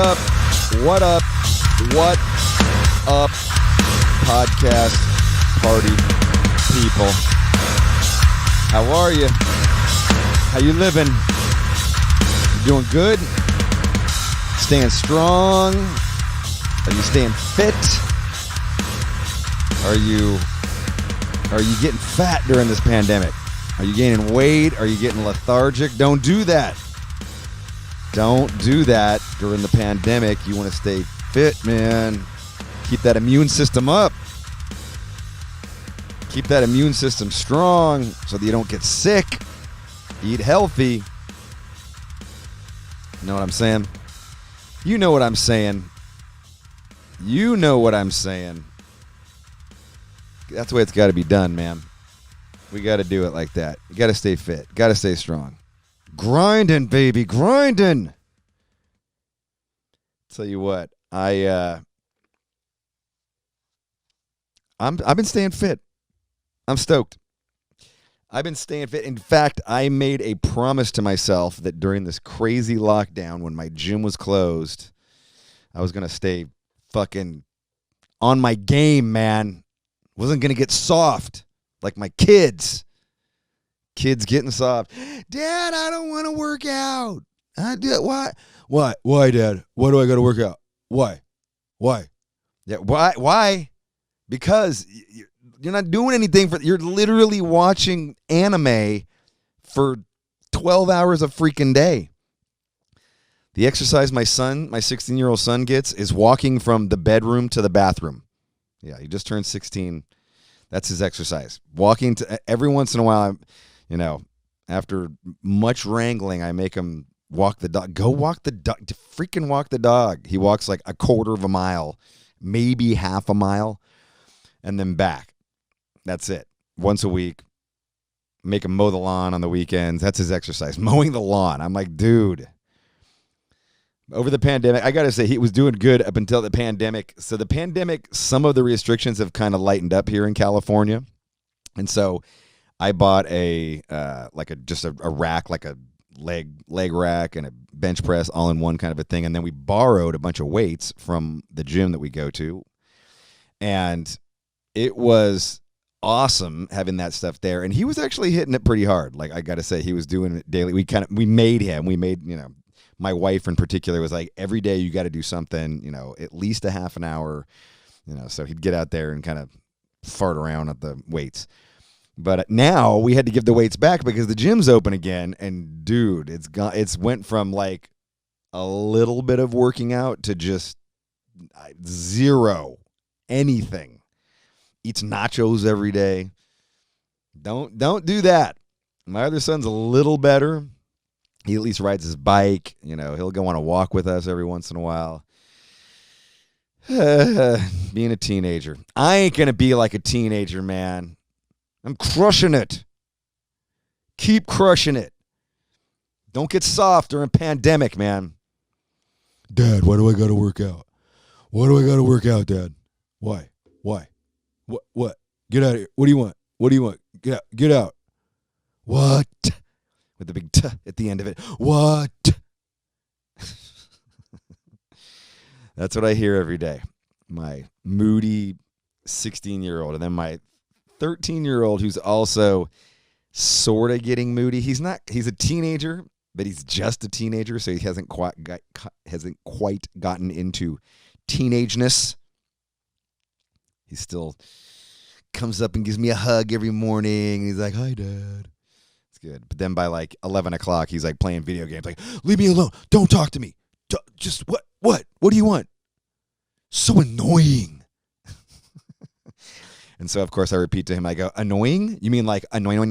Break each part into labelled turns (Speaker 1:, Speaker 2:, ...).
Speaker 1: up? What up? What up, podcast party people? How are you? How you living? You doing good? Staying strong? Are you staying fit? Are you getting fat during this pandemic? Are you gaining weight? Are you getting lethargic? Don't do that. Don't do that during the pandemic. You want to stay fit, man. Keep that immune system up. Keep that immune system strong so that you don't get sick. Eat healthy. You know what I'm saying? You know what I'm saying. You know what I'm saying. That's the way it's got to be done, man. We got to do it like that. You got to stay fit. Got to stay strong. Grinding, baby, grinding. Tell you what, I've been staying fit. I'm stoked. I've been staying fit. In fact, I made a promise to myself that during this crazy lockdown, when my gym was closed, I was gonna stay fucking on my game, man. Wasn't gonna get soft like my kids. Kids getting soft. Dad, I don't want to work out. Why? Why, Dad? Why do I got to work out? Why? Yeah, why? Because you're not doing anything you're literally watching anime for 12 hours a freaking day. The exercise my 16-year-old son gets is walking from the bedroom to the bathroom. Yeah, he just turned 16. That's his exercise. Walking to every once in a while. You know, after much wrangling, I make him walk the dog. Go walk the dog. Freaking walk the dog. He walks like a quarter of a mile, maybe half a mile, and then back. That's it. Once a week. Make him mow the lawn on the weekends. That's his exercise. Mowing the lawn. I'm like, dude. Over the pandemic, I got to say, he was doing good up until the pandemic. So the pandemic, some of the restrictions have kind of lightened up here in California. And so I bought a rack, like a leg rack and a bench press all in one kind of a thing. And then we borrowed a bunch of weights from the gym that we go to. And it was awesome having that stuff there. And he was actually hitting it pretty hard. Like, I got to say, he was doing it daily. We made, my wife in particular was like, every day you got to do something, at least a half an hour, so he'd get out there and kind of fart around at the weights. But now we had to give the weights back because the gym's open again. And dude, it's went from like a little bit of working out to just zero anything. Eats nachos every day. Don't do that. My other son's a little better. He at least rides his bike. He'll go on a walk with us every once in a while. Being a teenager. I ain't going to be like a teenager, man. I'm crushing it. Keep crushing it. Don't get soft during a pandemic, man. Dad, why do I got to work out? Why do I got to work out, Dad? Why? What? Get out of here. What do you want? Get out. What? With the big T at the end of it. What? That's what I hear every day. My moody 16-year-old. And then my 13-year-old who's also sort of getting moody. He's a teenager, but he's just a teenager, so he hasn't quite gotten into teenageness. He still comes up and gives me a hug every morning. He's like, "Hi, Dad." It's good. But then by like 11 o'clock, he's like playing video games. Like, "Leave me alone. Don't talk to me. Just what? What do you want? So annoying." And so, of course, I repeat to him, I go, "Annoying? You mean like annoying?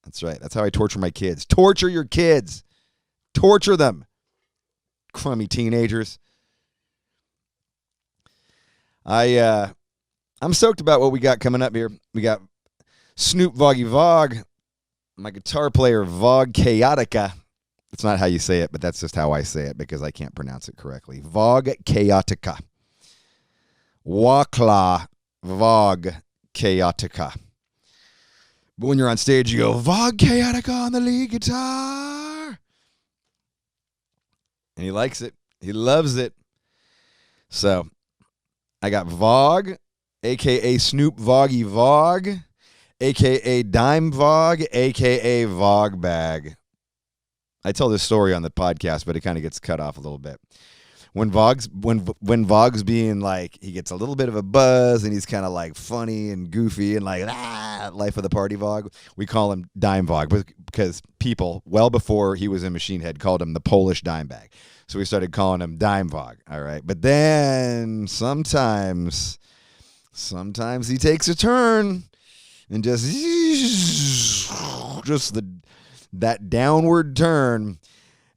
Speaker 1: That's right. That's how I torture my kids. Torture your kids. Torture them. Crummy teenagers. I'm stoked about what we got coming up here. We got Snoop Voggy Vogg, my guitar player, Vogg Kieltyka. It's not how you say it, but that's just how I say it because I can't pronounce it correctly. Vogg Kieltyka. Wakla Vogg Kieltyka. But when you're on stage, you go, Vogg Kieltyka on the lead guitar. And he likes it. He loves it. So I got Vogg, a.k.a. Snoop Voggy Vogg, a.k.a. Dimevogg, a.k.a. Vogg Bag. I tell this story on the podcast, but it kind of gets cut off a little bit. When Vogg's being like, he gets a little bit of a buzz and he's kind of like funny and goofy and like, life of the party Vogg, we call him Dimevogg because people, well before he was in Machine Head, called him the Polish Dime Bag. So we started calling him Dimevogg, all right? But then sometimes he takes a turn and just that downward turn.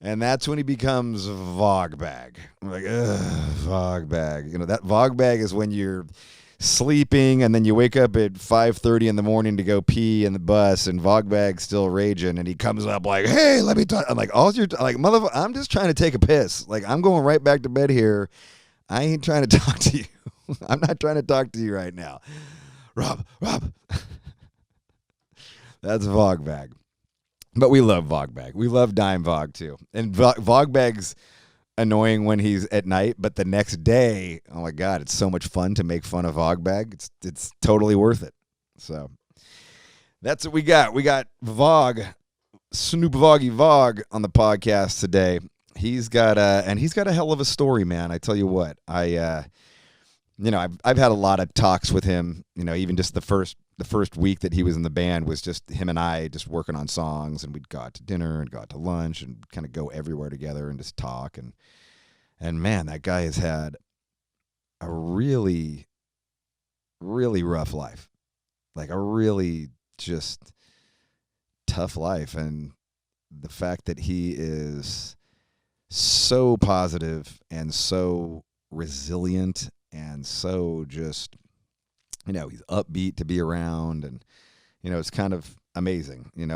Speaker 1: And that's when he becomes Vogg Bag. I'm like, Vogg Bag. You know, that Vogg Bag is when you're sleeping and then you wake up at 5:30 in the morning to go pee in the bus and Vogg Bag's still raging and he comes up like, hey, let me talk. I'm like, motherfucker, I'm just trying to take a piss. Like, I'm going right back to bed here. I ain't trying to talk to you. I'm not trying to talk to you right now. Robb. That's Vogg Bag. But we love Vogg Bag. We love Dimevogg too. And Vogg Bag's annoying when he's at night, but the next day, oh my God, it's so much fun to make fun of Vogg Bag. It's totally worth it. So that's what we got. We got Vogg, Snoop Voggy Vogg on the podcast today. He's got a hell of a story, man. I tell you what, I've had a lot of talks with him. You know, even just the first week that he was in the band was just him and I just working on songs, and we'd go out to dinner and go out to lunch and kind of go everywhere together and just talk. And man, that guy has had a really, really rough life, like a really just tough life. And the fact that he is so positive and so resilient and so just, he's upbeat to be around, and it's kind of amazing, and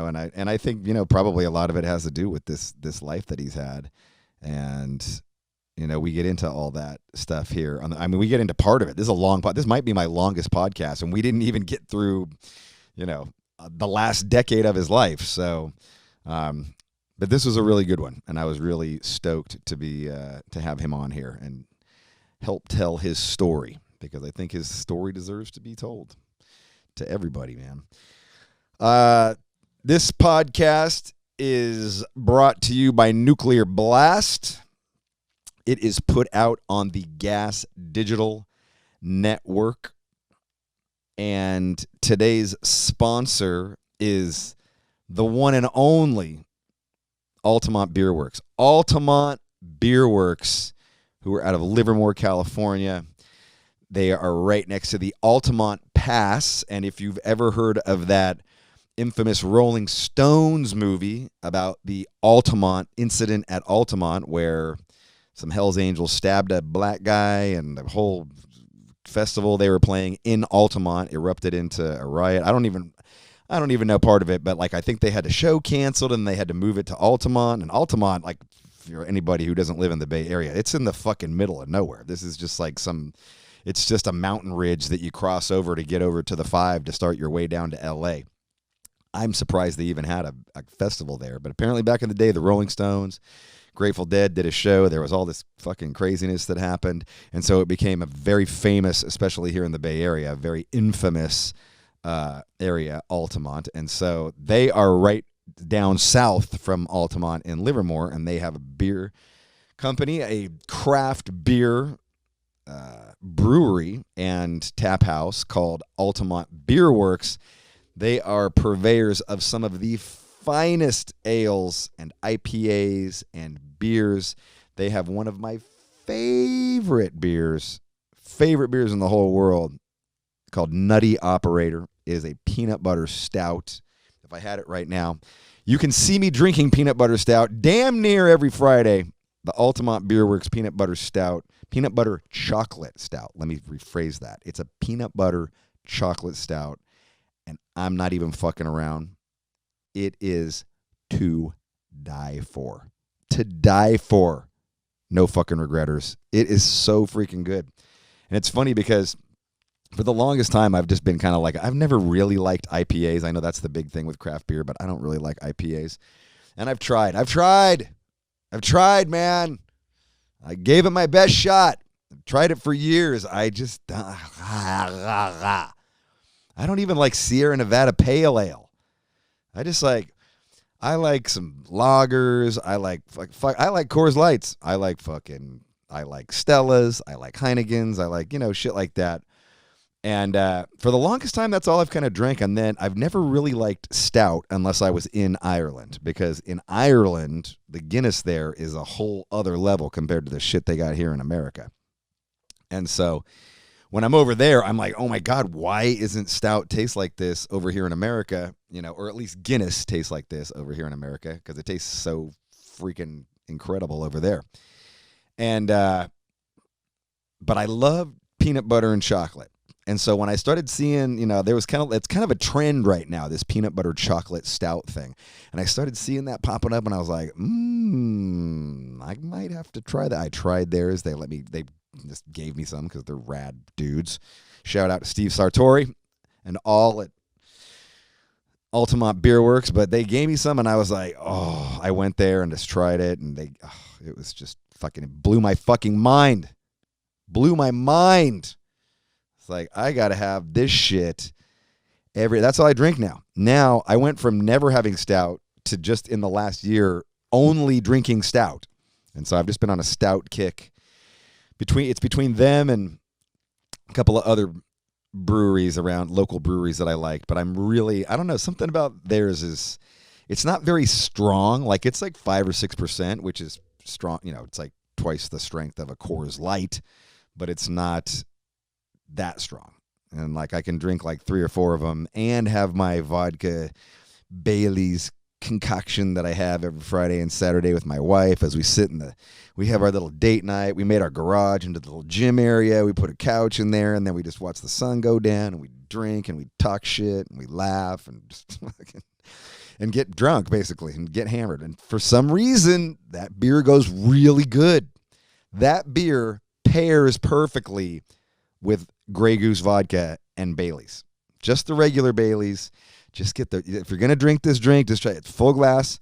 Speaker 1: I think probably a lot of it has to do with this life that he's had, and we get into all that stuff here. We get into part of it. This is a long pod. This might be my longest podcast, and we didn't even get through, the last decade of his life. So, but this was a really good one, and I was really stoked to have him on here and help tell his story, because I think his story deserves to be told to everybody, man. This podcast is brought to you by Nuclear Blast. It is put out on the Gas Digital Network. And today's sponsor is the one and only Altamont Beer Works. Altamont Beer Works, who are out of Livermore, California. They are right next to the Altamont Pass. And if you've ever heard of that infamous Rolling Stones movie about the Altamont incident at Altamont, where some Hells Angels stabbed a black guy and the whole festival they were playing in Altamont erupted into a riot. I don't even know part of it, but like I think they had the show canceled and they had to move it to Altamont. And Altamont, like, if you're anybody who doesn't live in the Bay Area, it's in the fucking middle of nowhere. This is just like it's just a mountain ridge that you cross over to get over to the 5 to start your way down to L.A. I'm surprised they even had a festival there. But apparently back in the day, the Rolling Stones, Grateful Dead did a show. There was all this fucking craziness that happened. And so it became a very famous, especially here in the Bay Area, a very infamous area, Altamont. And so they are right down south from Altamont in Livermore, and they have a beer company, a craft beer brewery and tap house called Altamont Beer Works. They are purveyors of some of the finest ales and IPAs and beers. They have one of my favorite beers in the whole world, called Nutty Operator. It is a peanut butter stout. If I had it right now, you can see me drinking peanut butter stout damn near every Friday. The Altamont Beer Works peanut butter stout, peanut butter chocolate stout. Let me rephrase that. It's a peanut butter chocolate stout, and I'm not even fucking around. It is to die for. To die for. No fucking regretters. It is so freaking good. And it's funny because for the longest time, I've just been kind of like, I've never really liked IPAs. I know that's the big thing with craft beer, but I don't really like IPAs. And I've tried, man. I gave it my best shot. Tried it for years. I just I don't even like Sierra Nevada Pale Ale. I like some lagers. I like Coors Lights. I like Stellas. I like Heineken's. I like, shit like that. And for the longest time, that's all I've kind of drank. And then I've never really liked stout unless I was in Ireland, because in Ireland, the Guinness there is a whole other level compared to the shit they got here in America. And so when I'm over there, I'm like, oh my God, why isn't stout taste like this over here in America? Or at least Guinness tastes like this over here in America, because it tastes so freaking incredible over there. And but I love peanut butter and chocolate. And so when I started seeing, it's kind of a trend right now, this peanut butter chocolate stout thing. And I started seeing that popping up, and I was like, I might have to try that. I tried theirs. They just gave me some because they're rad dudes. Shout out to Steve Sartori and all at Altamont Beer Works. But they gave me some, and I was like, I went there and just tried it, and it was just fucking, it blew my fucking mind. Blew my mind. It's like, I got to have this shit that's all I drink now. Now, I went from never having stout to just in the last year only drinking stout. And so I've just been on a stout kick. It's between them and a couple of other breweries around, local breweries that I like. But I don't know, something about theirs is, it's not very strong. Like, it's like 5 or 6%, which is strong. It's like twice the strength of a Coors Light, but it's not that strong. And like, I can drink like 3 or 4 of them and have my vodka Bailey's concoction that I have every Friday and Saturday with my wife as we have our little date night. We made our garage into the little gym area. We put a couch in there, and then we just watch the sun go down, and we drink and we talk shit and we laugh and just and get drunk, basically, and get hammered. And for some reason, that beer goes really good. That beer pairs perfectly with Grey Goose vodka and Bailey's. Just the regular Bailey's. Just if you're going to drink this drink, just try it. Full glass.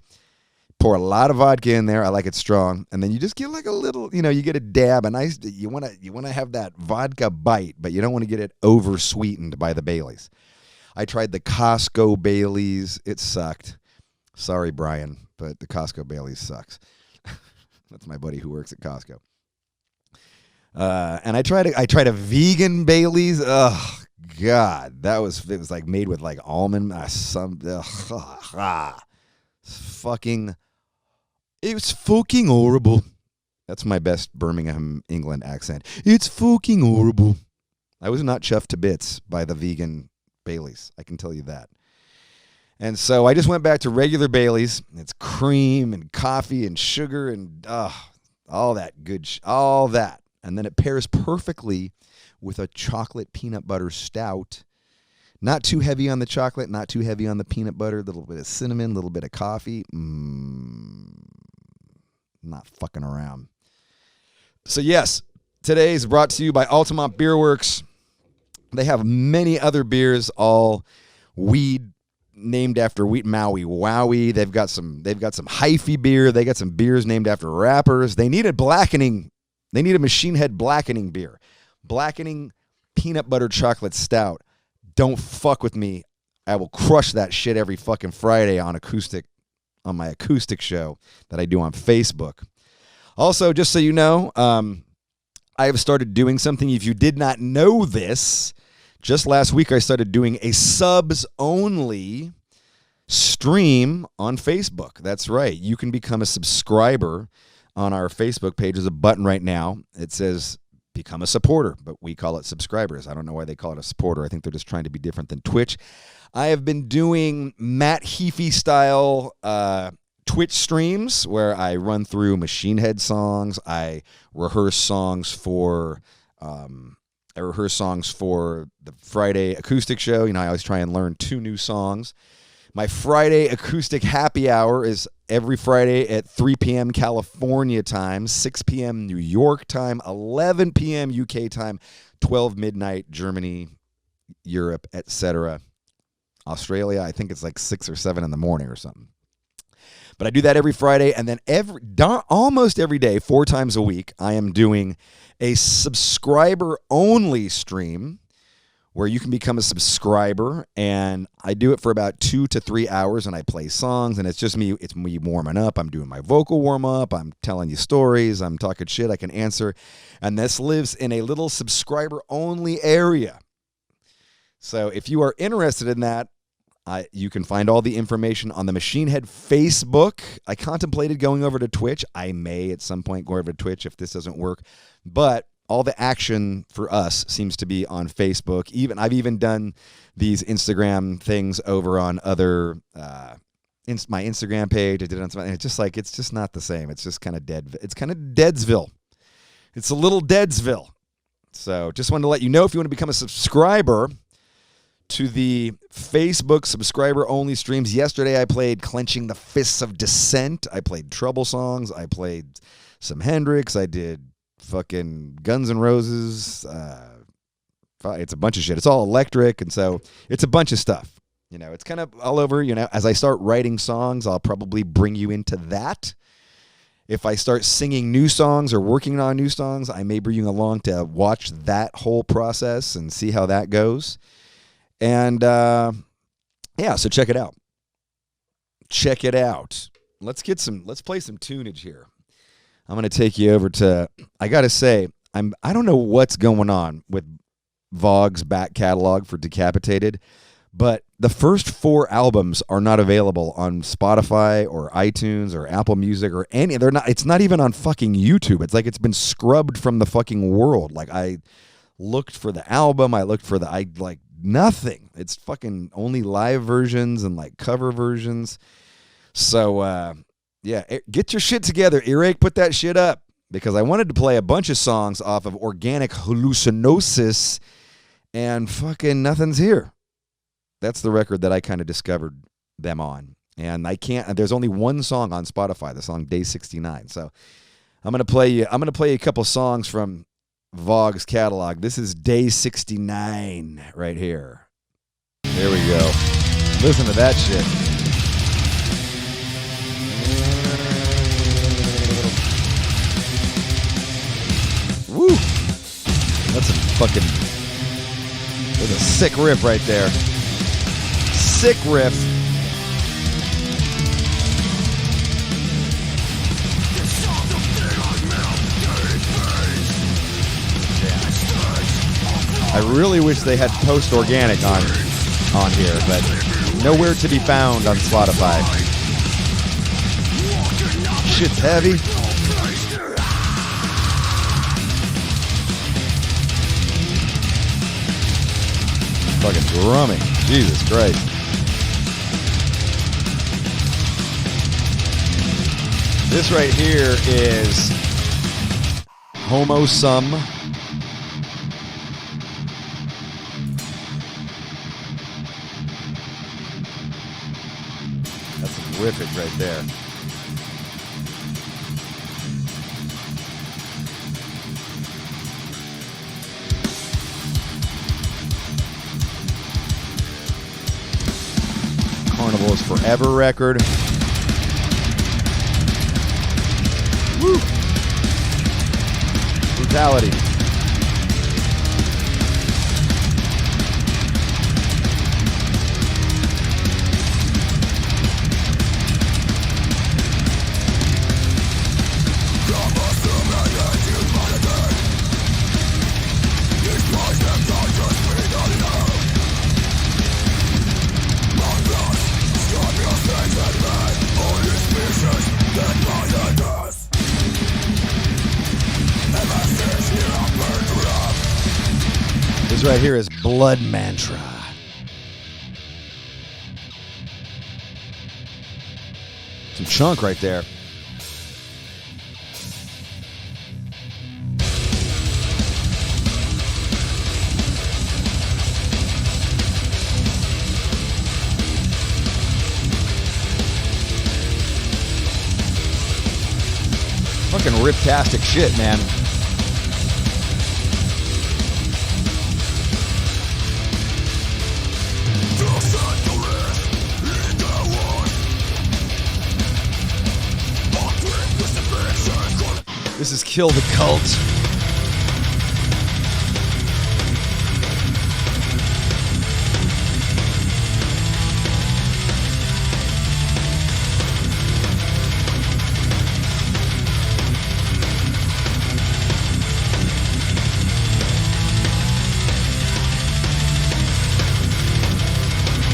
Speaker 1: Pour a lot of vodka in there. I like it strong. And then you just get like a little, you get a dab. You want to have that vodka bite, but you don't want to get it over sweetened by the Bailey's. I tried the Costco Bailey's. It sucked. Sorry, Brian, but the Costco Bailey's sucks. That's my buddy who works at Costco. And I tried a vegan Bailey's. Oh God, it was like made with like almond it was fucking horrible. That's my best Birmingham, England accent. It's fucking horrible. I was not chuffed to bits by the vegan Bailey's, I can tell you that. And so I just went back to regular Bailey's. It's cream and coffee and sugar and all that good all that. And then it pairs perfectly with a chocolate peanut butter stout. Not too heavy on the chocolate, not too heavy on the peanut butter. A little bit of cinnamon, a little bit of coffee. Not fucking around. So yes, today is brought to you by Altamont Beer Works. They have many other beers, all weed named after wheat Maui Wowie. They've got some hyphy beer. They got some beers named after rappers. They need a Machine Head blackening beer. Blackening peanut butter chocolate stout. Don't fuck with me. I will crush that shit every fucking Friday on my acoustic show that I do on Facebook. Also, just so you know, I have started doing something. If you did not know this, just last week I started doing a subs-only stream on Facebook. That's right. You can become a subscriber on our Facebook page. There's a button right now. It says become a supporter, but we call it subscribers. I don't know why they call it a supporter. I think they're just trying to be different than Twitch. I have been doing Matt Heafy style Twitch streams where I run through Machine Head songs. I rehearse songs for the Friday acoustic show. I always try and learn 2 new songs. My Friday acoustic happy hour is every Friday at 3 p.m. California time, 6 p.m. New York time, 11 p.m. UK time, 12 midnight Germany, Europe, etc. Australia, I think it's like 6 or 7 in the morning or something. But I do that every Friday, and then almost every day, 4 times a week, I am doing a subscriber-only stream where you can become a subscriber, and I do it for about 2 to 3 hours, and I play songs, and it's just me. It's me warming up. I'm doing my vocal warm-up. I'm telling you stories. I'm talking shit I can answer, and this lives in a little subscriber-only area. So if you are interested in that, you can find all the information on the Machine Head Facebook. I contemplated going over to Twitch. I may at some point go over to Twitch if this doesn't work. But all the action for us seems to be on Facebook. I've even done these Instagram things over on other my Instagram page. I did it on something. It's just not the same. It's just kind of dead. It's kind of Deadsville. It's a little Deadsville. So just wanted to let you know, if you want to become a subscriber to the Facebook subscriber-only streams. Yesterday I played Clenching the Fists of Dissent. I played Trouble songs. I played some Hendrix. I did fucking Guns N' Roses. It's a bunch of shit. It's all electric, and so it's a bunch of stuff. It's kind of all over. As I start writing songs, I'll probably bring you into that. If I start singing new songs or working on new songs, I may bring you along to watch that whole process and see how that goes. And, so check it out. Check it out. Let's play some tunage here. I'm going to take you over to, I got to say, I don't know what's going on with Vogg's back catalog for Decapitated, but the first 4 albums are not available on Spotify or iTunes or Apple Music or any, it's not even on fucking YouTube. It's like it's been scrubbed from the fucking world. Like, I looked for the album, nothing. It's fucking only live versions and cover versions. So, get your shit together, Earache. Put that shit up, because I wanted to play a bunch of songs off of Organic Hallucinosis, and fucking nothing's here. That's the record that I kind of discovered them on. And there's only one song on Spotify, the song Day 69. So I'm going to play you a couple songs from Vogg's catalog. This is Day 69 right here. There we go. Listen to that shit. Woo! That's a sick riff right there. Sick riff. I really wish they had post-organic on here, but nowhere to be found on Spotify. Shit's heavy. Fucking drumming. Jesus Christ. This right here is Homo Sum. That's terrific right there. Carnival is Forever record. Woo! Brutality. This right here is Blood Mantra. Some chunk right there. Fucking rip-tastic shit, man. Kill the Cult.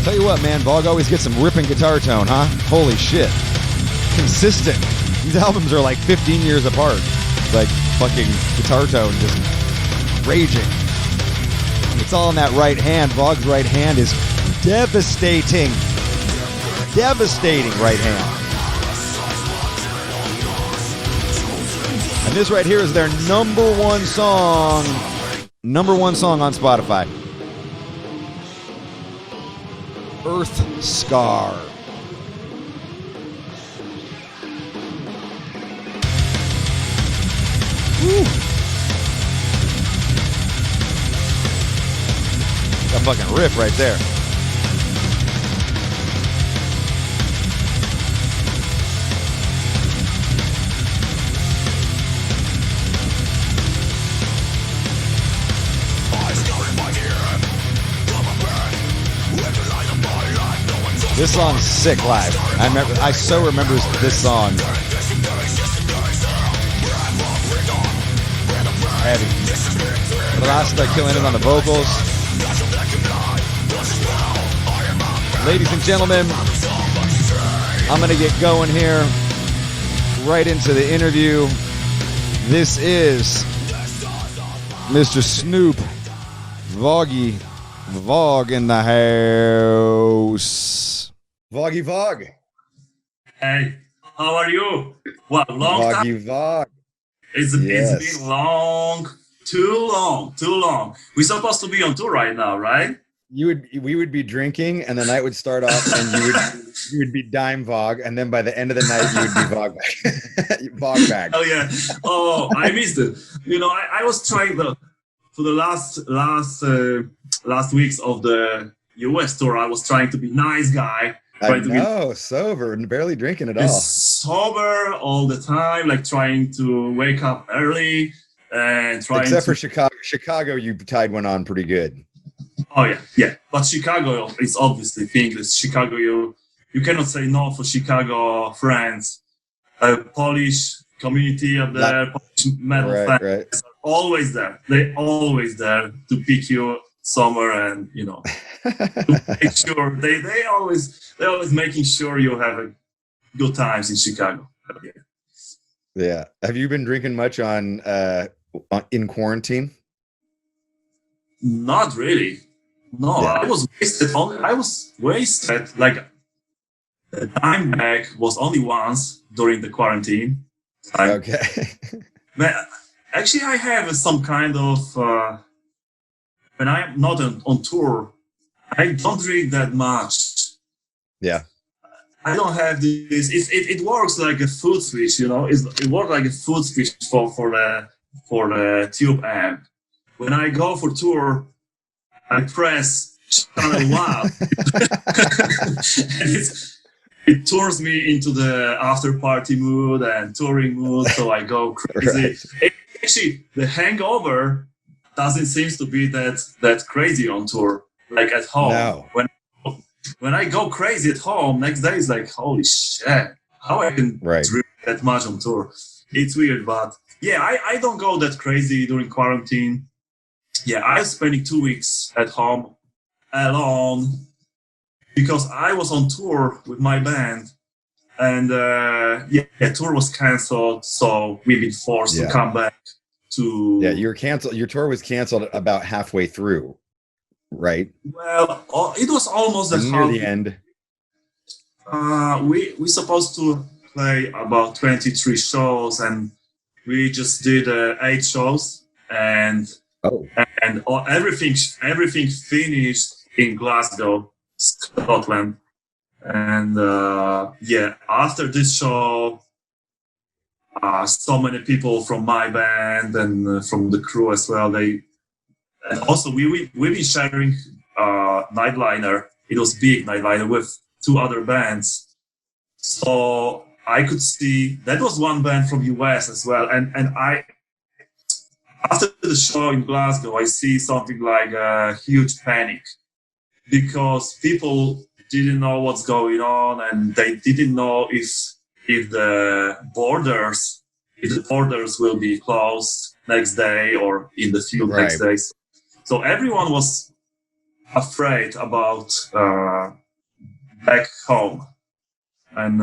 Speaker 1: Tell you what, man, Vogg always gets some ripping guitar tone, huh? Holy shit. Consistent. These albums are like 15 years apart. Like fucking guitar tone just raging. It's all in that right hand. Vogg's right hand is devastating. Devastating right hand. And this right here is their number one song on Spotify. Earth Scar. Woo. That fucking riff right there. This song's sick live. I so remember this song. Heavy. Rasta killing it on the vocals. Ladies and gentlemen, I'm gonna get going here. Right into the interview. This is Mr. Snoop Vogg in the house. Vogg.
Speaker 2: Hey, how are you? What, long time?
Speaker 1: Vogg.
Speaker 2: It's been long, too long. We're supposed to be on tour right now, right?
Speaker 1: We would be drinking, and the night would start off, and you would be Dimevogg, and then by the end of the night, you would be Vogg bag. Vogg bag.
Speaker 2: Oh yeah. Oh, I missed it. You know, I was trying for the last weeks of the US tour. I was trying to be nice guy.
Speaker 1: I know, sober and barely drinking at all.
Speaker 2: Sober all the time, like trying to wake up early and trying.
Speaker 1: Except for Chicago. Chicago, you tied one on pretty good.
Speaker 2: Oh yeah. But Chicago is obviously English. Chicago, you cannot say no for Chicago friends. Polish community up there, Polish metal fans are always there. They're always there to pick you somewhere, and you know, to make sure they always making sure you have a good times in Chicago.
Speaker 1: Yeah. Have you been drinking much in quarantine?
Speaker 2: Not really. No, yeah. I was wasted. Like the Dimevogg was only once during the quarantine.
Speaker 1: Okay.
Speaker 2: But actually, I have some kind of when I'm not on tour, I don't drink that much.
Speaker 1: Yeah.
Speaker 2: I don't have this. It works like a food switch, you know. It works like a food switch for the tube amp. When I go for tour, I press channel 1, and it turns me into the after party mood and touring mood. So I go crazy. Right. Actually, the hangover doesn't seem to be that crazy on tour, like at home.
Speaker 1: No.
Speaker 2: When I go crazy at home, next day is like, holy shit, how I can drink that much on tour. It's weird, but yeah, I don't go that crazy during quarantine. Yeah, I'm spending 2 weeks at home alone because I was on tour with my band, and tour was canceled, so we've been forced to come back to. Yeah,
Speaker 1: you were canceled. Your tour was canceled about halfway through, right?
Speaker 2: Well, it was almost
Speaker 1: near the end.
Speaker 2: We supposed to play about 23 shows, and we just did 8 shows, and everything finished in Glasgow, Scotland. And after this show, so many people from my band and from the crew as well. And also we've been sharing Nightliner. It was big Nightliner with 2 other bands. So I could see that was one band from US as well, and I after the show in Glasgow, I see something like a huge panic because people didn't know what's going on, and they didn't know if the borders will be closed next day or in the field next day. So everyone was afraid about back home, and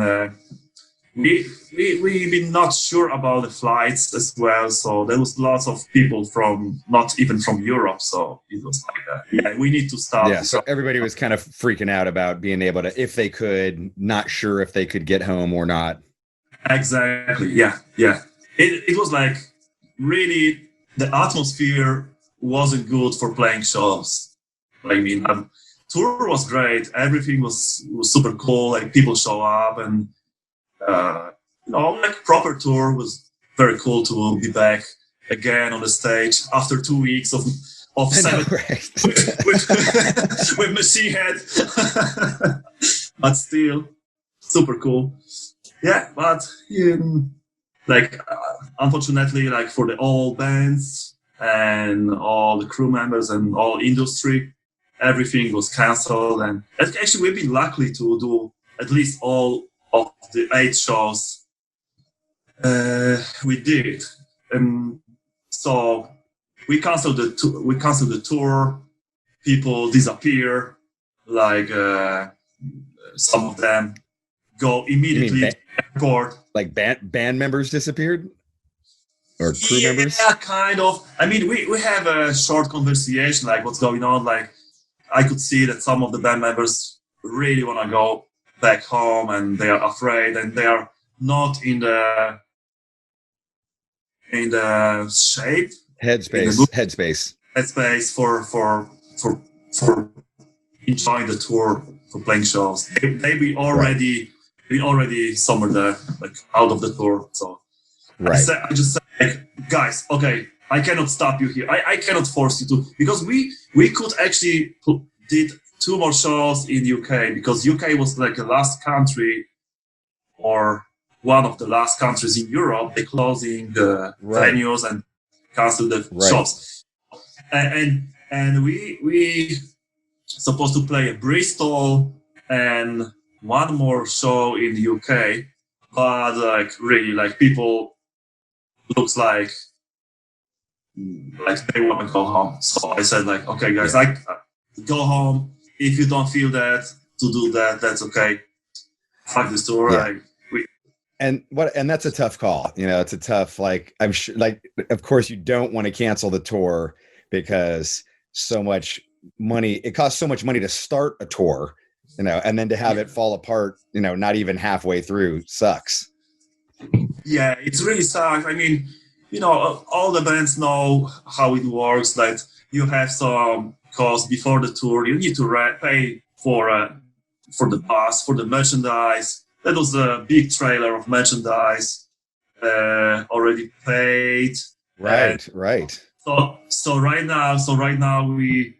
Speaker 2: we've been not sure about the flights as well. So there was lots of people from not even from Europe. So it was like, we need to stop.
Speaker 1: Yeah. So everybody was kind of freaking out about being able to, if they could, not sure if they could get home or not.
Speaker 2: Exactly. Yeah. It was like really the atmosphere wasn't good for playing shows. I mean, tour was great. Everything was super cool. Like people show up and. Like proper tour was very cool to be back again on the stage after 2 weeks of seven with Machine Head, but still super cool. Yeah, but unfortunately, like for the all bands and all the crew members and all industry, everything was cancelled. And actually, we've been lucky to do at least all of the 8 shows we did, so we canceled the tour. People disappear, like some of them go immediately to the airport.
Speaker 1: Like band members disappeared, or crew members?
Speaker 2: Yeah, kind of. I mean, we have a short conversation, like what's going on. Like I could see that some of the band members really want to go back home, and they are afraid, and they are not in the headspace for enjoying the tour, for playing shows. They be already somewhere there, like out of the tour. So I just said, like, guys, okay, I cannot stop you here. I cannot force you to, because we could actually did 2 more shows in UK, because UK was like the last country, or one of the last countries in Europe. They closing the venues and cancel the shows. And we supposed to play at Bristol and 1 more show in the UK, but like really, like people looks like they want to go home. So I said, like, okay, guys, I go home. If you don't feel that to do that, that's okay. Fuck this tour.
Speaker 1: Yeah. And that's a tough call. It's a tough, like, I'm sure, like, of course you don't want to cancel the tour because so much money, it costs so much money to start a tour, and then to have it fall apart, not even halfway through, sucks.
Speaker 2: Yeah, it's really sucks. I mean, all the bands know how it works. Like, you have some costs before the tour. You need to pay for the bus, for the merchandise. That was a big trailer of merchandise already paid.
Speaker 1: Right.
Speaker 2: So right now we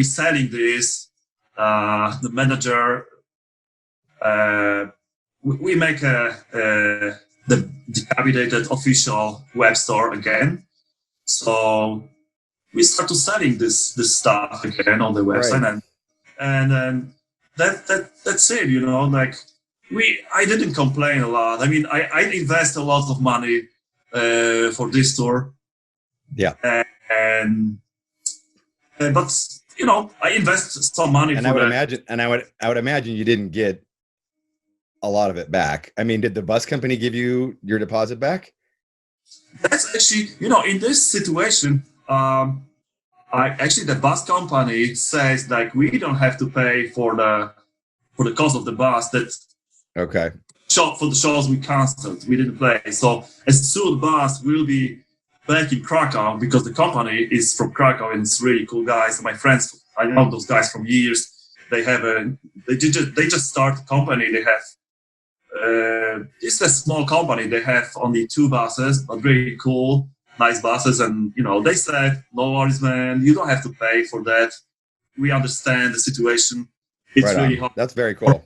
Speaker 2: selling this. The manager, we make the Decapitated official web store again. So we start to selling this stuff again on the website, and that's it. Like I didn't complain a lot. I mean, I invest a lot of money for this tour.
Speaker 1: Yeah.
Speaker 2: But I invest some money.
Speaker 1: And I would imagine you didn't get a lot of it back. I mean, did the bus company give you your deposit back?
Speaker 2: That's actually, in this situation, the bus company says, like, we don't have to pay for the cost of the bus. That's
Speaker 1: okay.
Speaker 2: For the shows we canceled, we didn't play. So as soon the bus will be back in Krakow, because the company is from Krakow and it's really cool guys. My friends, I know those guys from years. They just started a company. They have it's a small company. They have only 2 buses, but really cool, nice buses. And they said, no worries, man, you don't have to pay for that. We understand the situation. It's really hard.
Speaker 1: That's very cool.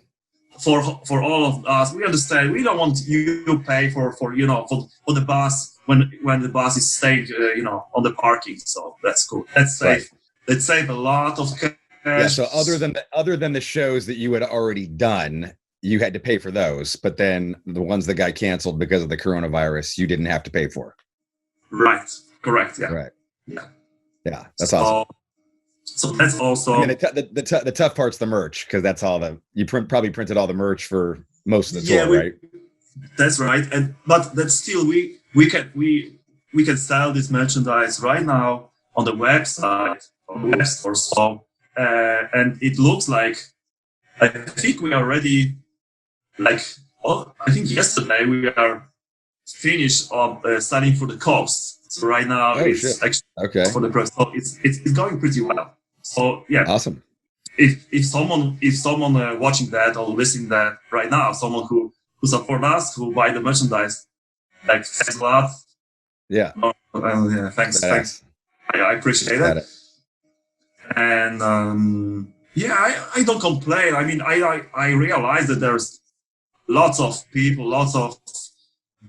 Speaker 2: for all of us, we understand. We don't want you to pay for the bus when the bus is staying on the parking. So that's cool. That's safe. Right. That save a lot of cash.
Speaker 1: Yeah. So other than the shows that you had already done, you had to pay for those. But then the ones that got canceled because of the coronavirus, you didn't have to pay for.
Speaker 2: Right. Correct. Yeah.
Speaker 1: Right.
Speaker 2: Yeah.
Speaker 1: Yeah. That's awesome.
Speaker 2: So that's also.
Speaker 1: I mean, the tough part's the merch, because that's all probably printed all the merch for most of the tour, right?
Speaker 2: That's right. But that's still we can sell this merchandise right now on the website, on the web store. So and it looks like, I think we are ready. I think yesterday we are finished selling for the cost. So right now it's actually for the press. So it's going pretty well. So yeah,
Speaker 1: awesome.
Speaker 2: If someone watching that or listening that right now, someone who support us, who buy the merchandise, thanks a lot.
Speaker 1: Yeah.
Speaker 2: Yeah. Thanks. I appreciate it. And I don't complain. I mean, I realize that there's lots of people, lots of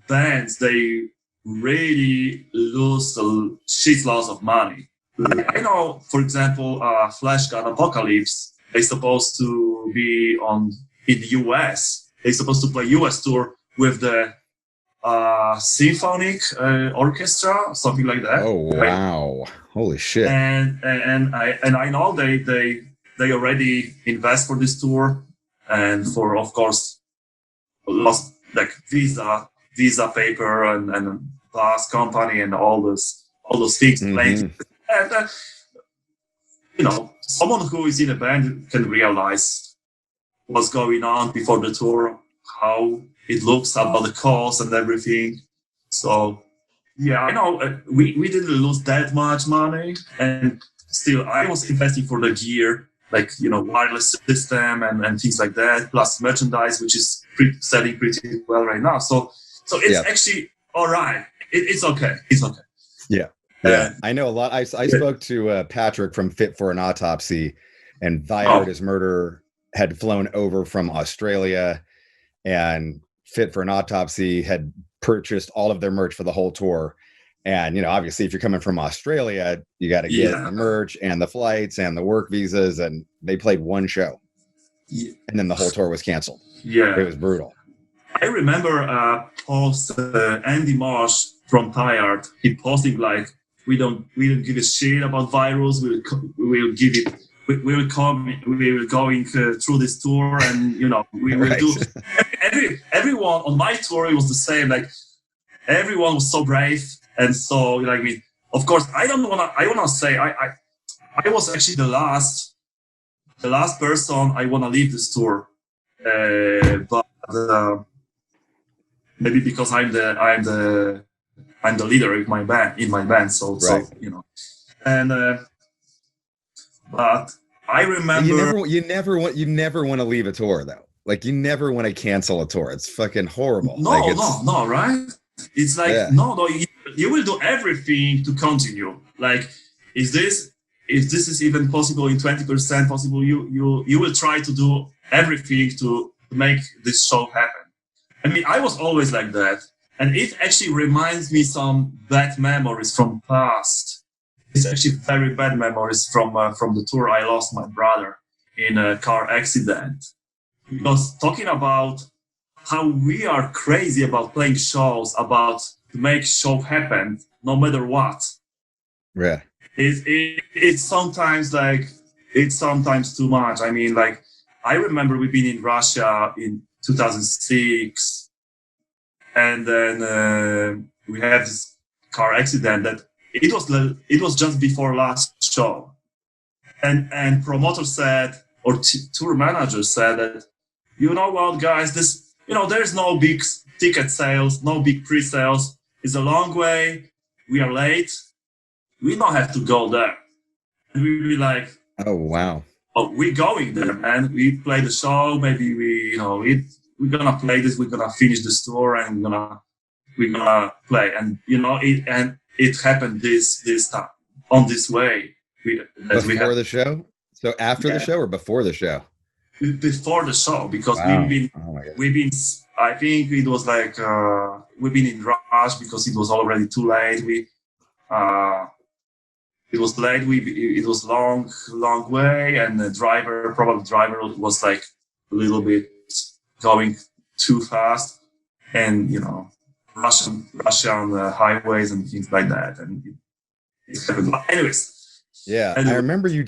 Speaker 2: bands, they really lose lots of money. I know, for example, Flash God Apocalypse, they're supposed to be in the US. They're supposed to play US tour with the symphonic orchestra, something like that.
Speaker 1: Oh wow! Right? Holy shit!
Speaker 2: And I know they already invest for this tour, and for, of course, lost visa paper and bus company and all those things. Mm-hmm. And someone who is in a band can realize what's going on before the tour, how it looks, about the cost and everything. So yeah, I know we didn't lose that much money, and still I was investing for the gear, wireless system and things like that, plus merchandise, which is selling pretty well right now. So it's actually all right. It's okay. It's okay.
Speaker 1: Yeah. Yeah, I know a lot. I spoke to Patrick from Fit for an Autopsy, and Viard is Murder had flown over from Australia, and Fit for an Autopsy had purchased all of their merch for the whole tour. And, obviously, if you're coming from Australia, you got to get the merch and the flights and the work visas, and they played one show. Yeah. And then the whole tour was canceled.
Speaker 2: Yeah.
Speaker 1: It was brutal.
Speaker 2: I remember Andy Marsh from Tired, he posting we don't give a shit about virus. We'll give it. We will going through this tour, and we will do. Everyone on my tour, it was the same. Everyone was so brave, and so of course, I wanna say I was actually the last person I wanna leave this tour, but maybe because I'm the leader in my band, so and but I remember
Speaker 1: you never want to leave a tour though. You never want to cancel a tour. It's fucking horrible.
Speaker 2: No, right? It's no, you will do everything to continue. If this is even possible in 20% possible, you will try to do everything to make this show happen. I mean, I was always like that. And it actually reminds me some bad memories from past. It's actually very bad memories from the tour. I lost my brother in a car accident. Because talking about how we are crazy about playing shows, about to make show happen no matter what.
Speaker 1: Yeah.
Speaker 2: It's sometimes too much. I mean, I remember we've been in Russia in 2006. And then we had this car accident that it was just before last show, and promoter said, or tour manager said that, what, guys, there's no big ticket sales, no big pre-sales. It's a long way. We are late. We don't have to go there. And we be like,
Speaker 1: oh wow,
Speaker 2: we're going there, man. We play the show. Maybe we're gonna play this. We're gonna finish the tour, and we're gonna play. And it happened this time on this way.
Speaker 1: Before the show. So after the show or before the show?
Speaker 2: before the show, because
Speaker 1: Wow.
Speaker 2: we've been, I think it was like, we've been in rush because it was already too late. It was late. It was long way, and the driver was like a little bit going too fast, and rush on the highways and things like that. And anyways.
Speaker 1: Yeah, I remember you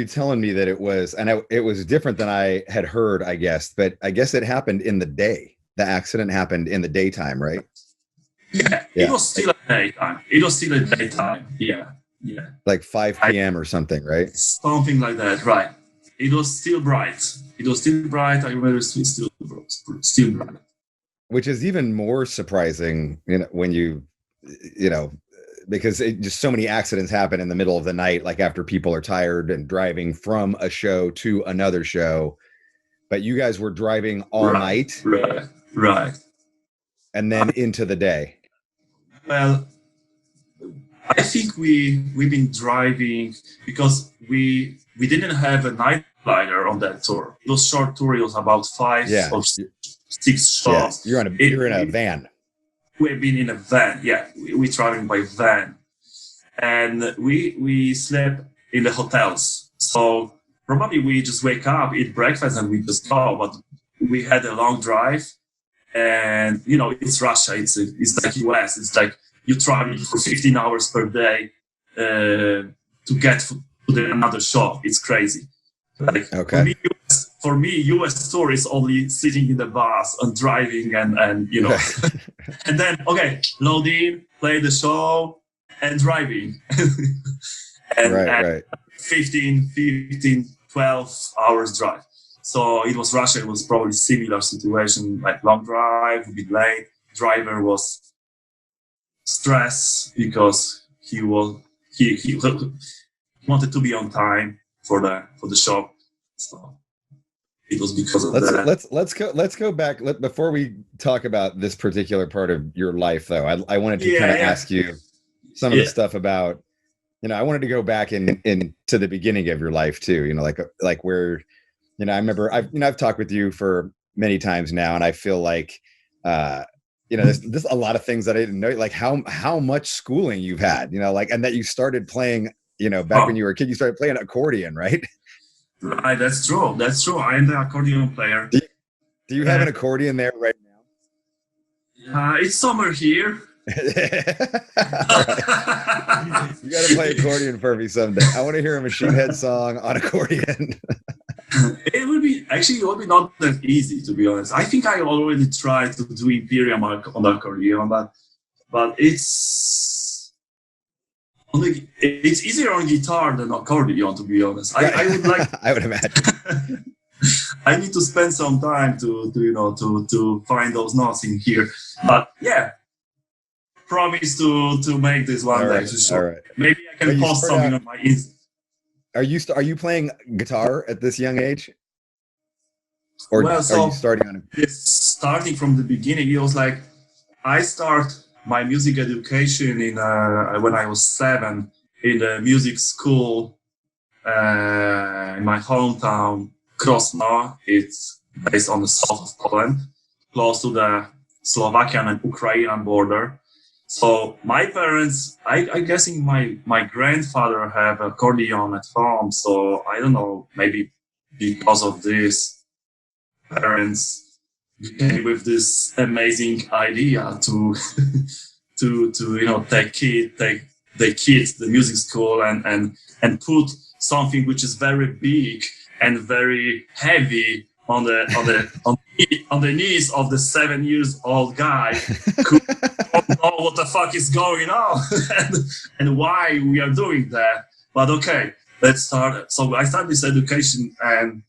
Speaker 1: telling me that it was, and it was different than I had heard, I guess. But I guess it happened in the day. The accident happened in the daytime, right?
Speaker 2: Yeah. It was still at daytime. Yeah.
Speaker 1: Like 5 p.m. or something, right?
Speaker 2: Something like that, right? It was still bright. I remember it was still bright.
Speaker 1: Which is even more surprising, when because just so many accidents happen in the middle of the night, like after people are tired and driving from a show to another show. But you guys were driving all night,
Speaker 2: right,
Speaker 1: and then into the day.
Speaker 2: Well, I think we've been driving because we didn't have a night liner on that tour. It was short tour. It was about 5 or 6 shows.
Speaker 1: Yeah. You're in a van.
Speaker 2: We've been in a van. Yeah, we're traveling by van, and we slept in the hotels. So probably we just wake up, eat breakfast, and we just go. But we had a long drive, and it's Russia. It's like US. It's like you travel for 15 hours per day to get to another show. It's crazy. Like,
Speaker 1: okay.
Speaker 2: For me, US tour is only sitting in the bus and driving and and then load in, play the show, and driving. and 15, 12 hours drive. So it was Russia. It was probably similar situation, like long drive, a bit late. Driver was stressed because he wanted to be on time for the show. So it was because of that.
Speaker 1: Let's go back. Before we talk about this particular part of your life, though, I wanted to kind of ask you some of the stuff about, I wanted to go back in to the beginning of your life too. Like where, I remember I've talked with you for many times now, and I feel like, there's a lot of things that I didn't know, like how much schooling you've had, and that you started playing, back when you were a kid, you started playing accordion, right?
Speaker 2: Right, that's true. I am the accordion player.
Speaker 1: Do you have an accordion there right
Speaker 2: now? It's somewhere here.
Speaker 1: You got to play accordion for me someday. I want to hear a Machine Head song on accordion.
Speaker 2: It would be not that easy, to be honest. I think I already tried to do Imperium on the accordion, but it's easier on guitar than accordion, to be honest. I would like.
Speaker 1: I would imagine.
Speaker 2: I need to spend some time to find those notes in here, but yeah. Promise to make this one day.
Speaker 1: All right.
Speaker 2: Maybe I can post something on my Insta.
Speaker 1: Are you playing guitar at this young age? Or are you starting on it?
Speaker 2: Starting from the beginning, it was like I start my music education when I was 7 in the music school in my hometown, Krosno. It's based on the south of Poland, close to the Slovakian and Ukrainian border. So my parents, I guessing my grandfather have accordion at home. So I don't know, maybe because of this, parents came with this amazing idea to take the kids the music school and put something which is very big and very heavy on the knees of the 7-year-old guy who don't know what the fuck is going on and why we are doing that. But okay, let's start. So I started this education and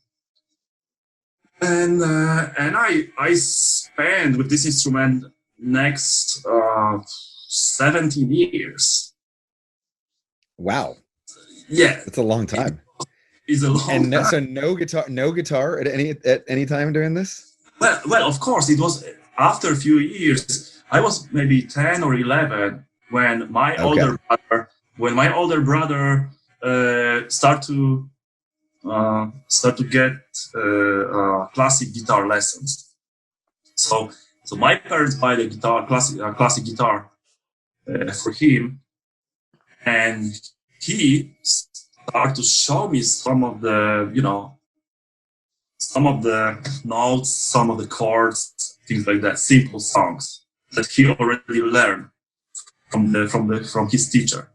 Speaker 2: I spent with this instrument next 17 years.
Speaker 1: Wow.
Speaker 2: Yeah,
Speaker 1: it's a long time.
Speaker 2: It's a long time.
Speaker 1: So no guitar at any time during this?
Speaker 2: Well, of course, it was after a few years. I was maybe 10 or 11 when my older brother started get classic guitar lessons. So my parents buy the guitar, classic guitar for him, and he started to show me some of the notes, some of the chords, things like that, simple songs that he already learned from his teacher.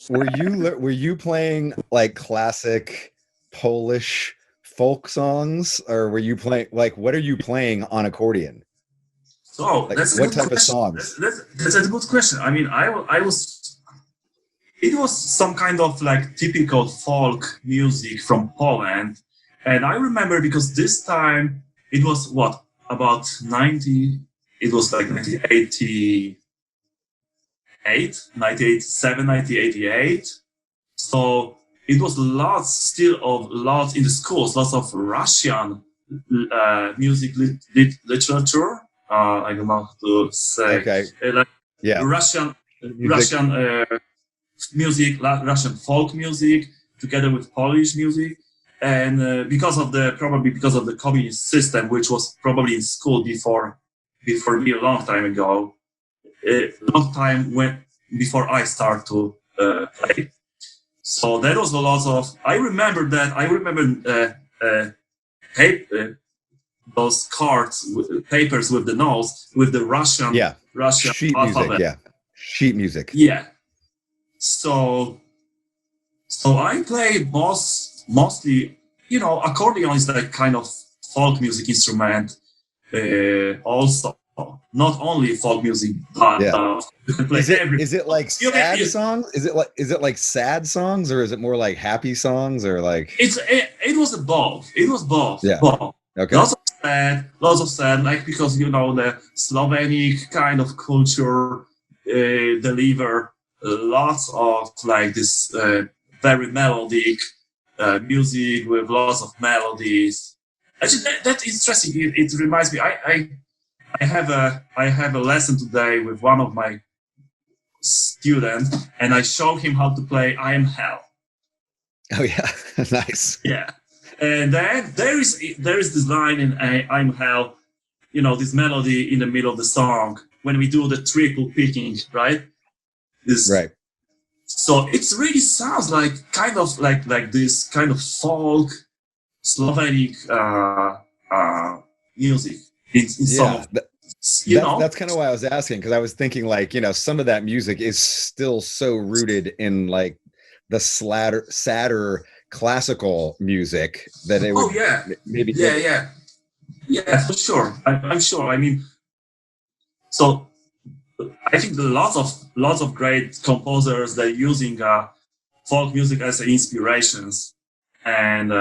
Speaker 1: Were you playing like classic Polish folk songs, or were you playing like what are you playing on accordion?
Speaker 2: So
Speaker 1: like,
Speaker 2: that's
Speaker 1: what type of songs?
Speaker 2: That's a good question. I mean, it was some kind of like typical folk music from Poland, and I remember because this time it was about 90. It was like 1980. 1987, 1988. So it was lots in the schools, lots of Russian music literature. I don't know how to say.
Speaker 1: Okay.
Speaker 2: Russian music, Russian folk music, together with Polish music. And because of the communist system, which was probably in school before me a long time ago, a long time before I start to play. So there was a lot of. I remember those cards, papers with the notes with the Russian
Speaker 1: sheet
Speaker 2: alphabet.
Speaker 1: music. Yeah, sheet music.
Speaker 2: Yeah. So I play mostly. Accordion is like kind of folk music instrument. Also. Not only folk music, but you can play
Speaker 1: is it like sad songs? Is it like sad songs, or is it more like happy songs, or like?
Speaker 2: It was both. It was both.
Speaker 1: Yeah.
Speaker 2: Both.
Speaker 1: Okay.
Speaker 2: Lots of sad, like because the Slovenic kind of culture deliver lots of like this very melodic music with lots of melodies. Actually, that's interesting. It reminds me. I have a lesson today with one of my students, and I show him how to play "I Am Hell."
Speaker 1: Oh yeah, nice.
Speaker 2: Yeah, and then there is this line in "I Am Hell," this melody in the middle of the song when we do the triple picking, right?
Speaker 1: Right.
Speaker 2: So it really sounds like kind of like this kind of folk Slovenic music.
Speaker 1: That's kind of why I was asking, because I was thinking like some of that music is still so rooted in like the sadder classical music that it would maybe
Speaker 2: for sure. I'm sure. I mean, so I think lots of great composers they're using folk music as inspirations, and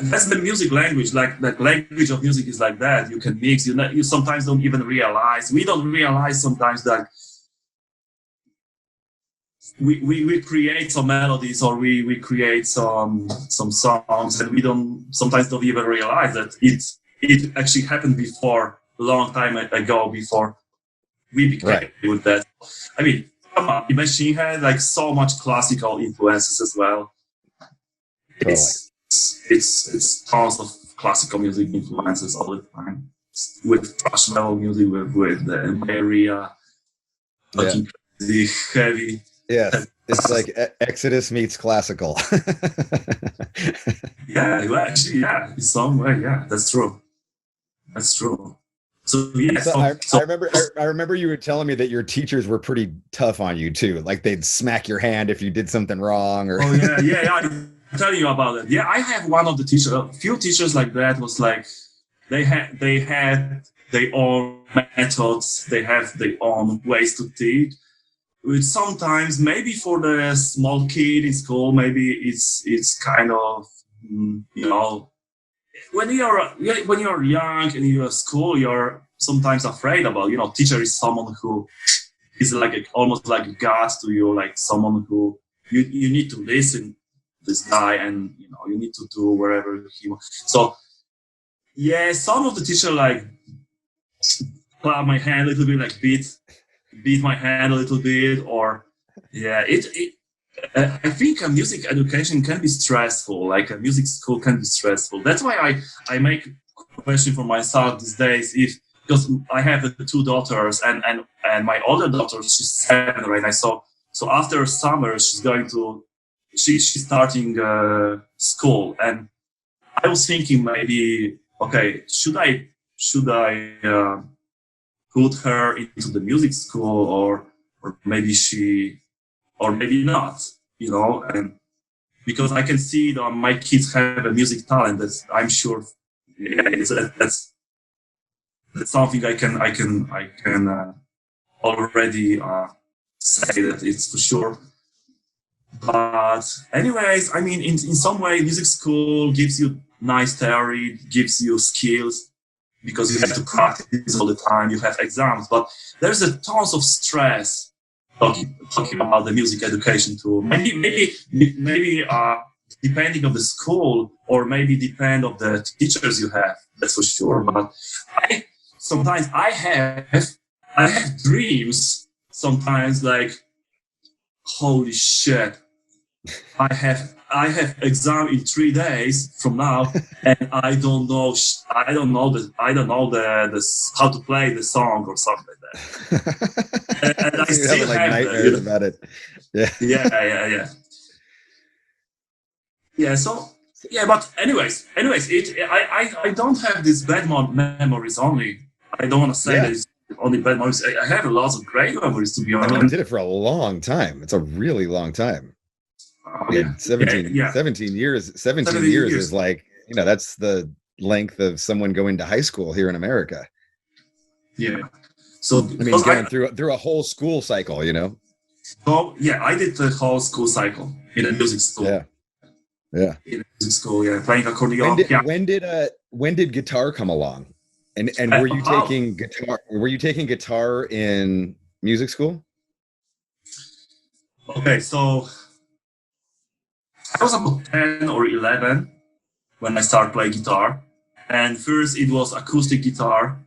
Speaker 2: that's the music language. Like the language of music is like that. You can mix. You sometimes don't even realize. We don't realize sometimes that we create some melodies or we create some songs, and we sometimes don't even realize that it actually happened before, a long time ago, before we became with that. I mean, come on, Machine had like so much classical influences as well.
Speaker 1: Totally.
Speaker 2: It's tons of classical music influences all the time, with thrash metal music, with the Maria, fucking crazy, heavy.
Speaker 1: Yeah, it's like Exodus meets classical.
Speaker 2: In some way, that's true. So
Speaker 1: I remember you were telling me that your teachers were pretty tough on you too. Like they'd smack your hand if you did something wrong. Or
Speaker 2: I'm telling you about it. Yeah, I have one of the teachers. A few teachers like that was like they had their own methods. They have their own ways to teach. Which sometimes maybe for the small kid in school, maybe it's kind of when you're young and you're at school, you're sometimes afraid about teacher is someone who is like almost like a god to you, like someone who you need to listen to this guy, and you need to do wherever he wants. So some of the teacher like clap my hand a little bit, like beat my hand a little bit, or I think a music education can be stressful, like a music school can be stressful. That's why I make a question for myself these days, if because I have two daughters and my older daughter, she's 7 right now. So after summer she's starting school, and I was thinking maybe, okay, should I put her into the music school, or maybe not, and because I can see that my kids have a music talent. I'm sure, that's something I can already say that it's for sure. But anyways, I mean, in some way, music school gives you nice theory, gives you skills, because you have to practice all the time. You have exams, but there's a tons of stress talking about the music education too. Maybe depending on the school, or maybe depend of the teachers you have. That's for sure. But sometimes I have dreams. Sometimes like, holy shit, I have exam in 3 days from now, and I don't know the how to play the song or something like that. And I still
Speaker 1: like
Speaker 2: have
Speaker 1: nightmares
Speaker 2: that,
Speaker 1: about it.
Speaker 2: Yeah. So yeah, but anyways, I don't have these bad memories only. I don't want to say that it's only bad memories. I have lots of great memories, to be honest.
Speaker 1: I mean, you did it for a long time. It's a really long time. 17 years. 17 years is like, that's the length of someone going to high school here in America.
Speaker 2: Yeah. So
Speaker 1: I mean, going through a whole school cycle,
Speaker 2: So yeah, I did the whole school cycle in a music school.
Speaker 1: Yeah.
Speaker 2: In a music school, playing accordion.
Speaker 1: When did guitar come along? And were you taking guitar? Were you taking guitar in music school?
Speaker 2: Okay, so I was about 10 or 11 when I started playing guitar. And first it was acoustic guitar.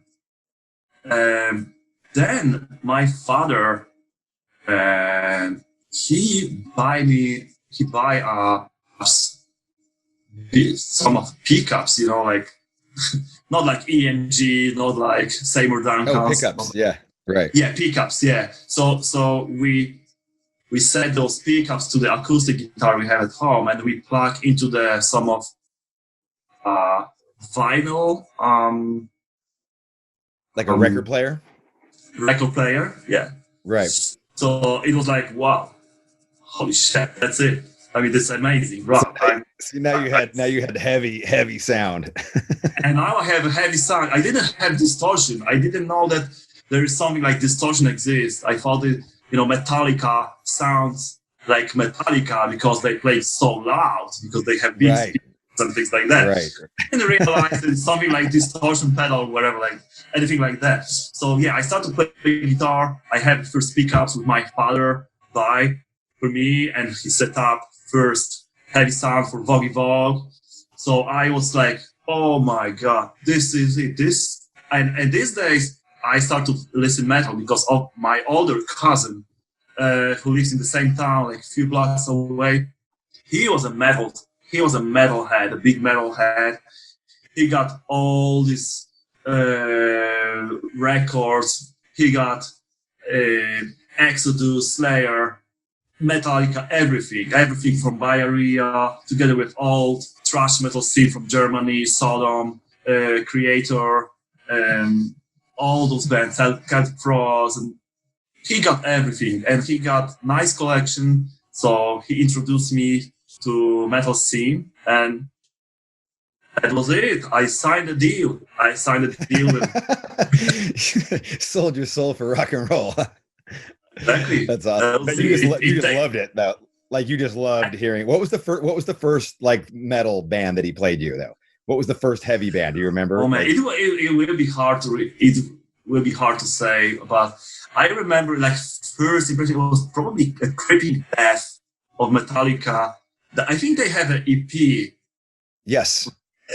Speaker 2: Then my father, he buy some of pickups, like not like EMG, not like Seymour Duncan.
Speaker 1: Oh, pickups, yeah, right.
Speaker 2: Yeah, pickups, yeah. So we set those pickups to the acoustic guitar we have at home, and we plug into some of vinyl,
Speaker 1: like a record player.
Speaker 2: Record player, yeah.
Speaker 1: Right.
Speaker 2: So it was like, wow, holy shit, that's it. I mean, this is amazing, right?
Speaker 1: See, now you had heavy sound.
Speaker 2: And now I have a heavy sound. I didn't have distortion. I didn't know that there is something like distortion exists. I thought it, Metallica sounds like Metallica because they play so loud, because they have big speakers and things like that.
Speaker 1: Right.
Speaker 2: I didn't realize it's something like distortion pedal, whatever, like anything like that. So yeah, I started to play guitar. I had first pickups with my father buy for me, and he set up first heavy sound for Vogg. So I was like, oh my God, this is it. And these days I start to listen metal because of my older cousin who lives in the same town, like a few blocks away. He was a metalhead, a big metalhead. He got all these records. He got Exodus, Slayer, Metallica, everything from Bay Area, together with old thrash metal scene from Germany, Sodom, Creator, all those bands, Celtic Frost, and he got everything, and he got nice collection. So he introduced me to metal scene, and that was it. I signed a deal. With
Speaker 1: sold your soul for rock and roll.
Speaker 2: Exactly.
Speaker 1: That's awesome. But you just loved it though. Like you just loved hearing. What was the first like metal band that he played you though? What was the first heavy band? Do you remember?
Speaker 2: Oh man, it will be hard to say, but I remember like first impression was probably a Creeping Death of Metallica. I think they have an EP.
Speaker 1: Yes,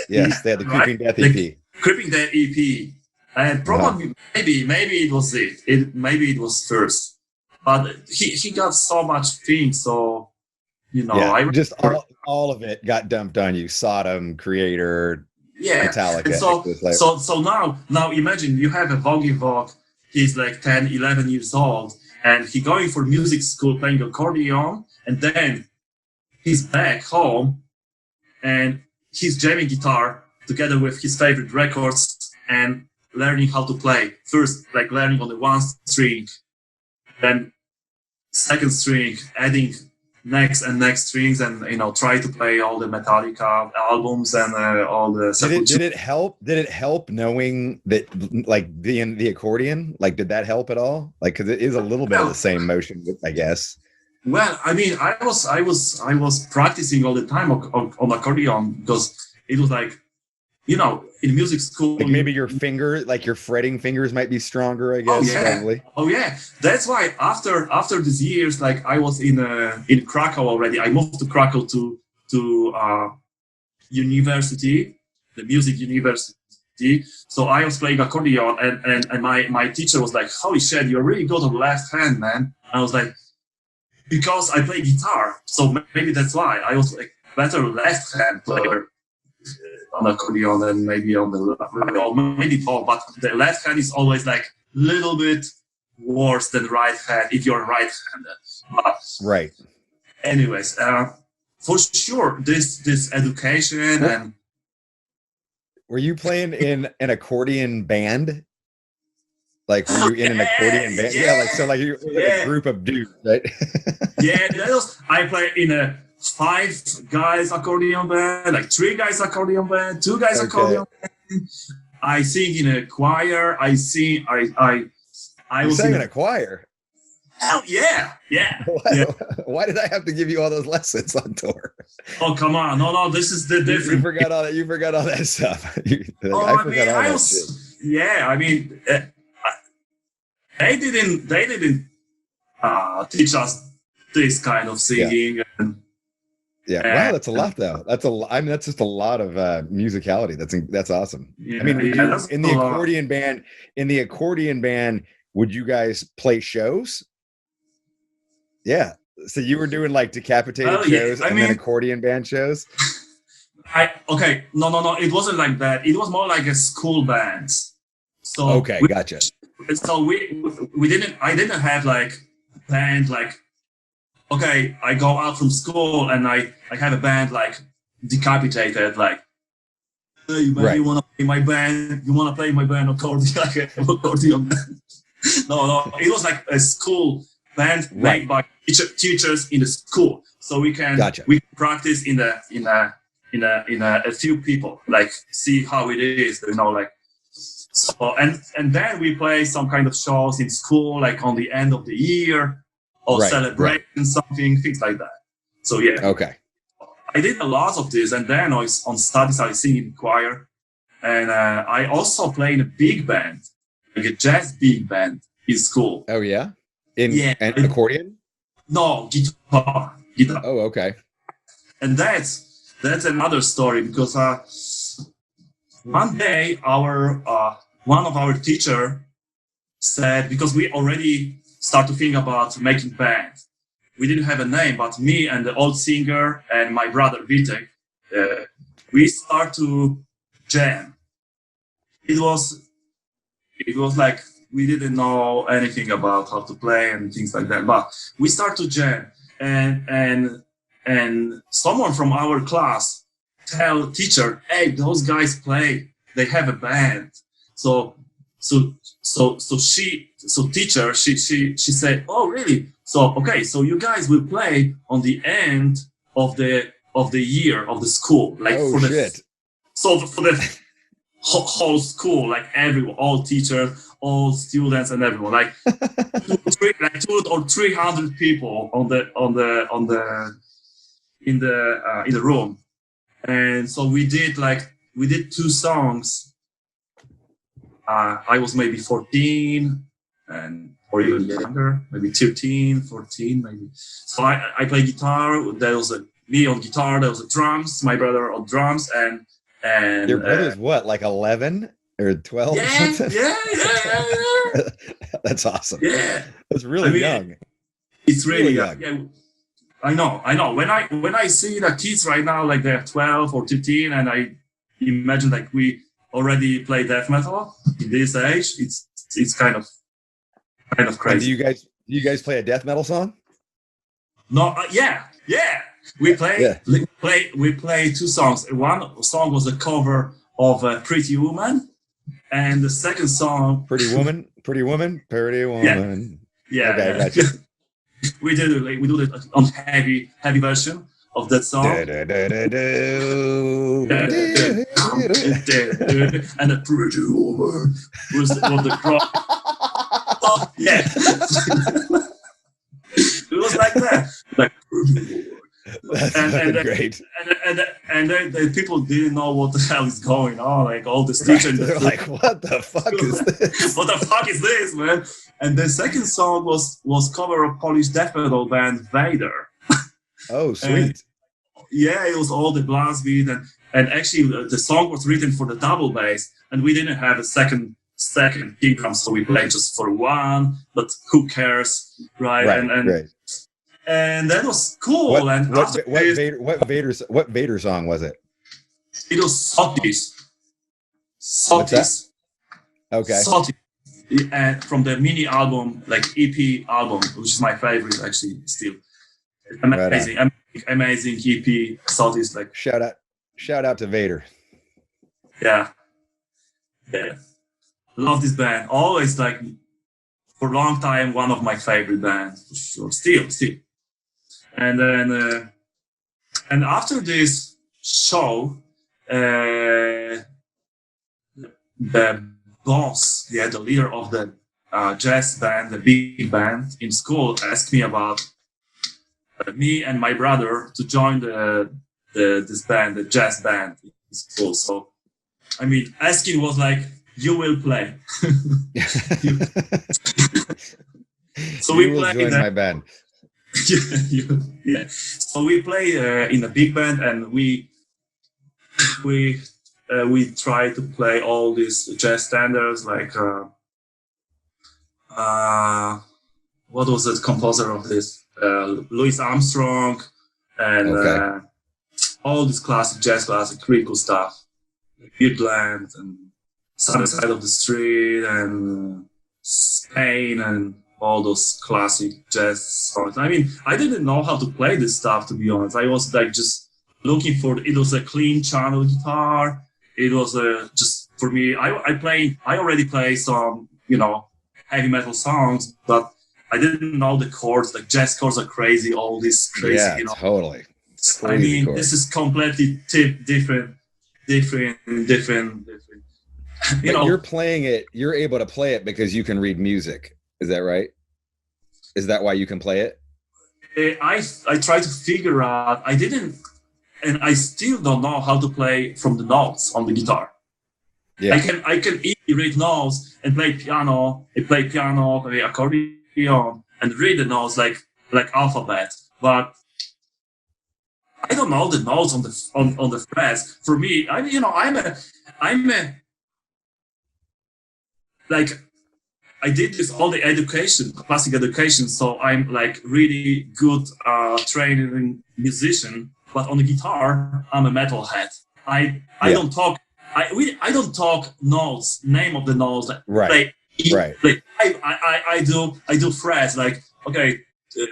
Speaker 1: they had the Creeping Death EP.
Speaker 2: Creeping Death EP, and probably maybe it was it. Maybe it was first. But he got so much things, so I
Speaker 1: just all of it got dumped on you. Sodom, Creator, Metallica.
Speaker 2: And so now imagine you have a Vogg. He's like 10, 11 years old, and he going for music school playing accordion, and then he's back home and he's jamming guitar together with his favorite records and learning how to play. First, like learning on the one string, then second string, adding next strings, and try to play all the Metallica albums and all the.
Speaker 1: Did it help? Did it help knowing that, like, the accordion? Like, did that help at all? Like, because it is a little bit of the same motion, I guess.
Speaker 2: Well, I mean, I was practicing all the time on accordion, because it was like, in music school,
Speaker 1: like maybe your fretting fingers might be stronger, I guess. Probably.
Speaker 2: Oh yeah, that's why after these years, like I was in Krakow already. I moved to Krakow to university, the music university. So I was playing accordion, and my teacher was like, "Holy shit, you're really good on left hand, man." I was like, because I play guitar, so maybe that's why I was like better left hand player on accordion than maybe on the right, or maybe both, but the left hand is always like a little bit worse than right hand if you're right-handed.
Speaker 1: Right.
Speaker 2: Anyways, for sure, this education and.
Speaker 1: Were you playing in an accordion band? Like, were you in an accordion band? Yeah, like, so like you're a group of dudes, right?
Speaker 2: I play in a 5 guys accordion band, like 3 guys accordion band, 2 guys accordion band. I sing in a choir. I sing. I
Speaker 1: was in a choir.
Speaker 2: Hell yeah.
Speaker 1: Why did I have to give you all those lessons on tour?
Speaker 2: Oh, come on. No, this is the different.
Speaker 1: You forgot all that stuff.
Speaker 2: I mean, they didn't teach us this kind of singing.
Speaker 1: Wow, that's a lot though. That's just a lot of musicality. That's awesome. I mean, in the accordion band, would you guys play shows? Yeah. So you were doing like Decapitated shows and then accordion band shows?
Speaker 2: No. It wasn't like that. It was more like a school band. So
Speaker 1: gotcha.
Speaker 2: So I didn't have like band like, okay, I go out from school and I have a band like Decapitated, like, hey, you want to play my band? You want to play my band accordion? No, it was like a school band made by teachers in the school, so we can practice in a few people, like see how it is, like. So and then we play some kind of shows in school, like on the end of the year, or celebrating something, things like that. So I did a lot of this, and then on studies I sing in choir, and I also play in a big band, like a jazz big band in school.
Speaker 1: Oh yeah, and accordion?
Speaker 2: No, guitar.
Speaker 1: Oh, okay.
Speaker 2: And that's another story, because one day one of our teacher said, because we already start to think about making band. We didn't have a name, but me and the old singer and my brother Vitek, we start to jam. It was like we didn't know anything about how to play and things like that, but we start to jam, and someone from our class tell teacher, hey, those guys play, they have a band. So teacher, she said, oh really? So so you guys will play on the end of the year of the school, like for the whole school, like everyone, all teachers, all students, and everyone, like 200 or 300 people in the room. And so we did 2 songs. I was maybe 14, or even younger, maybe 13, 14, maybe. So I play guitar. There was me on guitar. There was drums. My brother on drums, and
Speaker 1: your brother's what, like 11 or 12?
Speaker 2: Yeah.
Speaker 1: That's awesome.
Speaker 2: Yeah,
Speaker 1: that's really young.
Speaker 2: It's really young. Yeah. I know. When I see the kids right now, like they're 12 or 13, and I imagine like we already play death metal in this age, it's kind of crazy.
Speaker 1: And do you guys play a death metal song?
Speaker 2: No, yeah. We play two songs. One song was a cover of Pretty Woman, and the second song,
Speaker 1: Pretty Woman.
Speaker 2: Yeah.
Speaker 1: Okay, gotcha.
Speaker 2: we do it on heavy version of that song. And the Pretty Woman was the crowd. Oh, yeah. It was like that. Like,
Speaker 1: That's great.
Speaker 2: And the people didn't know what the hell is going on. Like all the teachers,
Speaker 1: they're like, "What the fuck is this?
Speaker 2: What the fuck is this, man?" And the second song was cover of Polish death metal band Vader.
Speaker 1: Oh, sweet.
Speaker 2: Yeah, it was all the blast beat, and actually the song was written for the double bass, and we didn't have a second kick drum, so we played just for one. But who cares, right?
Speaker 1: Right.
Speaker 2: And that was cool.
Speaker 1: What Vader song was it?
Speaker 2: It was Sotis.
Speaker 1: Okay.
Speaker 2: Sotis. And from the mini album, like EP album, which is my favorite actually still. Amazing, right, amazing EP. Sotis, like
Speaker 1: shout out to Vader.
Speaker 2: Yeah. Love this band. Always like for a long time one of my favorite bands for sure. Still. And then, and after this show, the boss, the leader of the jazz band, the big band in school, asked me about me and my brother to join this band, the jazz band in school. So, I mean, asking was like, "You will play." So we played
Speaker 1: join my band.
Speaker 2: Yeah. So we play in a big band, and we try to play all these jazz standards, like what was the composer of this? Louis Armstrong, and all this jazz classic, really cool stuff. Woodland and Southern Side of the Street and Spain and all those classic jazz songs. I mean, I didn't know how to play this stuff, to be honest. I was like just looking for it. Was a clean channel guitar. It was just for me. I already play some, heavy metal songs, but I didn't know the chords. Like jazz chords are crazy. All these crazy,
Speaker 1: yeah, totally.
Speaker 2: I mean, chords. This is completely different.
Speaker 1: You're playing it. You're able to play it because you can read music. Is that right? Is that why you can play it?
Speaker 2: I tried to figure out. I didn't, and I still don't know how to play from the notes on the guitar. Yeah. I can easily read notes and play piano. I play piano, play accordion, and read the notes like alphabet. But I don't know the notes on the frets. For me, I'm a like. I did this all the classic education, so I'm like really good trained musician. But on the guitar, I'm a metalhead. I don't talk. I don't talk notes, name of the notes.
Speaker 1: Right.
Speaker 2: I do frets like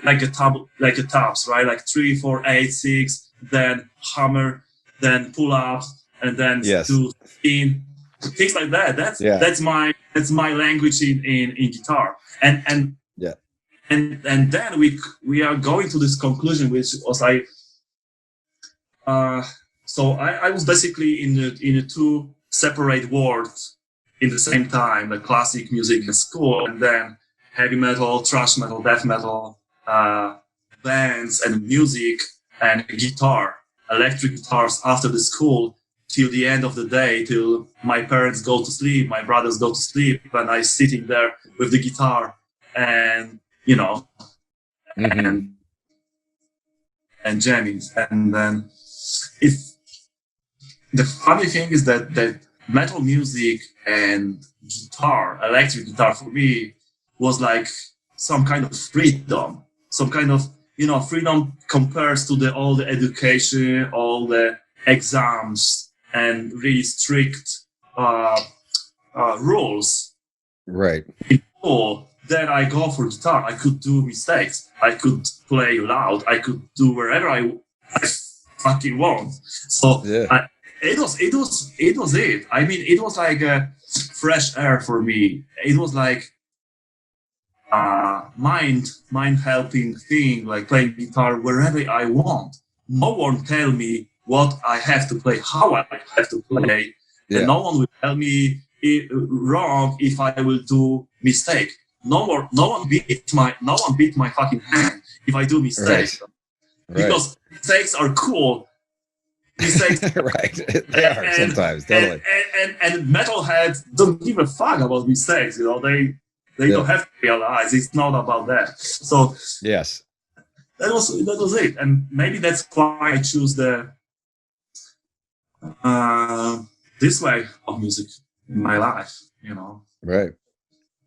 Speaker 2: like a tabs, right? Like 3, 4, 8, 6, then hammer, then pull ups, and then do spin. Things like that. That's my language in guitar. And then we are going to this conclusion, which was so I was basically in the two separate worlds in the same time, the classic music in school, and then heavy metal, thrash metal, death metal, bands and music and guitar, electric guitars after the school. Till the end of the day, till my parents go to sleep, my brothers go to sleep, and I sitting there with the guitar and and jamming. And then the funny thing is that metal music and electric guitar for me was like some kind of freedom, some kind of freedom compares to all the education, all the exams, and really strict rules.
Speaker 1: Right.
Speaker 2: Before then, I go for guitar. I could do mistakes. I could play loud. I could do wherever I fucking want. So
Speaker 1: yeah.
Speaker 2: It was it. I mean, it was like a fresh air for me. It was like mind helping thing, like playing guitar wherever I want. No one tell me what I have to play, how I have to play, and no one will tell me wrong if I will do mistake. No one beat my fucking hand if I do mistakes. Right. Because mistakes are cool. Mistakes,
Speaker 1: right? They are sometimes, totally.
Speaker 2: And metalheads don't give a fuck about mistakes. They don't have to realize it's not about that. So
Speaker 1: yes,
Speaker 2: that was it, and maybe that's why I choose the this way of music in my life.
Speaker 1: Right?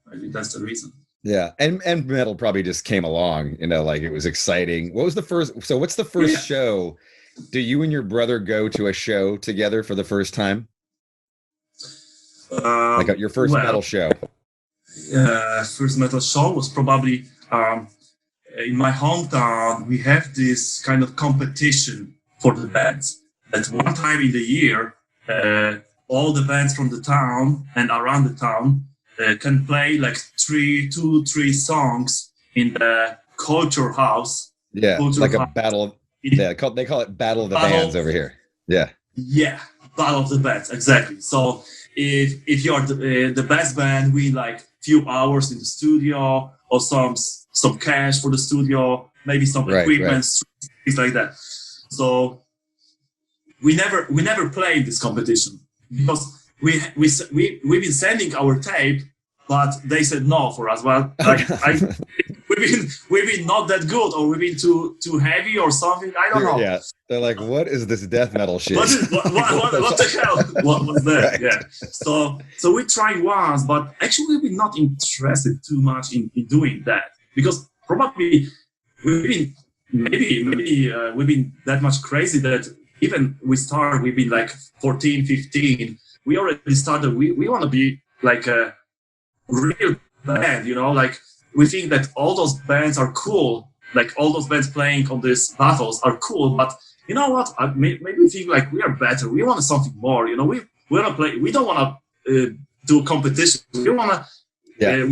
Speaker 2: Maybe that's the reason.
Speaker 1: Yeah, and metal probably just came along. Like it was exciting. What was the first? So what's the first show? Do you and your brother go to a show together for the first time? Like your first metal show?
Speaker 2: First metal show was probably in my hometown. We have this kind of competition for the bands. At one time in the year, all the bands from the town and around the town can play like 3 songs in the culture house.
Speaker 1: Yeah, like a battle. Yeah, they call it Battle of the Bands over here. Yeah.
Speaker 2: Yeah, Battle of the Bands, exactly. So if you're the best band, win like few hours in the studio or some cash for the studio, maybe some equipment, things like that. So we never played this competition because we've been sending our tape, but they said no for us. Well, we've been not that good, or we've been too heavy or something. I don't know.
Speaker 1: Yeah, they're like, what is this death metal shit?
Speaker 2: What the hell? What was that? Right. Yeah. So we tried once, but actually we've been not interested too much in doing that, because probably we've been that much crazy that even we've been like 14, 15. We already started. We want to be like a real band, like we think that all those bands are cool, like all those bands playing on these battles are cool, but you know what, maybe we think like we are better, we want something more, we want to play, we don't want to do competition, we want to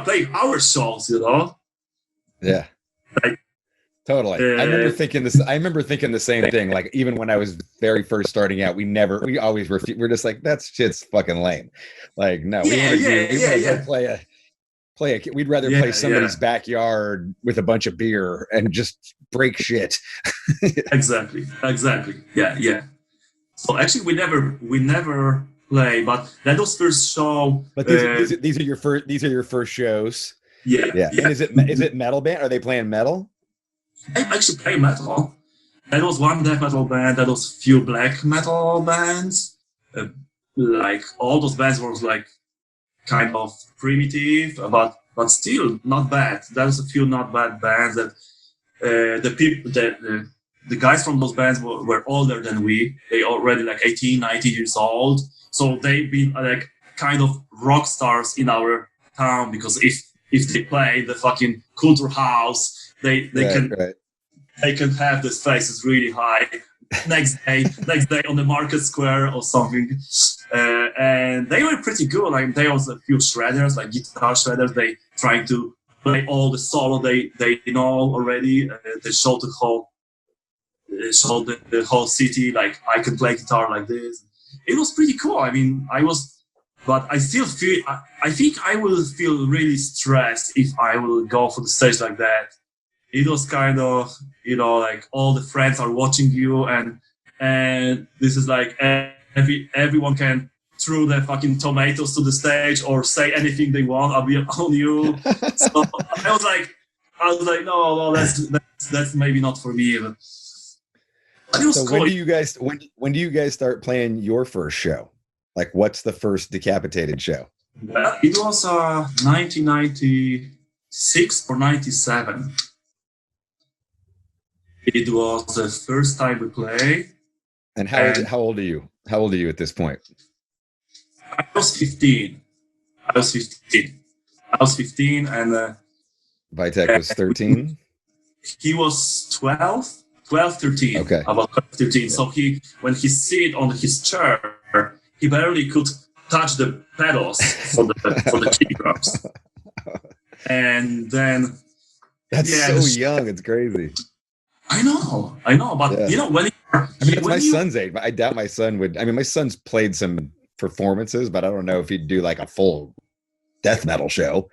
Speaker 2: play our songs,
Speaker 1: yeah, like, totally. I remember thinking the same thing. Like even when I was very first starting out, we always we're just like, that shit's fucking lame. Like no, we'd rather play somebody's backyard with a bunch of beer and just break shit.
Speaker 2: Exactly. Yeah. So actually, we never play, but that was first show.
Speaker 1: But these are your first shows.
Speaker 2: Yeah.
Speaker 1: And is it metal band? Are they playing metal?
Speaker 2: I actually play metal. That was one death metal band. That was few black metal bands. Like all those bands were like kind of primitive, but still not bad. There was a few not bad bands that the guys from those bands were older than we. They already like 18, 19 years old. So they've been like kind of rock stars in our town, because if they play the fucking culture house, they can have the faces really high. next day on the market square or something, and they were pretty good. Like there was a few shredders, like guitar shredders. They trying to play all the solo they know already. They showed the whole city, like I can play guitar like this. It was pretty cool. I mean, but I still feel, I think I will feel really stressed if I will go for the stage like that. It was kind of, like all the friends are watching you, and this is like everyone can throw their fucking tomatoes to the stage or say anything they want. I'll be on you. So I was like, no, that's maybe not for me. But it was cool.
Speaker 1: When do you guys start playing your first show? Like, what's the first Decapitated show?
Speaker 2: It was 1996 or 97. It was the first time we played.
Speaker 1: And how old are you? How old are you at this point?
Speaker 2: I was 15. I was 15, and
Speaker 1: Vitek was 13.
Speaker 2: He was 12, 13.
Speaker 1: Okay.
Speaker 2: About 12, 13.
Speaker 1: Yeah.
Speaker 2: So when he sit on his chair, he barely could touch the pedals for the kick drums. And then
Speaker 1: that's young. It's crazy.
Speaker 2: I know, but when
Speaker 1: that's my son's age. I doubt my son would. I mean, my son's played some performances, but I don't know if he'd do like a full death metal show.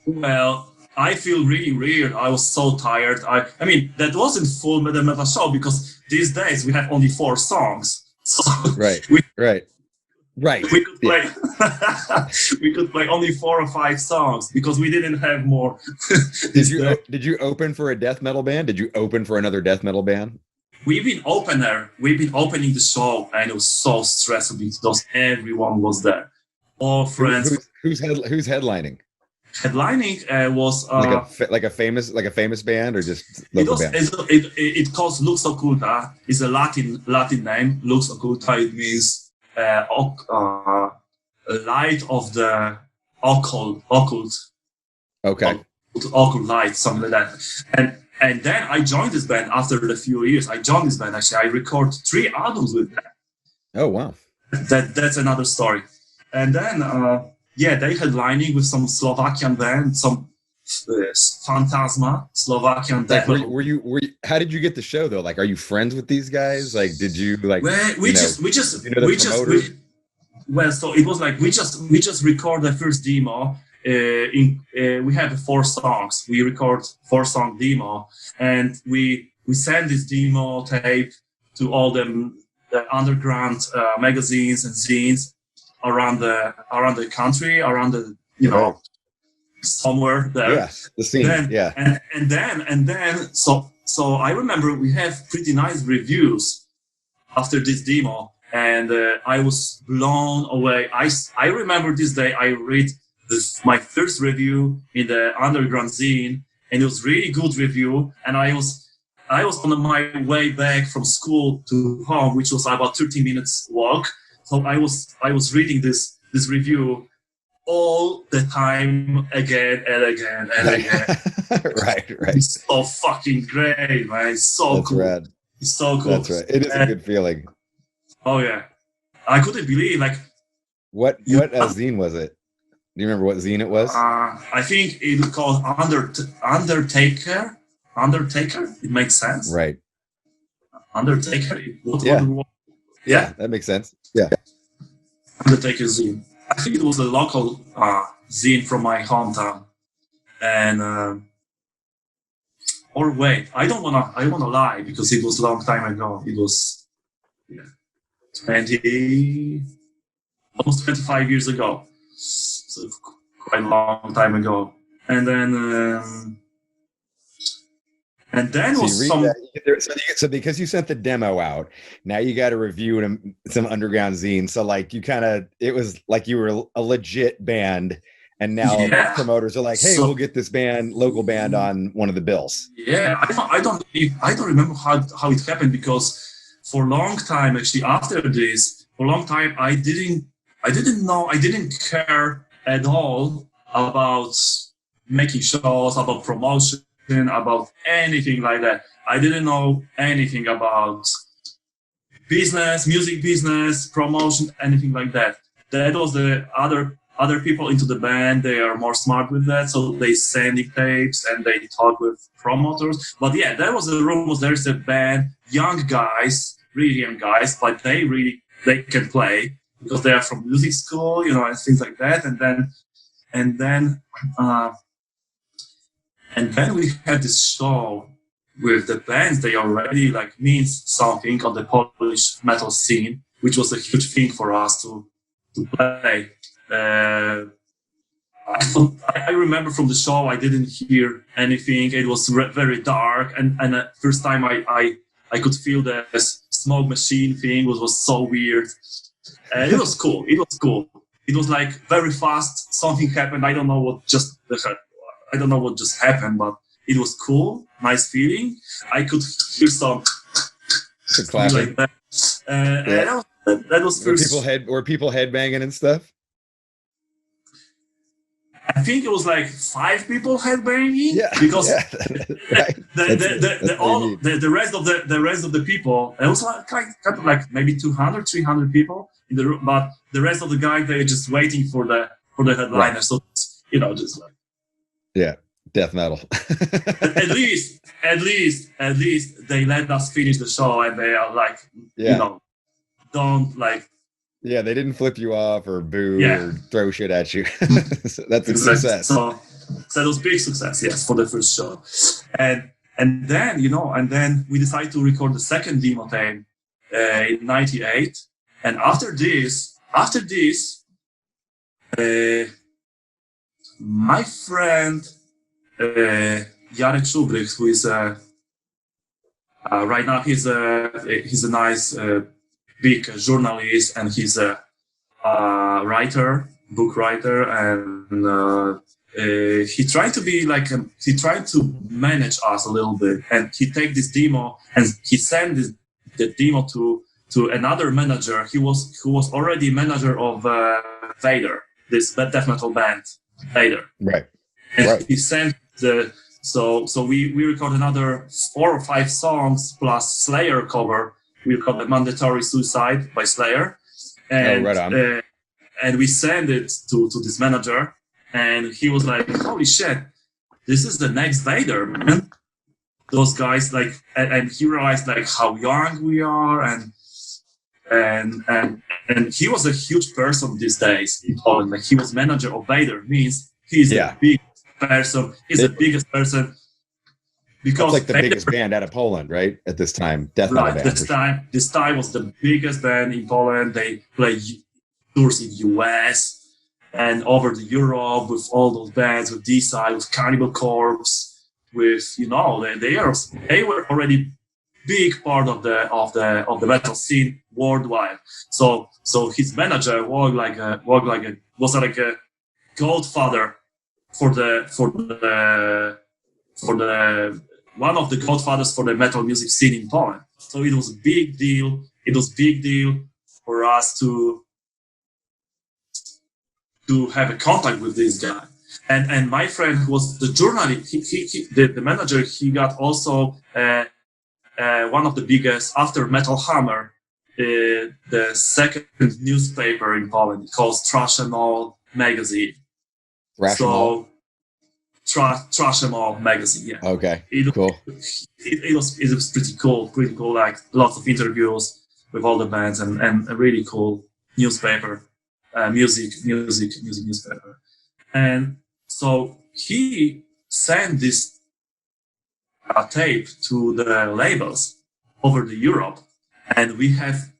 Speaker 2: Well, I feel really weird. I was so tired. I mean, that wasn't full metal show because these days we have only 4 songs. So
Speaker 1: right.
Speaker 2: We could play. We could play only 4 or 5 songs because we didn't have more.
Speaker 1: Did you open for a death metal band? Did you open for another death metal band?
Speaker 2: We've been opening the show, and it was so stressful because everyone was there, all friends.
Speaker 1: Who's headlining?
Speaker 2: Headlining was
Speaker 1: like a famous band or just local band?
Speaker 2: It calls Lux Occulta. It's a Latin name. Lux Occulta. It means light of the occult.
Speaker 1: Okay.
Speaker 2: Occult light, something like that. And then I joined this band after a few years. I joined this band actually. I recorded 3 albums with them.
Speaker 1: Oh wow.
Speaker 2: That's another story. And then they headlining with some Slovakian band, some Phantasma, Slovakian.
Speaker 1: Like, were you? How did you get the show though? Like, are you friends with these guys? Like, did you like?
Speaker 2: We just so it was like we just record the first demo. We have 4 songs. We record 4-song demo, and we send this demo tape to all the underground magazines and zines around the country, around the somewhere there.
Speaker 1: Yes, the scene.
Speaker 2: And then so I remember we have pretty nice reviews after this demo, and I was blown away. I remember this day I read my first review in the underground zine, and it was really good review. And I was on my way back from school to home, which was about 30 minutes walk. So I was reading this review all the time, again and again and again.
Speaker 1: Right.
Speaker 2: It's so fucking great, man. It's so
Speaker 1: That's
Speaker 2: cool.
Speaker 1: Rad.
Speaker 2: It's so cool.
Speaker 1: That's right. It is a good feeling.
Speaker 2: Oh yeah, I couldn't believe
Speaker 1: what zine was it? Do you remember what zine it was?
Speaker 2: I think it was called Undertaker. It makes sense.
Speaker 1: Right.
Speaker 2: Undertaker.
Speaker 1: Yeah, that makes sense. Yeah.
Speaker 2: Undertaker zine. I think it was a local zine from my hometown. And or wait, I wanna lie because it was a long time ago. It was almost 25 years ago. So quite a long time ago. And then was some.
Speaker 1: So because you sent the demo out, now you got to review some underground zine. So like it was like you were a legit band, and now promoters are like, "Hey, we'll get this local band on one of the bills."
Speaker 2: Yeah, I don't remember how it happened because for a long time actually after this, for a long time I didn't care at all about making shows, about promotion, about anything like that. I didn't know anything about music business, promotion, anything like that. That was the other people into the band. They are more smart with that, so they sending tapes and they talk with promoters. But yeah, there was the rumors. There's a band, young guys, really young guys, but they can play because they are from music school, and things like that. And then we had this show with the bands. They already means something on the Polish metal scene, which was a huge thing for us to play. I remember from the show I didn't hear anything. It was very dark, and first time I could feel the smoke machine thing was so weird. It was cool. It was very fast. Something happened. I don't know what just happened, but it was cool. nice feeling. I could hear some like that. That was first.
Speaker 1: Were people headbanging and stuff?
Speaker 2: I think it was like 5 people headbanging.
Speaker 1: Yeah,
Speaker 2: because
Speaker 1: right.
Speaker 2: the rest of the people, it was like kind of like maybe 200, 300 people in the room, but the rest of the guys, they're just waiting for the headliner. Right. So just like
Speaker 1: death metal.
Speaker 2: at least they let us finish the show, and they are like, don't like.
Speaker 1: Yeah, they didn't flip you off or boo or throw shit at you. So that's a success.
Speaker 2: So it was big success, yes, for the first show. And then we decided to record the second demo tape in '98. And after this, my friend Jarek Szubrych, who is right now he's a nice big journalist, and he's a book writer, and he tried to manage us a little bit, and he take this demo and he sent the demo to another manager. Who was already manager of Vader, this death metal band Vader.
Speaker 1: Right.
Speaker 2: And he sent so we record another 4 or 5 songs plus Slayer cover. We call it Mandatory Suicide by Slayer. And,
Speaker 1: right on.
Speaker 2: And we sent it to this manager, and he was like, holy shit, this is the next Vader, man. Those guys, like, and he realized like how young we are, and he was a huge person these days in Poland. Like, he was manager of Vader, means he's a big person. He's the biggest person. Because
Speaker 1: it's like the biggest band out of Poland, right? At this time, death metal band.
Speaker 2: This time was the biggest band in Poland. They play tours in US and over to Europe with all those bands, with D-Side, with Cannibal Corpse, with they were already big part of the metal scene worldwide. So his manager was like a godfather for the one of the godfathers for the metal music scene in Poland. So it was a big deal. It was big deal for us to have a contact with this guy. And my friend who was the journalist, the manager, he got also one of the biggest, after Metal Hammer, the second newspaper in Poland called Trash and All magazine. Trash and All magazine, yeah.
Speaker 1: Okay, cool.
Speaker 2: It was pretty cool. Like lots of interviews with all the bands, and a really cool newspaper, music newspaper. And so he sent this tape to the labels over the Europe, and we have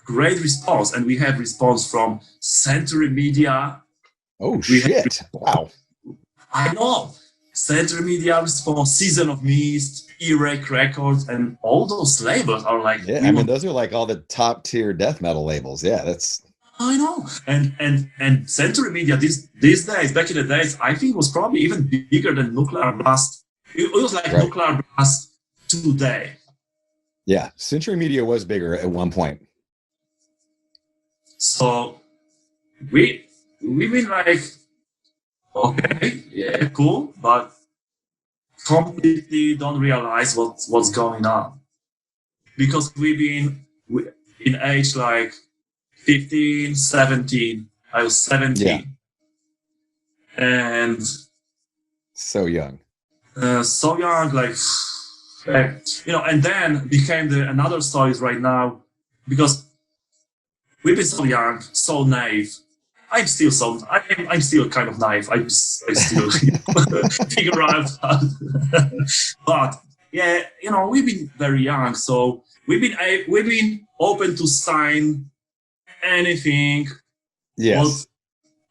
Speaker 2: great response, and we have response from Century Media.
Speaker 1: Oh shit! Wow.
Speaker 2: I know. Century Media response, Season of Mist, E-Rake Records, and all those labels are like.
Speaker 1: Yeah, those are like all the top tier death metal labels. Yeah, that's.
Speaker 2: I know, and Century Media these days, back in the days, I think was probably even bigger than Nuclear Blast. It was like Nuclear Blast today.
Speaker 1: Yeah, Century Media was bigger at one point.
Speaker 2: So we've been like, okay, yeah, cool, but completely don't realize what's going on, because we've been in age like 15, 17. I was 17, and
Speaker 1: so young,
Speaker 2: like, and then became another stories right now, because we've been so young, so naive. I'm still kind of naive. I still figure out. But yeah, we've been very young, so we've been open to sign anything.
Speaker 1: Yes,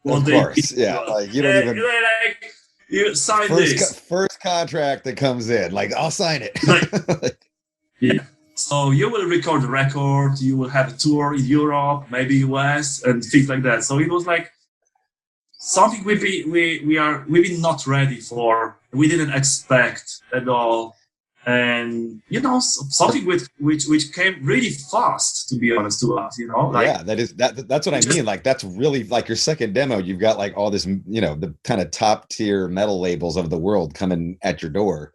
Speaker 1: of course. Yeah, like you don't even.
Speaker 2: Like, you sign
Speaker 1: first contract that comes in, like I'll sign it.
Speaker 2: Yeah. So you will record the record, you will have a tour in Europe, maybe US, and things like that. So it was like something we've been not ready for. We didn't expect at all. and something which came really fast, to be honest, to us.
Speaker 1: Yeah, that's what I mean. Like, that's really like your second demo. You've got like all this, the kind of top tier metal labels of the world coming at your door.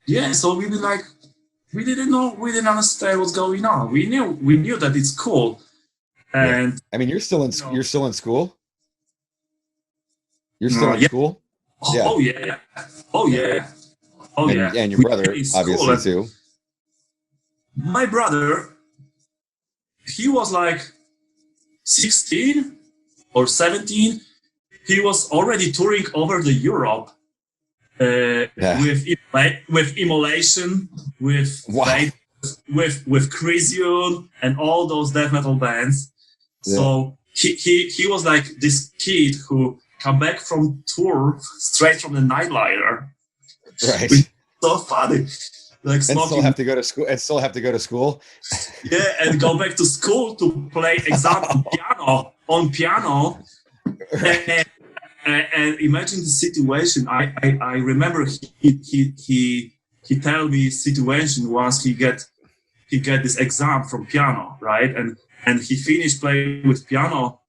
Speaker 2: Yeah, so we didn't understand what's going on. We knew that it's cool. And
Speaker 1: yeah. I mean, you're still in school. You're still in school.
Speaker 2: Oh yeah. Oh yeah. Oh yeah.
Speaker 1: And your brother, obviously, too.
Speaker 2: My brother, he was like 16 or 17. He was already touring over the Europe with Immolation, with with Crisium, and all those death metal bands. Yeah. So he was like this kid who come back from tour straight from the Nightliner.
Speaker 1: Right.
Speaker 2: So funny. Like,
Speaker 1: and still have to go to school.
Speaker 2: Yeah, and go back to school to play exam on piano. Right. And imagine the situation. I remember he tell me situation once he get this exam from piano, right? And he finished playing with piano,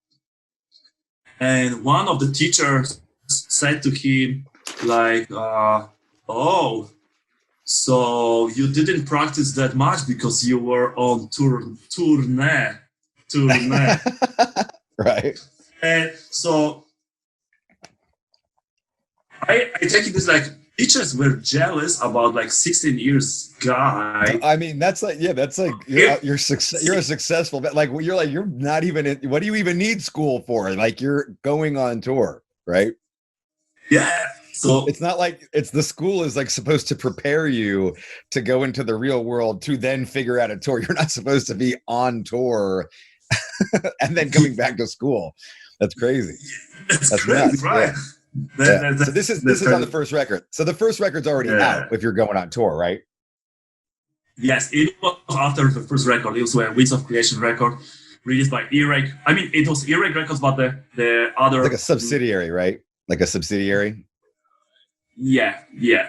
Speaker 2: and one of the teachers said to him like, "Oh, so you didn't practice that much because you were on tournée."
Speaker 1: Right.
Speaker 2: And so I take it as like teachers were jealous about like 16 years guy.
Speaker 1: I mean, that's like you're a successful, but like you're not even what do you even need school for? Like, you're going on tour, right?
Speaker 2: Yeah. So
Speaker 1: it's not like the school is like supposed to prepare you to go into the real world to then figure out a tour. You're not supposed to be on tour and then coming back to school. That's crazy.
Speaker 2: That's crazy, nuts. Right?
Speaker 1: Yeah. So this is on the first record. So the first record's already out if you're going on tour, right?
Speaker 2: Yes, it was after the first record. It was a Winds of Creation record released by Earache. I mean, it was Earache Records, but the other,
Speaker 1: like a subsidiary, right? Like a subsidiary.
Speaker 2: Yeah,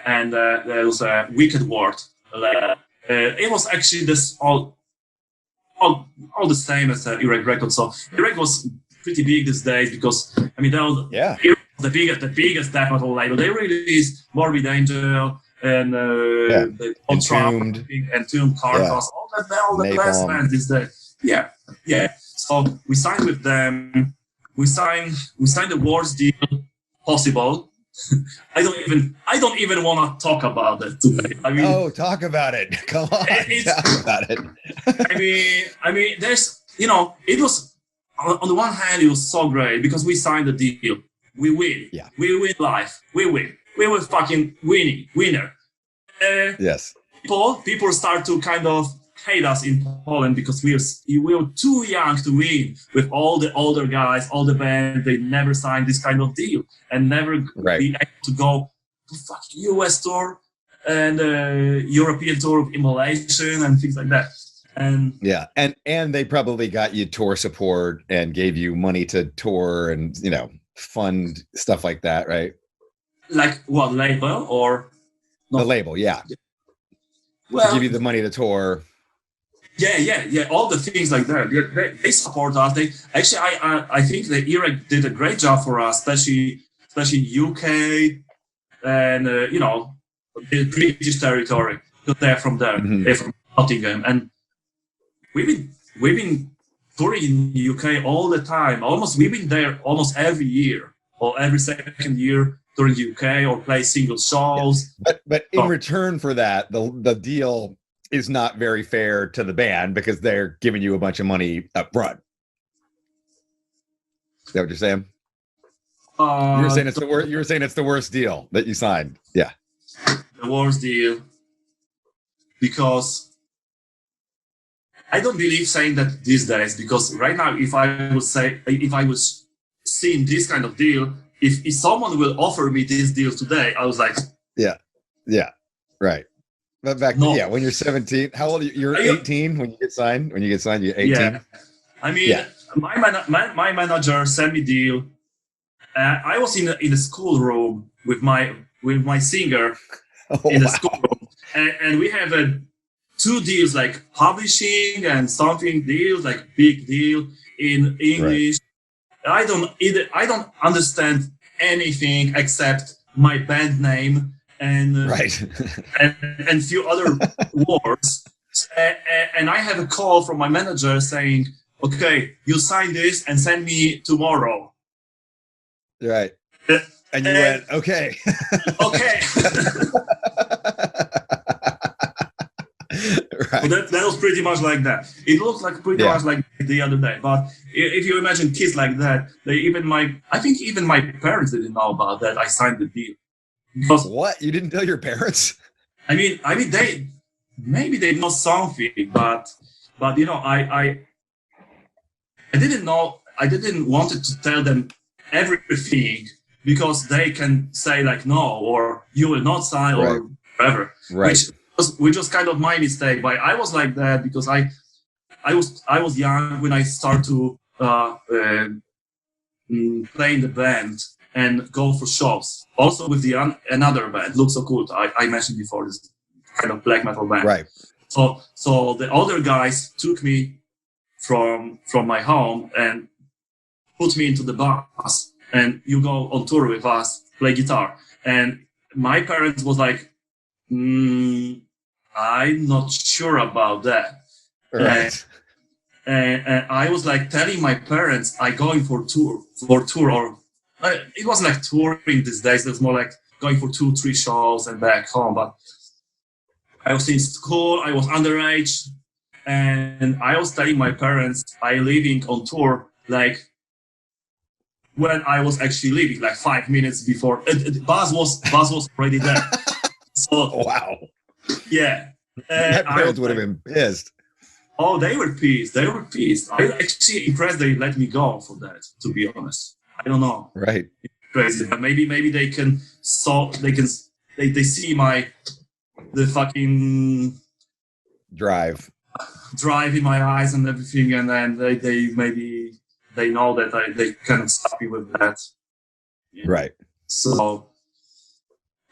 Speaker 2: and there was a Wicked Word. It was actually this all the same as Earache Records. So Earache was pretty big these days because I mean, the biggest death metal label. They released Morbid Angel and
Speaker 1: Entombed,
Speaker 2: Carcass, all the best bands these days. Yeah. So we signed with them. We signed the worst deal possible. I don't even want to talk about it today. I mean,
Speaker 1: talk about it. Come on, talk about it.
Speaker 2: I mean, there's it was on the one hand it was so great because we signed the deal. We win. Yeah. We win life. We win. We were fucking winner.
Speaker 1: Yes.
Speaker 2: People start to kind of hate us in Poland because we were too young to win with all the older guys, all the bands. They never signed this kind of deal and never be able to go to fucking US tour and European tour of Immolation and things like that. And
Speaker 1: yeah, and they probably got you tour support and gave you money to tour and fund stuff like that, right?
Speaker 2: Like what, label or
Speaker 1: the label? Yeah.
Speaker 2: Well,
Speaker 1: to give you the money to tour.
Speaker 2: Yeah. All the things like that. They support us. They actually, I think the Earache did a great job for us, especially in UK and the British territory because they're from there. Mm-hmm. They're from Nottingham, and we've been touring in the UK all the time. We've been there almost every year or every second year touring the UK or play single shows.
Speaker 1: Yeah. But in return for that, the deal is not very fair to the band because they're giving you a bunch of money up front. Is that what you're saying? You're saying it's the worst. You're saying it's the worst deal that you signed. Yeah,
Speaker 2: the worst deal because. I don't believe saying that these days because right now, if I was seeing this kind of deal, if someone will offer me this deal today, I was like,
Speaker 1: yeah, right. But back then, when you're 17, how old are you? You're 18 when you get signed. When you get signed, you're 18.
Speaker 2: Yeah, I mean, my manager sent me deal. I was in a school room with my singer, in the schoolroom, and we have two deals, like publishing and something deals, like big deal in English. Right. I don't understand anything except my band name and and few other words. And I have a call from my manager saying, "Okay, you sign this and send me tomorrow."
Speaker 1: Right. And you went, "Okay."
Speaker 2: Okay.
Speaker 1: Right.
Speaker 2: So that was pretty much like that. It looked like pretty much like the other day. But if you imagine kids like that, I think even my parents didn't know about that. I signed the deal. Because,
Speaker 1: what? You didn't tell your parents?
Speaker 2: I mean, they know something, but you know, I didn't know. I didn't want to tell them everything because they can say like no, or you will not sign, or whatever.
Speaker 1: Right.
Speaker 2: Which was kind of my mistake. But I was like that because I was young when I started to play in the band and go for shows. Also with another band, Look So Cool. I mentioned before, this kind of black metal band.
Speaker 1: Right.
Speaker 2: So the older guys took me from my home and put me into the bus, and you go on tour with us, play guitar. And my parents was like, I'm not sure about that.
Speaker 1: Right.
Speaker 2: And I was like telling my parents, I going for tour, or it wasn't like touring these days. It was more like going for 2-3 shows and back home. But I was in school, I was underage, and I was telling my parents I leaving on tour like when I was actually leaving, like 5 minutes before. Buzz was already there. So
Speaker 1: wow.
Speaker 2: Yeah.
Speaker 1: My parents would have been pissed.
Speaker 2: Oh, they were pissed. I was actually impressed they let me go for that, to be honest. I don't know.
Speaker 1: Right.
Speaker 2: It's crazy. But maybe they can they see the fucking
Speaker 1: drive
Speaker 2: in my eyes and everything, and then they know that they cannot stop me with that.
Speaker 1: Right.
Speaker 2: So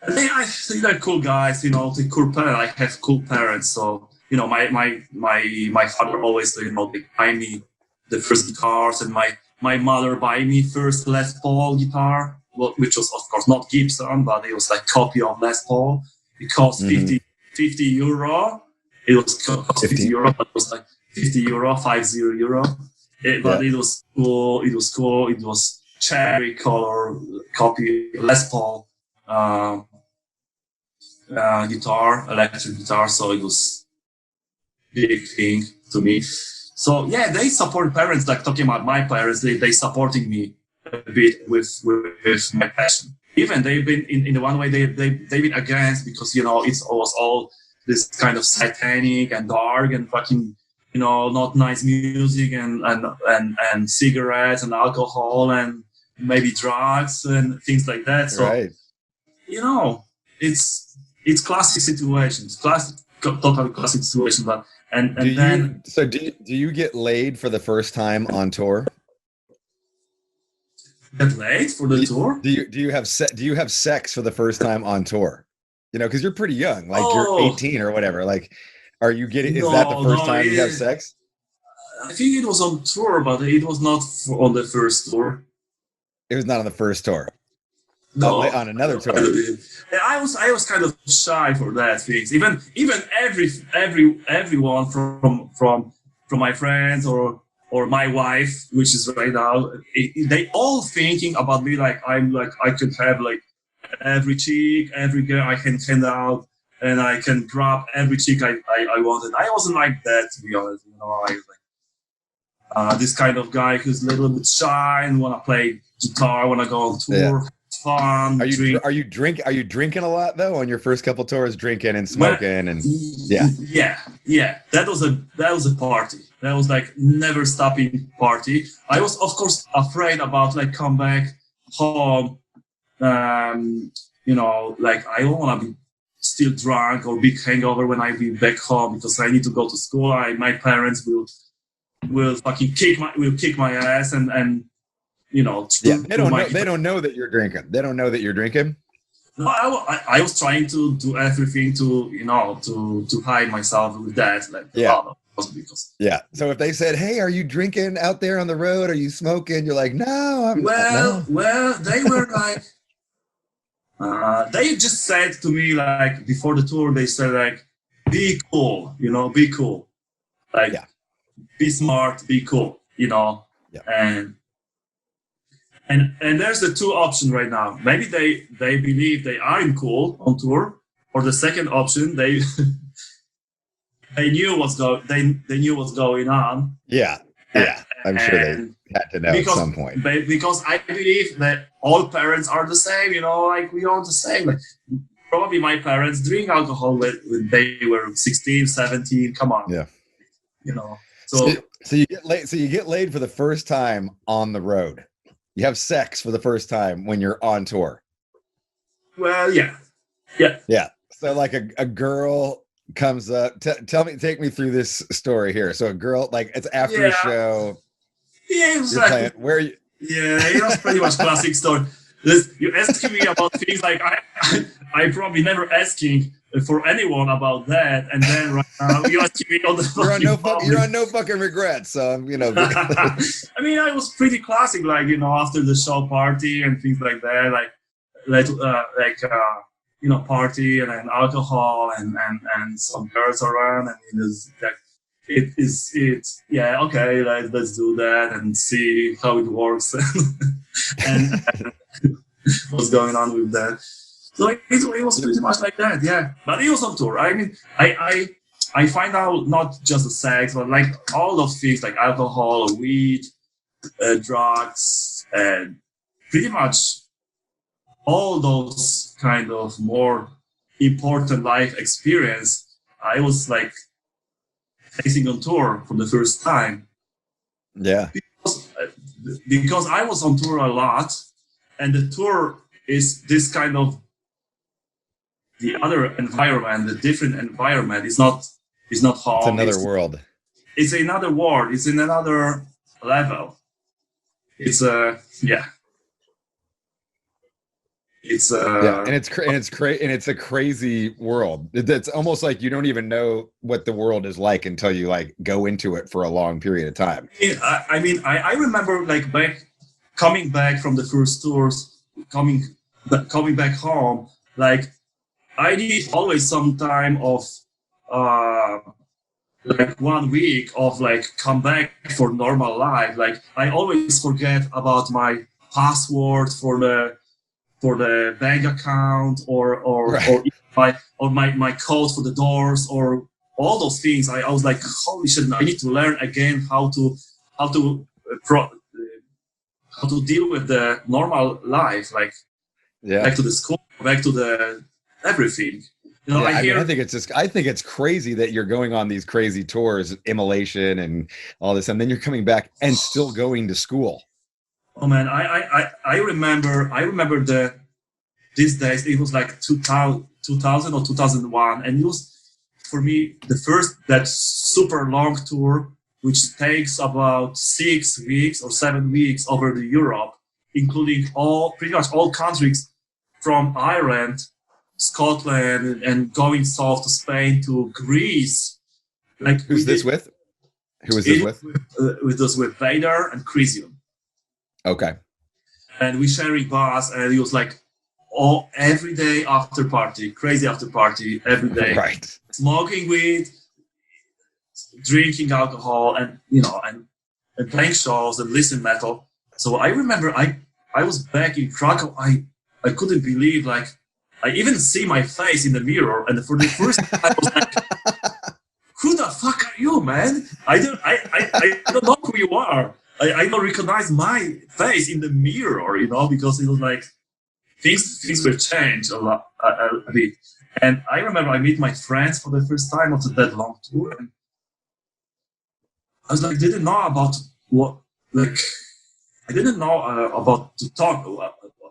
Speaker 2: I think they're cool guys, you know, the cool parents. I have cool parents, so you know, my father always, you know, they buy me the first guitars, and my mother buy me first Les Paul guitar, which was of course not Gibson, but it was like copy of Les Paul. It cost 50 euro. It was cost 50 euro, but it was like 50 euro, 50 euro. But it was cool. It was cool. It was cherry color copy Les Paul guitar, electric guitar. So it was big thing to me. So yeah, they support parents. Like talking about my parents, they supporting me a bit with my passion. Even they've been in the one way they've been against, because you know it was all this kind of satanic and dark and fucking, you know, not nice music and cigarettes and alcohol and maybe drugs and things like that. So you know, it's classic situations, totally classic situation. But
Speaker 1: do you get laid for the first time on tour?
Speaker 2: Get laid for the tour?
Speaker 1: Do you have sex for the first time on tour? You know, because you're pretty young, like you're 18 or whatever. Like, are you getting? Is that the first time you have sex?
Speaker 2: I think it was on tour, but it was not on the first tour.
Speaker 1: It was not on the first tour.
Speaker 2: No,
Speaker 1: on another tour.
Speaker 2: I was kind of shy for that things. Even everyone from my friends or my wife, which is right now, they all thinking about me like I could have like every chick, every girl I can hand out, and I can grab every chick I wanted. I wasn't like that, to be honest. You know, I was like this kind of guy who's a little bit shy and want to play guitar, want to go on tour.
Speaker 1: Yeah.
Speaker 2: Fun.
Speaker 1: Are you drinking a lot though on your first couple tours, drinking and smoking and
Speaker 2: yeah. That was a party. That was like never stopping party. I was of course afraid about like come back home. You know, like I don't want to be still drunk or big hangover when I be back home, because I need to go to school. My parents will fucking kick my ass and you know,
Speaker 1: they don't know that you're drinking. They don't know that you're drinking.
Speaker 2: No, I was trying to do everything to, to hide myself with that, like, because
Speaker 1: So if they said, "Hey, are you drinking out there on the road? Are you smoking?" You're like, "No, I'm not." No.
Speaker 2: Well, they were like, they just said to me, like, before the tour, they said, like, be cool, be cool, like, be smart, be cool, and there's the two options right now. Maybe they believe they aren't cool on tour, or the second option, they they knew what's going on.
Speaker 1: I'm sure they had to know at some point.
Speaker 2: Because I believe that all parents are the same, like we all the same. Like, probably my parents drink alcohol when they were 16, 17. Come on.
Speaker 1: Yeah.
Speaker 2: So
Speaker 1: you get laid. So you get laid for the first time on the road. You have sex for the first time when you're on tour.
Speaker 2: Well, yeah.
Speaker 1: So like a girl comes up. Take me through this story here. So a girl, like, it's after a show.
Speaker 2: Yeah, exactly.
Speaker 1: Where are you?
Speaker 2: Yeah, it was pretty much classic story. You asking me about things like I probably never asking for anyone about that, and then right now you asking me on the
Speaker 1: you're on no fucking regrets. So
Speaker 2: I mean, I was pretty classic, like, after the show party and things like that, party and then alcohol and some girls around, and it's okay, let's do that and see how it works and what's going on with that. So it was pretty much like that, yeah. But it was on tour. I mean, I find out not just the sex, but like all those things like alcohol, weed, drugs, and pretty much all those kind of more important life experience. I was like facing on tour for the first time.
Speaker 1: Yeah.
Speaker 2: Because I was on tour a lot, and the tour is this kind of the other environment, the different environment. It's not home.
Speaker 1: It's another world.
Speaker 2: It's another world. It's in another level. It's and
Speaker 1: it's a crazy world. It's almost like you don't even know what the world is like until you like go into it for a long period of time.
Speaker 2: I remember like coming back from the first tours, coming back home, like I need always some time of like 1 week of like come back for normal life. Like I always forget about my password for the bank account or my code for the doors or all those things. I was like, holy shit! I need to learn again how to deal with the normal life, like back to the school, back to the everything.
Speaker 1: I think it's crazy that you're going on these crazy tours, immolation and all this, and then you're coming back and still going to school.
Speaker 2: Oh man, I remember these days. It was like 2000 or 2001, and it was for me the first that super long tour, which takes about 6 weeks or 7 weeks over the Europe, including pretty much all countries from Ireland, Scotland, and going south to Spain to Greece. Like
Speaker 1: who's this with? Who is this with?
Speaker 2: With Vader and Crisium.
Speaker 1: Okay.
Speaker 2: And we sharing bars, and it was like every day after party, crazy after party every day.
Speaker 1: Right.
Speaker 2: Smoking weed, drinking alcohol, and and playing shows and listening metal. So I remember I was back in Krakow. I couldn't believe, like, I even see my face in the mirror, and for the first time I was like, who the fuck are you, man? I don't know who you are. I don't recognize my face in the mirror, because it was like things were changed a bit. And I remember I meet my friends for the first time after that long tour, and I was like, didn't know about I didn't know about to talk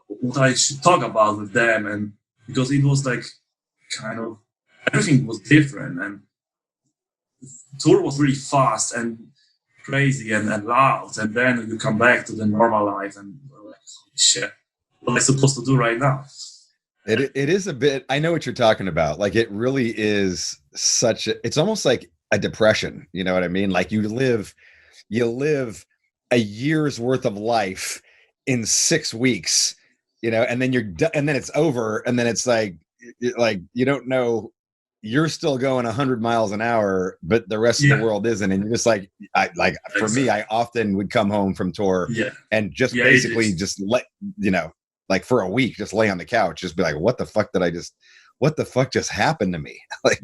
Speaker 2: what I should talk about with them, and because it was like kind of everything was different, and the tour was really fast and crazy and loud, and then you come back to the normal life and we're like, holy shit, what am I supposed to do right now?
Speaker 1: It is a bit. I know what you're talking about. Like it really is such a. It's almost like a depression. You know what I mean? Like you live a year's worth of life in 6 weeks. You know, and then you're done, and then it's over, and then it's like you don't know. You're still going 100 miles an hour, but the rest of the world isn't, and you're just like, for me, I often would come home from tour, and just basically just like for a week, just lay on the couch, just be like, what the fuck just happened to me? Like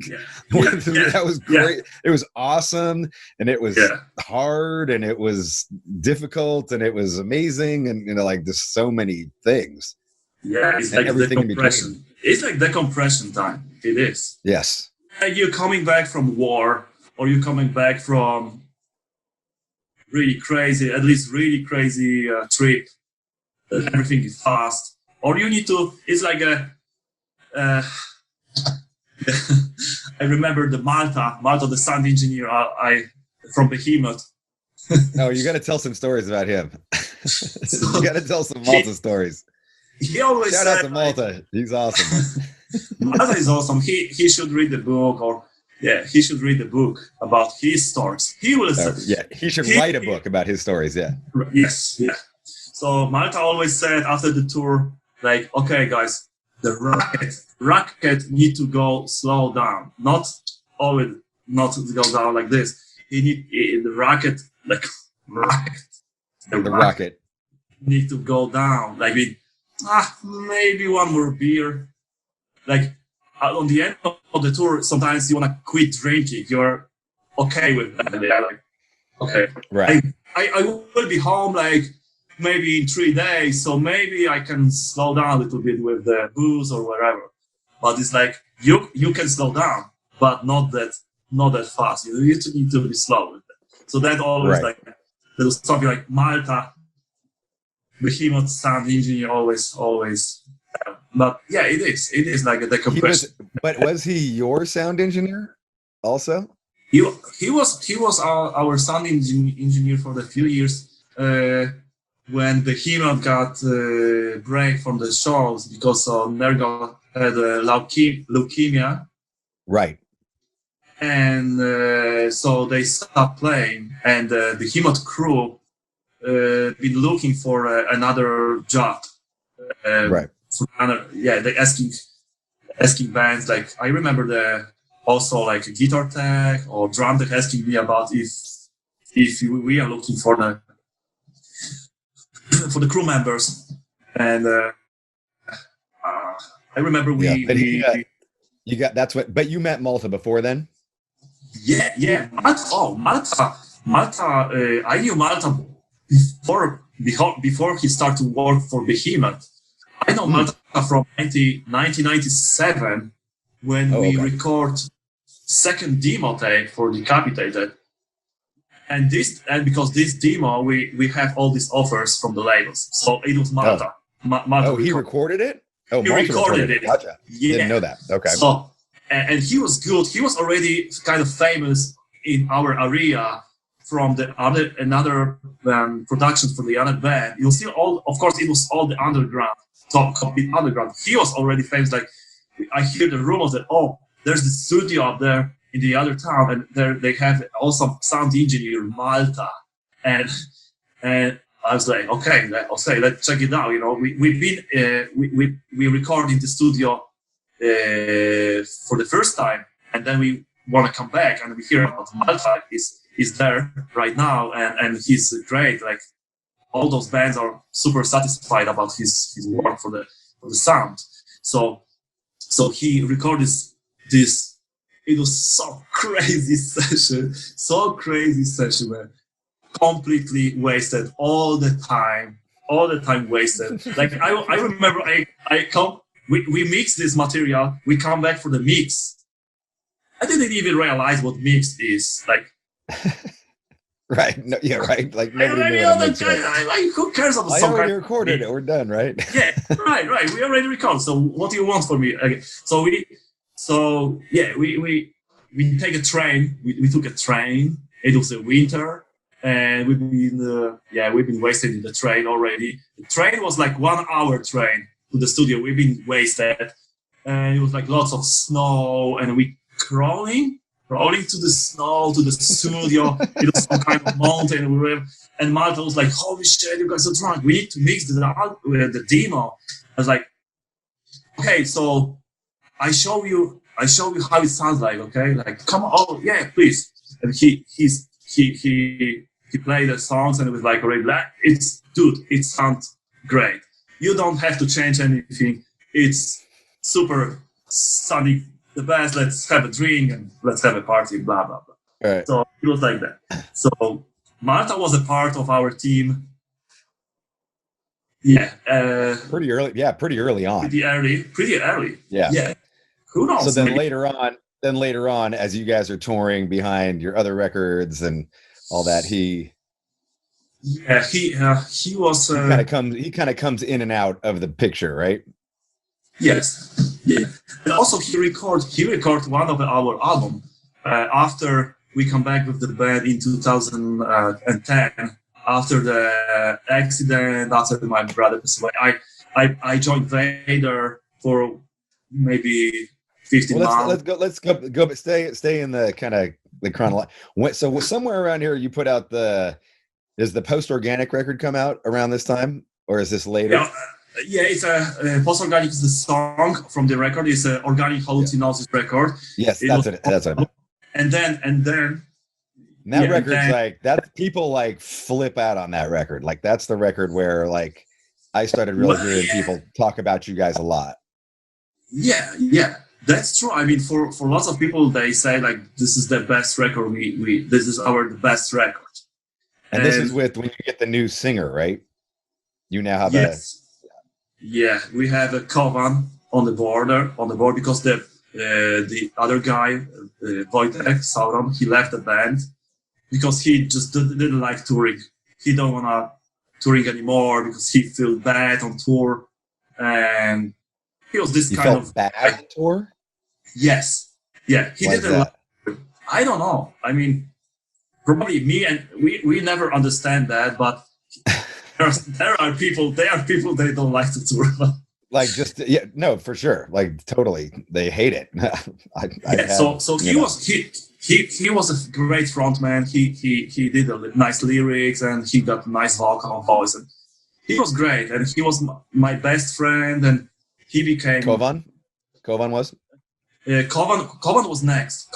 Speaker 1: that was great. It was awesome, and it was hard, and it was difficult, and it was amazing, and like there's so many things.
Speaker 2: Yeah, it's like everything in between. It's like decompression time. It is.
Speaker 1: Yes.
Speaker 2: Like you're coming back from war, or you're coming back from really crazy trip. Everything is fast, or you need to. It's like a. I remember the Malta, the sound engineer. I from Behemoth.
Speaker 1: Oh, you got to tell some stories about him. You got to tell some Malta stories.
Speaker 2: He always
Speaker 1: shout out to Malta. He's awesome.
Speaker 2: Malta is awesome. He should read the book, he should read the book about his stories. He will.
Speaker 1: He should write a book about his stories. Yeah.
Speaker 2: Yes. Yeah. So Malta always said after the tour, like, okay, guys, the rocket need to go slow down, not to go down like this. The rocket need to go down like maybe one more beer. Like on the end of the tour, sometimes you want to quit drinking. You're okay with that. Like, okay,
Speaker 1: right.
Speaker 2: I will be home like maybe in 3 days, so maybe I can slow down a little bit with the booze or whatever. But it's like you can slow down, but not that fast. You need to be slow with it. So that always like there was something like Malta. Behemoth sound engineer always. But yeah, it is like a decompression.
Speaker 1: But was he your sound engineer also?
Speaker 2: He was our sound engineer for the few years when Behemoth got break from the shows because Nergal had leukemia.
Speaker 1: Right.
Speaker 2: And so they stopped playing, and the Behemoth crew been looking for another job.
Speaker 1: Right.
Speaker 2: They asking bands like I remember also like a guitar tech or drum tech asking me about if we are looking for the crew members, and I remember
Speaker 1: you got that's what. But you met Malta before then.
Speaker 2: Yeah. Malta. I knew Malta before he started to work for Behemoth. I know Malta from 1997 when we record second demo tape for Decapitated. And because this demo, we have all these offers from the labels. So it was Malta. Malta
Speaker 1: he recorded it?
Speaker 2: Oh, he recorded it.
Speaker 1: Gotcha.
Speaker 2: Yeah.
Speaker 1: Didn't know that. Okay.
Speaker 2: So, and he was good. He was already kind of famous in our area from another productions for the other band. You see of course, it was all the underground, complete underground. He was already famous. Like I hear the rumors that there's the studio up there in the other town, and they have also sound engineer Malta, and I was like, okay, let's check it out. You know, we record in the studio for the first time, and then we want to come back, and we hear about Malta is there right now, and he's great. Like all those bands are super satisfied about his work for the sound. So he recorded this. It was so crazy session, man. Completely wasted all the time wasted. Like I remember we mixed this material. We come back for the mix. I didn't even realize what mix is. Like,
Speaker 1: right? No, yeah, right. Like nobody knew what mix was.
Speaker 2: Who cares about
Speaker 1: I already recorded it. We're done, right?
Speaker 2: Yeah, right. We already recorded. So what do you want from me? Okay. We take a train. We took a train. It was a winter, and we've been wasting the train already. The train was like 1 hour train to the studio. We've been wasted, and it was like lots of snow, and we crawling to the snow to the studio. It was some kind of mountain, and Marta was like, "Holy shit, you guys are drunk. We need to mix the demo." I was like, "Okay, so I show you how it sounds like. Okay, like come on, oh yeah, please." And he played the songs, and it was like, "Already, it sounds great. You don't have to change anything. It's super sunny, the best. Let's have a drink and let's have a party." Blah blah blah.
Speaker 1: Right.
Speaker 2: So it was like that. So Marta was a part of our team. Yeah.
Speaker 1: Pretty early. Yeah, pretty early on.
Speaker 2: Pretty early.
Speaker 1: Yeah.
Speaker 2: Yeah. Who knows?
Speaker 1: So then later on, as you guys are touring behind your other records and all that, he
Speaker 2: was.
Speaker 1: He kind of comes in and out of the picture, right?
Speaker 2: Yes. Yeah. And also he recorded one of our album after we come back with the band in 2010. After the accident, after my brother passed away, I joined Vader for maybe 15 months.
Speaker 1: Let's go. But stay in the kind of the chronology. So somewhere around here, you put out does the Post Organic record come out around this time, or is this later?
Speaker 2: Yeah, it's a Post Organic is the song from the record. It's an Organic Hallucinosis record.
Speaker 1: Yes, that's what I meant.
Speaker 2: And then.
Speaker 1: That record's like that. People like flip out on that record. Like that's the record where like I started really hearing people talk about you guys a lot.
Speaker 2: Yeah, that's true. I mean, for lots of people, they say like this is the best record. This is the best record.
Speaker 1: And this is with when you get the new singer, right? You now have
Speaker 2: Yeah, we have a Kovan on the board because the other guy, Vitek, Sauron, he left the band. Because he just didn't like touring. He don't want to touring anymore because he felt bad on tour. And he was this kind of
Speaker 1: bad on tour?
Speaker 2: Yes. Yeah. He didn't like it. I don't know. I mean, probably me and we never understand that, but there are people they don't like to tour.
Speaker 1: Like no, for sure. Like totally. They hate it.
Speaker 2: So he was a great frontman. He did nice lyrics and he got nice vocal voice. And he was great, and he was my best friend. And he became
Speaker 1: Kovan. Kovan was.
Speaker 2: Kovan was next.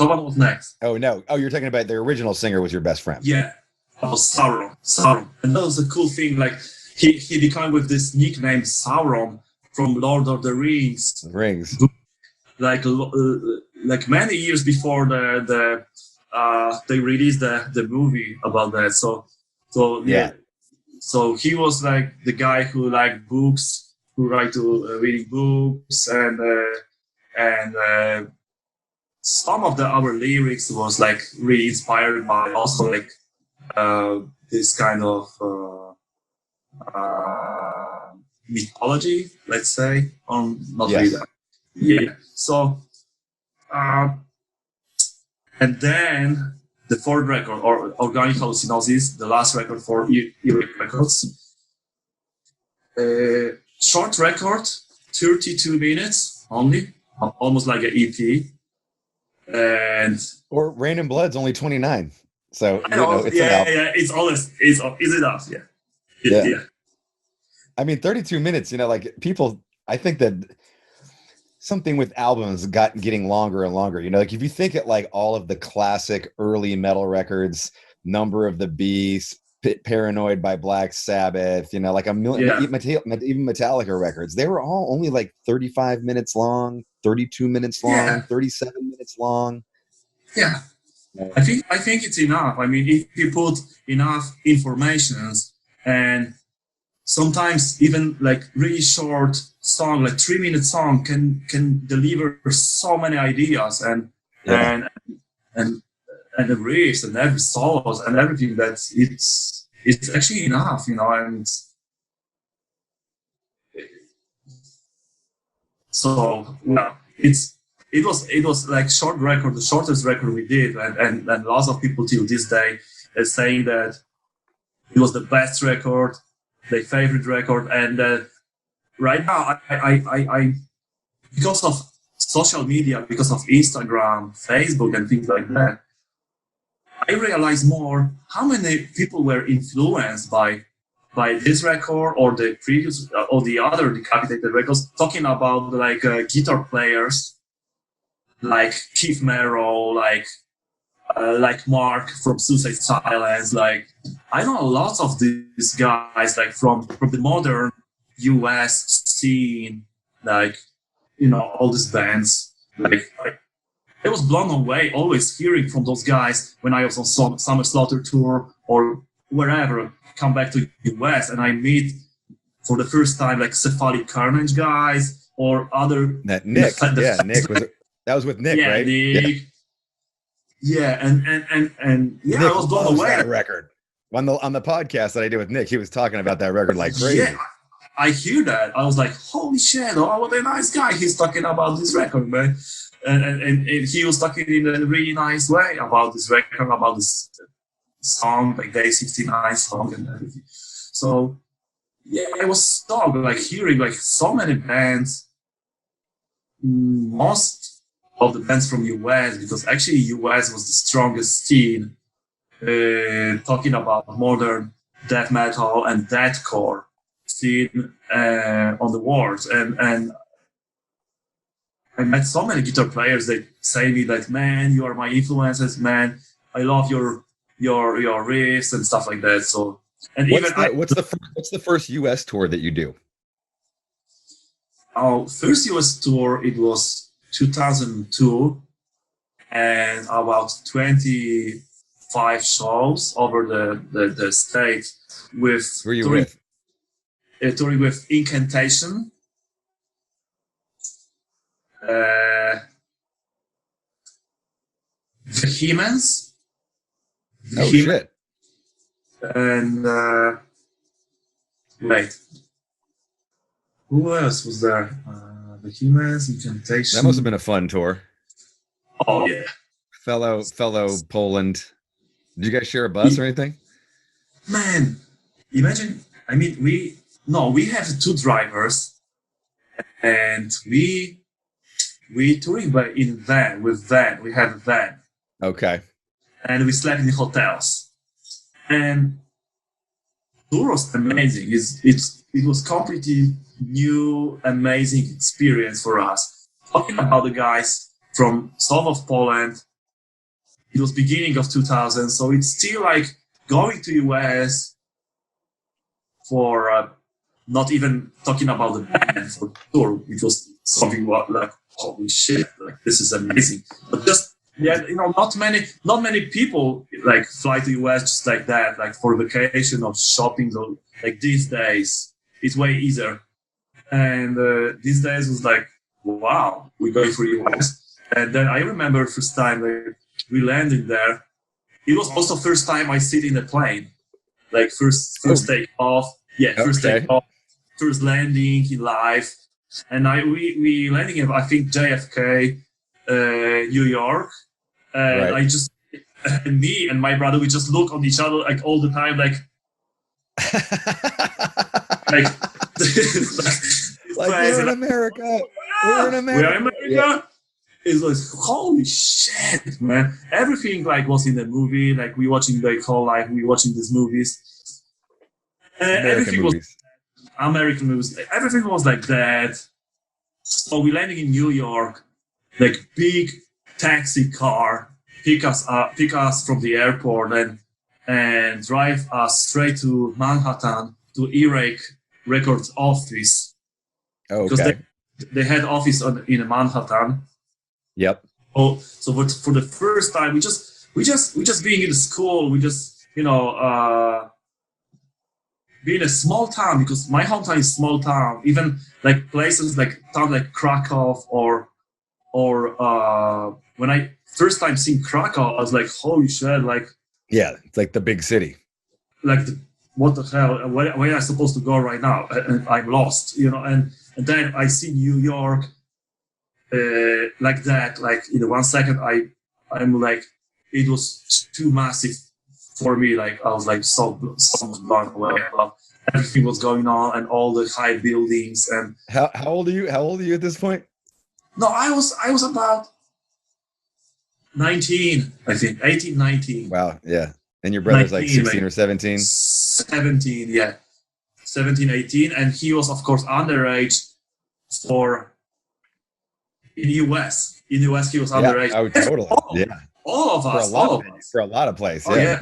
Speaker 1: Oh no! Oh, you're talking about the original singer was your best friend.
Speaker 2: Yeah, that was Sauron, and that was a cool thing. Like he became with this nickname Sauron from Lord of the Rings. Like many years before they released the movie about that. So yeah. So he was like the guy who liked books, who liked reading books, and some of our lyrics was like really inspired by also like this kind of mythology, let's say, not really that. Yeah. So and then the fourth record, or Organic Hallucinosis, the last record for Earache Records. Short record, 32 minutes only, almost like an EP. And
Speaker 1: or Rain & Blood's only 29. So
Speaker 2: it's always is enough. Yeah.
Speaker 1: I mean, 32 minutes. Like people, I think that something with albums getting longer and longer. Like if you think at like all of the classic early metal records, Number of the Beast, Paranoid by Black Sabbath, like a million, even Metallica records, they were all only like 35 minutes long, 32 minutes long, 37 minutes long.
Speaker 2: Yeah. I think it's enough. I mean, if you put enough informations, and sometimes even like really short song, like 3-minute song can deliver so many ideas and the riffs and every solos and everything, that it's actually enough, and so it was like short record, the shortest record we did, and lots of people till this day are saying that it was the best record, their favorite record, and right now, I because of social media, because of Instagram, Facebook, and things like that, I realized more how many people were influenced by this record or the previous or the other Decapitated records, talking about like guitar players like Keith Merrow, like Mark from Suicide Silence. Like I know lots of these guys like from the modern US scene, like all these bands. Like I was blown away always hearing from those guys when I was on Summer Slaughter tour or wherever. Come back to US and I meet for the first time like Cephalic Carnage guys or other
Speaker 1: that Nick. Nick was with Nick, right?
Speaker 2: Nick. Yeah, and yeah,
Speaker 1: Nick
Speaker 2: I was blown away.
Speaker 1: That record on the podcast that I did with Nick, he was talking about that record like crazy.
Speaker 2: Yeah, I hear that. I was like, holy shit! Oh, what a nice guy! He's talking about this record, man, and he was talking in a really nice way about this record, about this song, like Day 69 song and everything. So yeah, I was stuck, like hearing like so many bands, most of the bands from US, because actually US was the strongest scene talking about modern death metal and deathcore scene on the world. And I met so many guitar players. They say me like, man, you are my influences, man. I love your riffs and stuff like that. So, and
Speaker 1: what's the first US tour that you do?
Speaker 2: Our first US tour, it was 2002, and about 25 shows over the state with.
Speaker 1: Who are you with?
Speaker 2: Touring with Incantation. Vehemence.
Speaker 1: Oh shit!
Speaker 2: And wait, who else was there? Vehemence, Incantation.
Speaker 1: That must have been a fun tour.
Speaker 2: Oh yeah,
Speaker 1: fellow Poland. Did you guys share a bus or anything?
Speaker 2: Man, imagine. I mean, we have two drivers, and we touring in van. We have a van.
Speaker 1: Okay.
Speaker 2: And we slept in hotels. And tour was amazing. It was completely new, amazing experience for us. Talking about the guys from south of Poland, it was beginning of 2000, so it's still like going to US for not even talking about the band for tour, which was something like holy shit, like this is amazing. But just not many people like fly to US just like that, like for vacation or shopping. Or like these days, it's way easier. And these days was like, wow, we're going for US. And then I remember first time like, we landed there. It was also first time I sit in a plane, like first take off. Yeah, first take off, first landing in life. And we landing in, I think, JFK, New York. And right. I just, and me and my brother, we just look on each other like all the time, like
Speaker 1: we're in America. We're in America.
Speaker 2: We're in America. Yeah. It's like, holy shit, man. Everything like was in the movie. Like we watching like whole life, we watching these movies. Everything was American movies. Everything was like that. So we landing in New York, like big taxi car, pick us from the airport and drive us straight to Manhattan to Earache Records office.
Speaker 1: Oh,
Speaker 2: because they had office in Manhattan.
Speaker 1: Yep.
Speaker 2: Oh, so for the first time, we just being in the school, we just being a small town, because my hometown is small town. Even like places like town like Krakow or when I first time seen Krakow, I was like, holy shit, like
Speaker 1: yeah, it's like the big city.
Speaker 2: Like what the hell? Where am I supposed to go right now? And I'm lost, And then I see New York like that. Like in 1 second, I'm like, it was too massive for me. Like I was like so blown away. everything was going on and all the high buildings. And
Speaker 1: how old are you? How old are you at this point?
Speaker 2: no, I was about 19, I think, 18, 19.
Speaker 1: Wow, yeah. And your brother's
Speaker 2: 19,
Speaker 1: like 16 or 17?
Speaker 2: 17, yeah. 17, 18. And he was, of course, underage in US. In US, he was underage.
Speaker 1: Oh, totally.
Speaker 2: All of us.
Speaker 1: For a lot of places.
Speaker 2: Oh,
Speaker 1: yeah.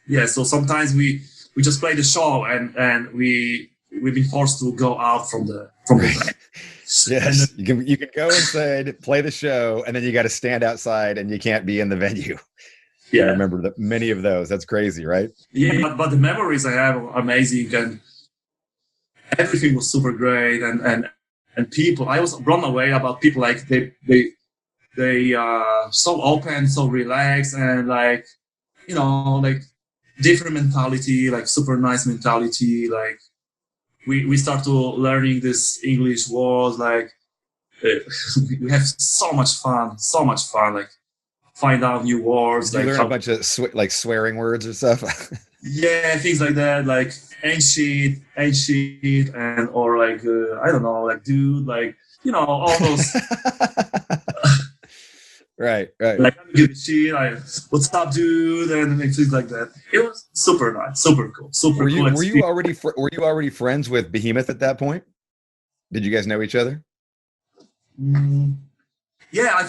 Speaker 2: Yeah. So sometimes we just play the show and we've been forced to go out from the
Speaker 1: Yes, you can go inside, play the show, and then you got to stand outside, and you can't be in the venue.
Speaker 2: Yeah,
Speaker 1: I remember many of those. That's crazy, right?
Speaker 2: Yeah, but the memories I have are amazing, and everything was super great, and people. I was blown away about people, like they so open, so relaxed, and like different mentality, like super nice mentality, like. We start to learning this English words, like we have so much fun, like find out new words.
Speaker 1: You learn a bunch of swearing words or stuff.
Speaker 2: Yeah, things like that, like ain't shit, and or like I don't know, like dude, like all those.
Speaker 1: Right.
Speaker 2: Like give a shit, what's up, dude, and things like that. It was super nice, super cool, super cool.
Speaker 1: Were you already friends with Behemoth at that point? Did you guys know each other?
Speaker 2: Yeah, I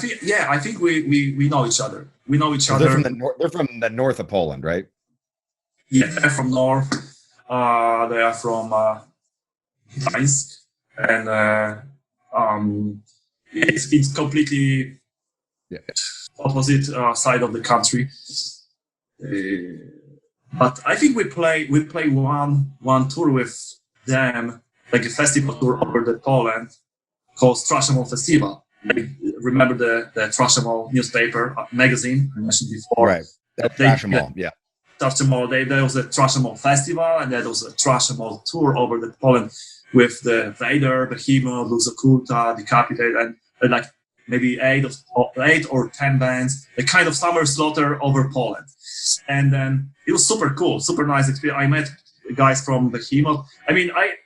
Speaker 2: think we know each other. We know each other.
Speaker 1: They're from the north of Poland, right?
Speaker 2: Yeah, they're from north. They are from Gdańsk, and it's completely opposite side of the country. But I think we play one tour with them, like a festival tour over the Poland called Strashamol Festival. Remember the Strashamol newspaper magazine I mentioned before?
Speaker 1: Right. Strashamol, yeah.
Speaker 2: Strashamol. There was a Strashamol festival, and there was a Strashamol tour over the Poland with the Vader, Behemoth, Vogg Kieltyka, Decapitated, and like maybe 8 or 10 bands, a kind of summer slaughter over Poland. And then it was super cool, super nice experience. I met guys from Behemoth. I mean, I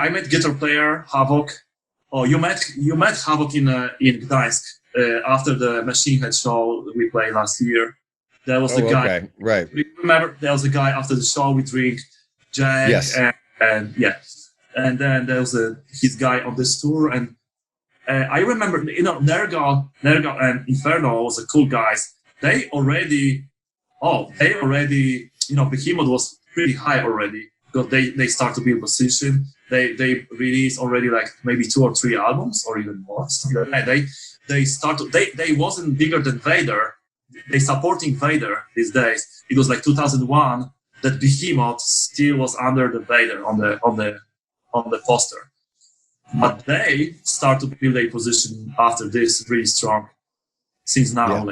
Speaker 2: met guitar player Vogg. Oh, you met Vogg in Gdańsk after the Machine Head show we played last year. There was the guy.
Speaker 1: Okay, right.
Speaker 2: Remember, there was a guy after the show. We drink Jack,
Speaker 1: yes.
Speaker 2: and then there was his guy on this tour, and I remember, Nergal and Inferno was the cool guys. They already, Behemoth was pretty high already because they start to build position. They released already like maybe 2 or 3 albums or even more. They wasn't bigger than Vader. They supporting Vader these days. It was like 2001 that Behemoth still was under the Vader on the poster. But they start to build a position after this really strong since now.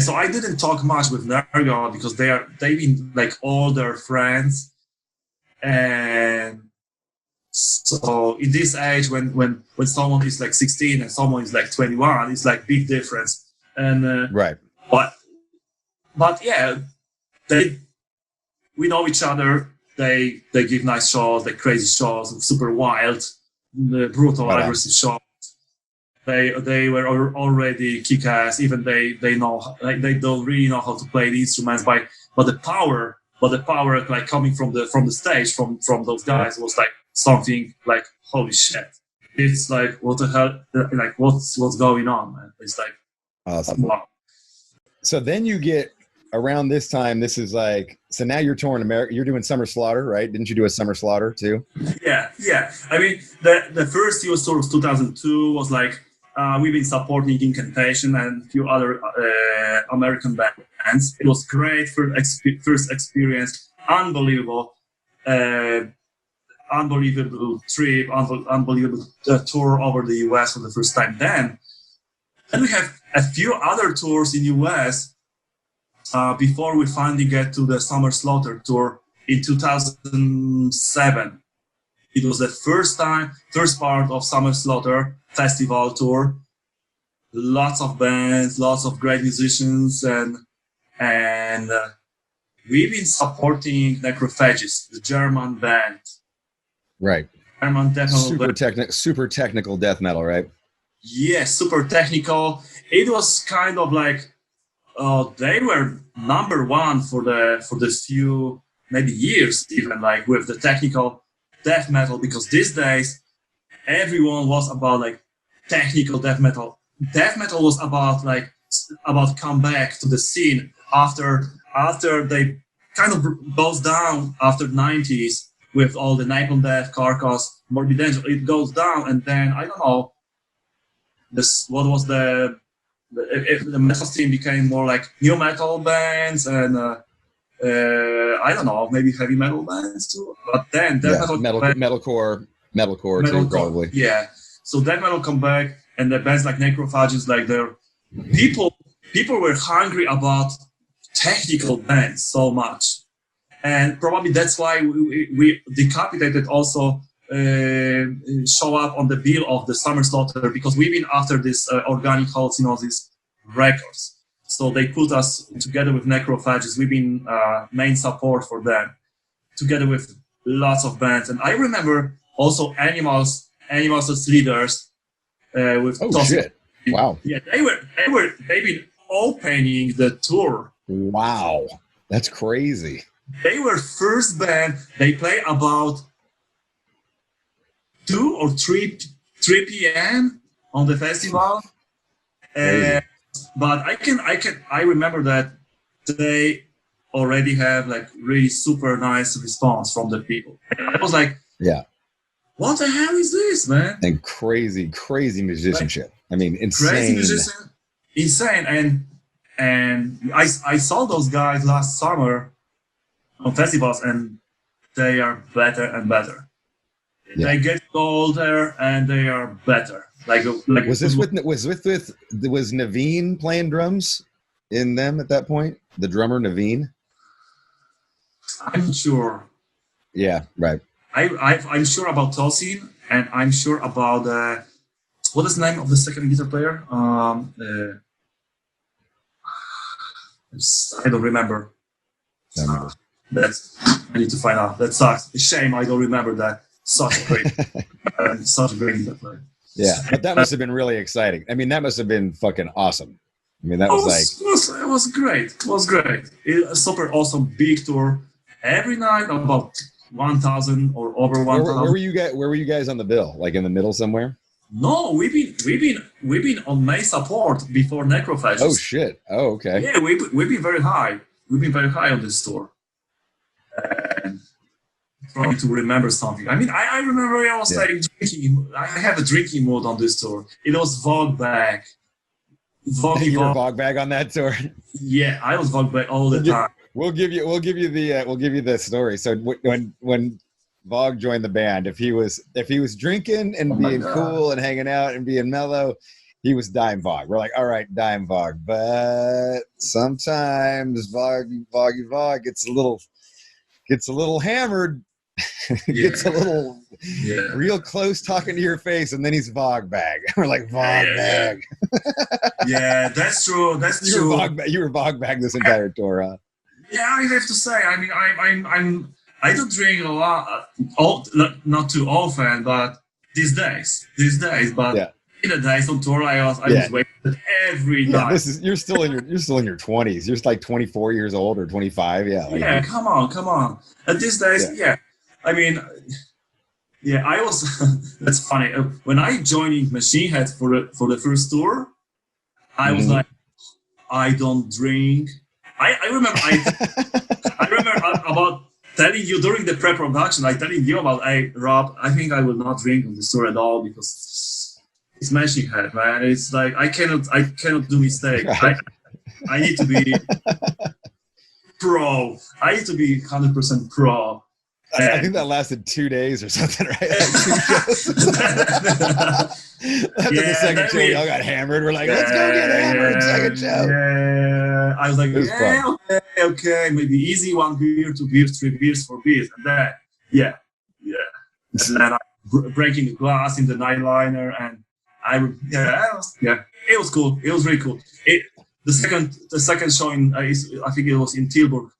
Speaker 2: So I didn't talk much with Nergal because they've been like all their friends, and so in this age when someone is like 16 and someone is like 21, it's like big difference. And
Speaker 1: right.
Speaker 2: But yeah, we know each other. They give nice shows, like crazy shows, super wild, brutal, aggressive shows. They were already kick-ass. Even they know, like they don't really know how to play the instruments, but the power like coming from the stage from those guys was like something like holy shit. It's like what the hell, like what's going on, man? It's like
Speaker 1: awesome.
Speaker 2: Wow.
Speaker 1: So then you get around this time, this is like, so now you're touring America, you're doing Summer Slaughter, right? Didn't you do a Summer Slaughter too?
Speaker 2: Yeah. I mean, the first US tour was 2002, was like, we've been supporting Incantation and a few other American bands. It was great for first experience, unbelievable trip, unbelievable tour over the US for the first time. Then we have a few other tours in US before we finally get to the Summer Slaughter tour in 2007. It was the first part of Summer Slaughter festival tour. Lots of bands, lots of great musicians, and we've been supporting Necrophages, the German band.
Speaker 1: Right.
Speaker 2: German death metal
Speaker 1: super technical death metal, right?
Speaker 2: Yes, super technical. It was kind of like they were number one for the few maybe years even, like with the technical death metal, because these days everyone was about like technical death metal. Death metal was about come back to the scene after they kind of goes down after 90s with all the Napalm Death, Carcass, Morbid Angel. It goes down, and then I don't know. What was the metal scene became more like new metal bands and I don't know, maybe heavy metal bands too. But then
Speaker 1: metalcore too, probably.
Speaker 2: Yeah. So death metal come back, and the bands like Necrophages, like their people were hungry about technical bands so much, and probably that's why we Decapitated also show up on the bill of the Summer Slaughter, because we've been after this organic hallucinosis records. So they put us together with Necrophages. We've been main support for them, together with lots of bands. And I remember also Animals as leaders with
Speaker 1: shit. Wow.
Speaker 2: Yeah, they've been opening the tour.
Speaker 1: Wow. That's crazy.
Speaker 2: They were first band. They play about 2 or 3 p.m. on the festival. But I remember that they already have like really super nice response from the people. I was like,
Speaker 1: yeah,
Speaker 2: what the hell is this, man?
Speaker 1: And crazy musicianship. I mean, insane.
Speaker 2: Crazy musician, insane. And I saw those guys last summer on festivals, and they are better and better. Yeah. They get older and they are better. Like was
Speaker 1: Naveen playing drums in them at that point? The drummer Naveen?
Speaker 2: I'm sure.
Speaker 1: Yeah, right.
Speaker 2: I'm sure about Tosin, and I'm sure about what is the name of the second guitar player? I don't remember. I need to find out. That sucks. Shame I don't remember that. Such a great guitar player.
Speaker 1: Yeah, but that must have been really exciting. I mean, that must have been fucking awesome. I mean, that
Speaker 2: it was great. It was great. A super awesome big tour. Every night about 1,000 or over 1,000.
Speaker 1: Where were you guys on the bill? Like in the middle somewhere?
Speaker 2: No, we've been on main support before Necrophages.
Speaker 1: Oh shit! Oh okay.
Speaker 2: Yeah, we've been very high. We've been very high on this tour. And trying to remember something. I mean, I remember I was like drinking. I have a drinking mode on this tour. It was Vogg bag.
Speaker 1: You were Vogg bag on that tour.
Speaker 2: Yeah, I was Vogg bag all the time.
Speaker 1: We'll give you the story. So when Vogg joined the band, if he was drinking and being cool and hanging out and being mellow, he was Dimevogg. We're like, all right, Dimevogg, but sometimes Vogg gets a little hammered, gets a little real close talking to your face, and then he's Vogg bag. We're like, Vogg bag.
Speaker 2: Yeah, that's true. That's true.
Speaker 1: You were Vogg bag this entire tour, huh?
Speaker 2: Yeah, I have to say. I mean, I don't drink a lot, not too often, but these days. But in the days on tour, I was waiting every night.
Speaker 1: You're still in your 20s. You're like 24 years old or 25. Yeah.
Speaker 2: Come on. At these days, I mean, I was. That's funny. When I joined Machine Head for the first tour, I was like, I don't drink. I remember about telling you during the pre-production, telling you about, hey, Rob, I think I will not drink on this tour at all because it's Machine Head, man. It's like I cannot do mistakes. Right. I need to be pro. I need to be 100% pro.
Speaker 1: I think that lasted 2 days or something, right? Like After the second show, we all got hammered. We're like, let's go get hammered. Second show.
Speaker 2: Yeah. I was like, okay, maybe easy 1 beer, 2 beers, 3 beers, 4 beers, and then and then I breaking the glass in the nightliner, and it was cool. It was really cool. The second show I think it was in Tilburg.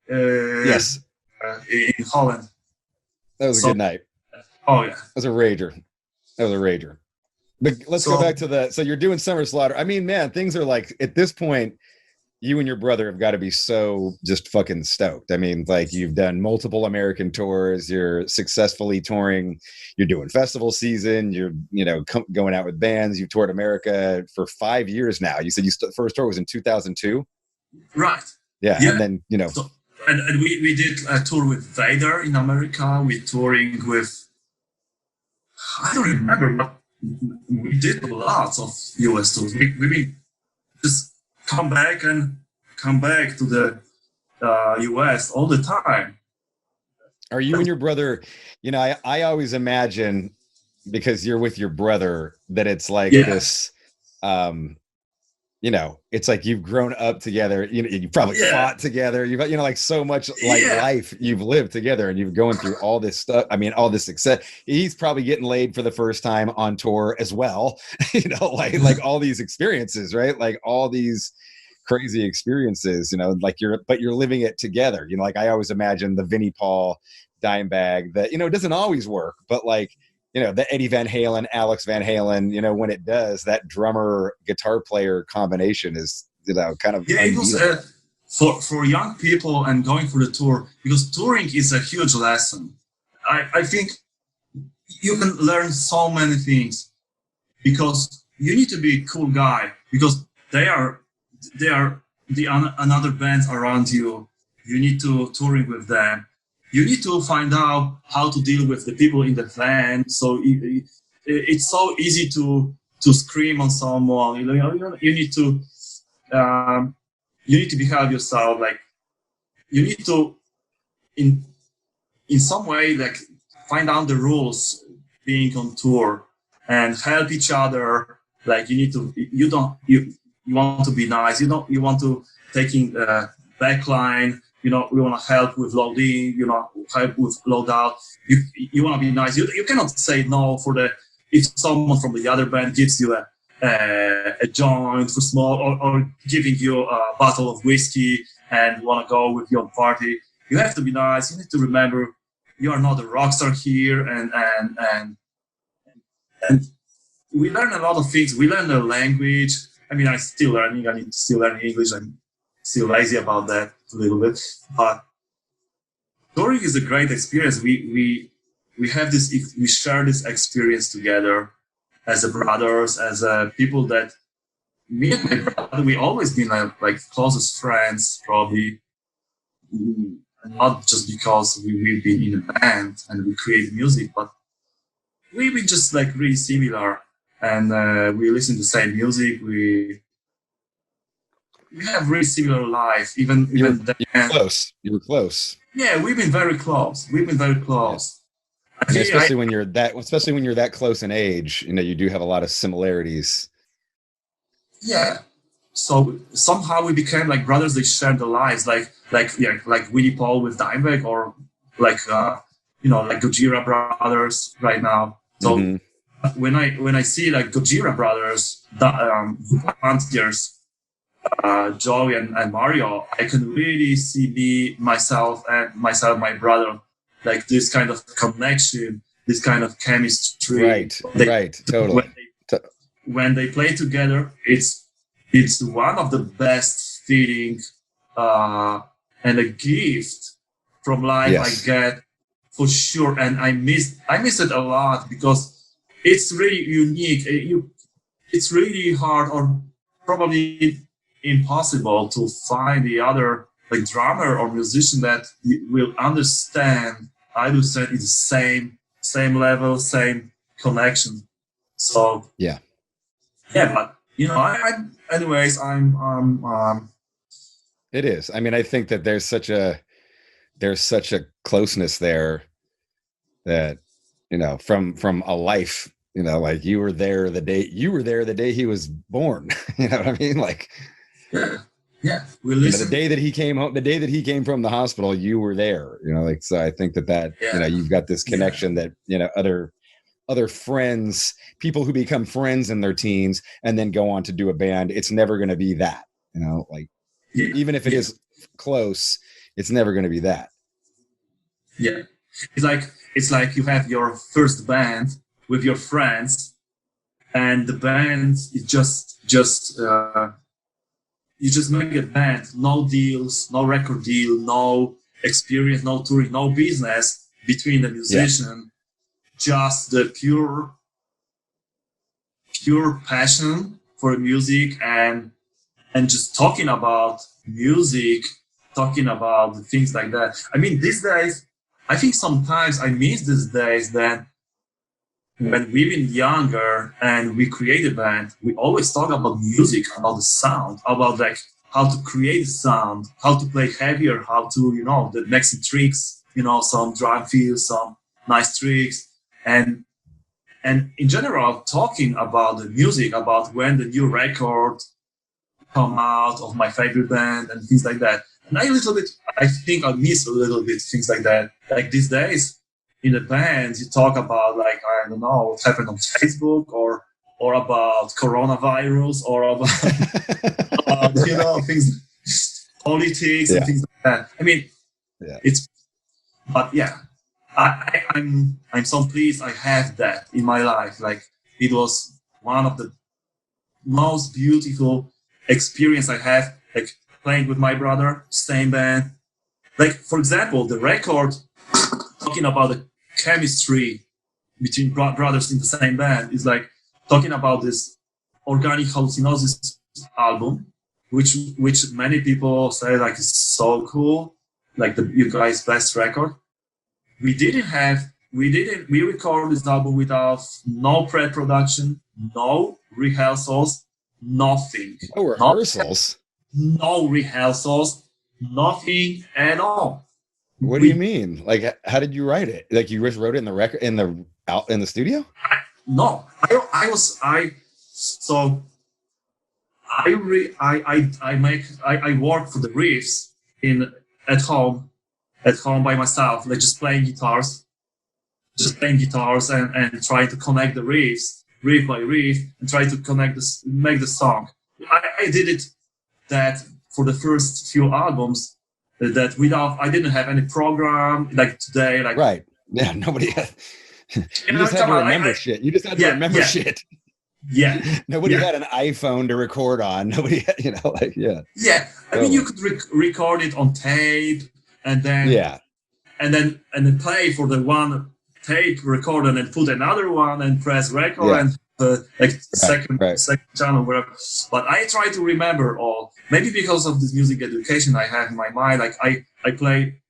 Speaker 1: Yes.
Speaker 2: In Holland.
Speaker 1: That was a good night.
Speaker 2: Oh, yeah.
Speaker 1: That was a rager. But let's go back to so you're doing Summer Slaughter. I mean, man, things are like, at this point, you and your brother have got to be so just fucking stoked. I mean, like, you've done multiple American tours, you're successfully touring, you're doing festival season, you're, going out with bands, you've toured America for 5 years now. You said first tour was in 2002?
Speaker 2: Right.
Speaker 1: Yeah. And then,
Speaker 2: So, and we did a tour with Vader in America. We're touring with, I don't remember, but we did lots of US tours. We just come back to the US all the time.
Speaker 1: Are you and your brother, I always imagine, because you're with your brother, that it's like this, it's like you've grown up together, you probably fought together, you've, like, so much life you've lived together, and you've going through all this stuff. I mean, all this success. He's probably getting laid for the first time on tour as well, like all these experiences, right? Like all these crazy experiences, like you're living it together. Like I always imagine the Vinnie Paul Dimebag that, it doesn't always work, but like, the Eddie Van Halen, Alex Van Halen, when it does, that drummer guitar player combination is, kind of.
Speaker 2: Yeah, it was for young people and going for the tour, because touring is a huge lesson. I think you can learn so many things, because you need to be a cool guy, because they are another bands around you. You need to touring with them. You need to find out how to deal with the people in the van. So it's so easy to scream on someone. You need to behave yourself. Like you need to in some way, like, find out the rules being on tour and help each other. Like you want to be nice. You want to taking backline. We want to help with loading, help with loadout. You want to be nice. You cannot say no if someone from the other band gives you a joint for small, or giving you a bottle of whiskey and you want to go with your party. You have to be nice. You need to remember you are not a rock star here, and we learn a lot of things. We learn the language. I mean, I'm still learning. I need to still learn English. I'm still lazy about that a little bit, but touring is a great experience. We have this. We share this experience together as brothers, as people that me and my brother. We always been like closest friends, probably. Not just because we've been in a band and we create music, but we've been just like really similar, and we listen to the same music. We have really similar life, even
Speaker 1: you're close. You were close.
Speaker 2: Yeah, we've been very close.
Speaker 1: Yeah. Especially when you're that close in age, you do have a lot of similarities.
Speaker 2: Yeah. So somehow we became like brothers. They shared the lives, like Vinnie Paul with Dimevogg, or like like Gojira brothers right now. So when I see like Gojira brothers, Frontiers, Joey and Mario, I can really see myself, my brother, like this kind of connection, this kind of chemistry.
Speaker 1: Right, totally.
Speaker 2: When they play together, it's one of the best feeling and a gift from life. I get, for sure, and I miss it a lot, because it's really unique. It's really hard, or probably impossible, to find the other like drummer or musician that will understand. I will say it's the same level, same connection. So but anyways,
Speaker 1: it is. I mean, I think that there's such a closeness there that, from a life, like you were there the day he was born. You know what I mean? Like,
Speaker 2: yeah. The
Speaker 1: day that he came home, the day that he came from the hospital, you were there, like, so I think that, you've got this connection that, other friends, people who become friends in their teens and then go on to do a band, it's never going to be that, like, even if it is close, it's never going to be that.
Speaker 2: Yeah, it's like you have your first band with your friends, and the band is you just make a band, no deals, no record deal, no experience, no touring, no business between the musician, just the pure passion for music and just talking about music, talking about things like that. I mean, these days, I think sometimes I miss these days that when we've been younger and we create a band, we always talk about music, about the sound, about like how to create sound, how to play heavier, how to, you know, the next tricks, you know, some drum fills, some nice tricks. And in general, talking about the music, about when the new record come out of my favorite band and things like that. And I think I miss a little bit things like that. Like these days in the bands, you talk about like, I don't know, what happened on Facebook or about coronavirus or about you know, things, politics and things like that. I mean, but yeah, I'm so pleased I have that in my life. Like it was one of the most beautiful experience I have, like playing with my brother, same band. Like for example, the record talking about the chemistry between brothers in the same band is like talking about this Organic Hallucinosis album, which many people say like is so cool, like you guys' best record. We recorded this album without no pre-production, no rehearsals, nothing.
Speaker 1: No rehearsals?
Speaker 2: No rehearsals, nothing at all.
Speaker 1: What do you mean? Like, how did you write it? Like, you just wrote it in the record in the studio?
Speaker 2: No, I work for the riffs at home by myself, like just playing guitars and trying to connect the riffs, riff by riff, and try to make the song. I did it that for the first few albums that I didn't have any program like today. Like
Speaker 1: right, yeah, nobody had. You just had to remember shit. You just had to remember shit.
Speaker 2: Yeah.
Speaker 1: Nobody had an iPhone to record on. Nobody had, you know, like
Speaker 2: Yeah. I mean, you could record it on tape and then and then play for the one tape record and then put another one and press record and second channel, whatever. But I try to remember all. Maybe because of this music education I have in my mind, like I play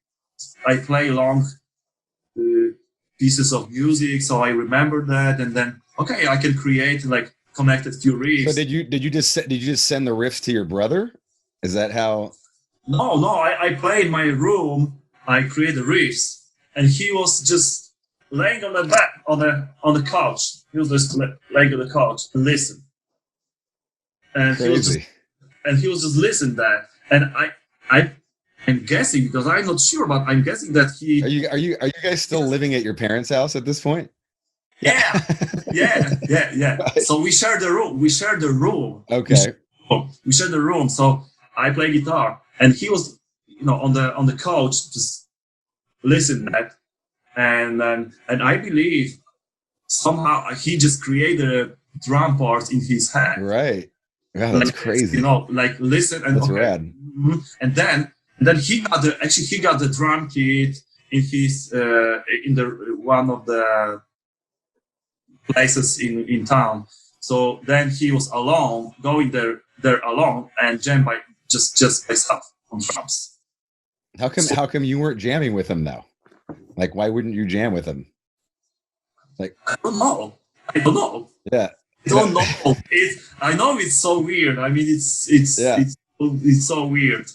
Speaker 2: long pieces of music, so I remember that, and then okay, I can create like connected few riffs.
Speaker 1: So did you just send the riffs to your brother? Is that how?
Speaker 2: No, I play in my room. I create the riffs, and he was just laying on the back on the couch. He was just laying on the couch and listen. And
Speaker 1: crazy.
Speaker 2: He was just listening that, and I'm guessing, because I'm not sure, but I'm guessing that he.
Speaker 1: Are you guys still living at your parents' house at this point?
Speaker 2: Yeah. Right. So we share the room.
Speaker 1: Okay.
Speaker 2: We share the room. So I play guitar, and he was, you know, on the couch just listening that, and I believe somehow he just created drum parts in his head.
Speaker 1: Right. Yeah, that's crazy.
Speaker 2: You know, like listen and
Speaker 1: that's rad.
Speaker 2: And then he got the drum kit in his in the one of the places in town. So then he was alone, going there alone and jam by just by himself on drums.
Speaker 1: How come you weren't jamming with him though? Like, why wouldn't you jam with him? Like,
Speaker 2: I don't know.
Speaker 1: Yeah.
Speaker 2: I don't know. I know it's so weird. I mean, it's so weird.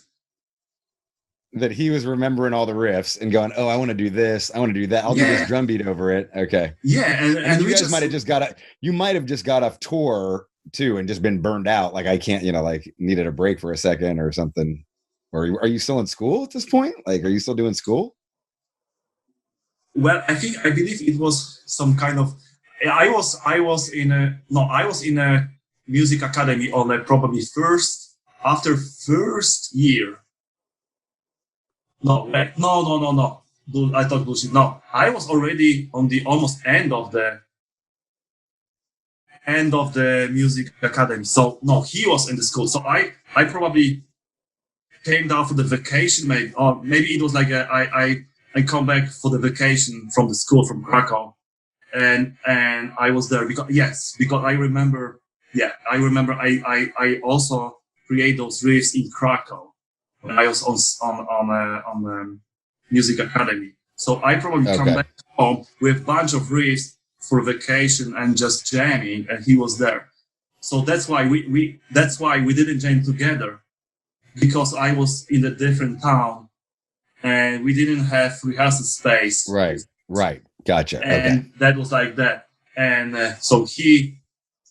Speaker 1: That he was remembering all the riffs and going, oh, I want to do this, I want to do that, I'll do this drum beat over it. Okay.
Speaker 2: Yeah, and
Speaker 1: you guys might have just got off tour too and just been burned out. Like, I can't, you know, like needed a break for a second or something. Or are you still in school at this point? Like, are you still doing school?
Speaker 2: Well, I believe it was some kind of. I was in a music academy on probably first year. No, wait, no. I thought bullshit. No, I was already on the almost end of the music academy. So no, he was in the school. So I probably came down for the vacation, maybe, or maybe it was like I come back for the vacation from the school from Krakow, and I was there because I remember I also create those riffs in Krakow when I was on music academy. So I probably come back home with a bunch of riffs for vacation and just jamming, and he was there. So that's why we didn't jam together, because I was in a different town and we didn't have rehearsal space.
Speaker 1: Right. Gotcha.
Speaker 2: And that was like that. And so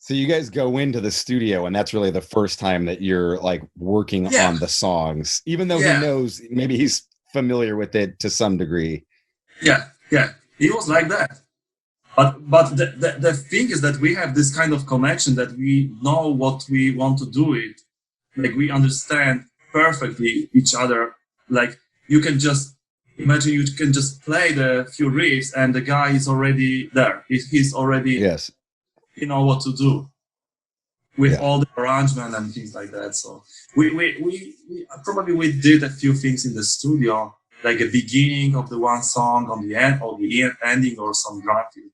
Speaker 1: you guys go into the studio, and that's really the first time that you're like working on the songs, even though he knows, maybe he's familiar with it to some degree.
Speaker 2: Yeah. It was like that. But the thing is that we have this kind of connection that we know what we want to do it. Like we understand perfectly each other. Like you can just imagine, you can just play the few riffs and the guy is already there. He's already, you know what to do with all the arrangement and things like that. So we probably did a few things in the studio, like a beginning of the one song, on the end, or the ending, or some drum fill.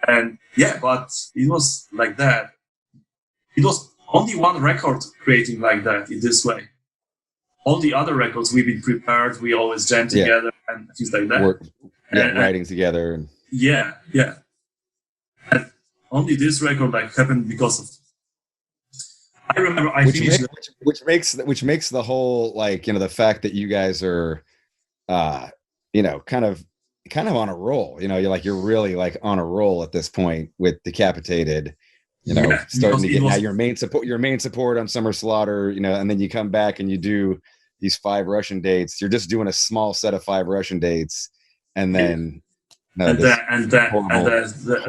Speaker 2: And but it was like that. It was only one record creating like that in this way. All the other records we've been prepared, we always jam together and things like that.
Speaker 1: Writing together. And
Speaker 2: yeah. And only this record like happened because of. I remember
Speaker 1: which makes the whole, like, you know, the fact that you guys are, you know, kind of on a roll. You know, you're really like on a roll at this point with Decapitated. You know, starting to get now your main support on Summer Slaughter. You know, and then you come back and you do these 5 Russian dates. You're just doing a small set of 5 Russian dates, and then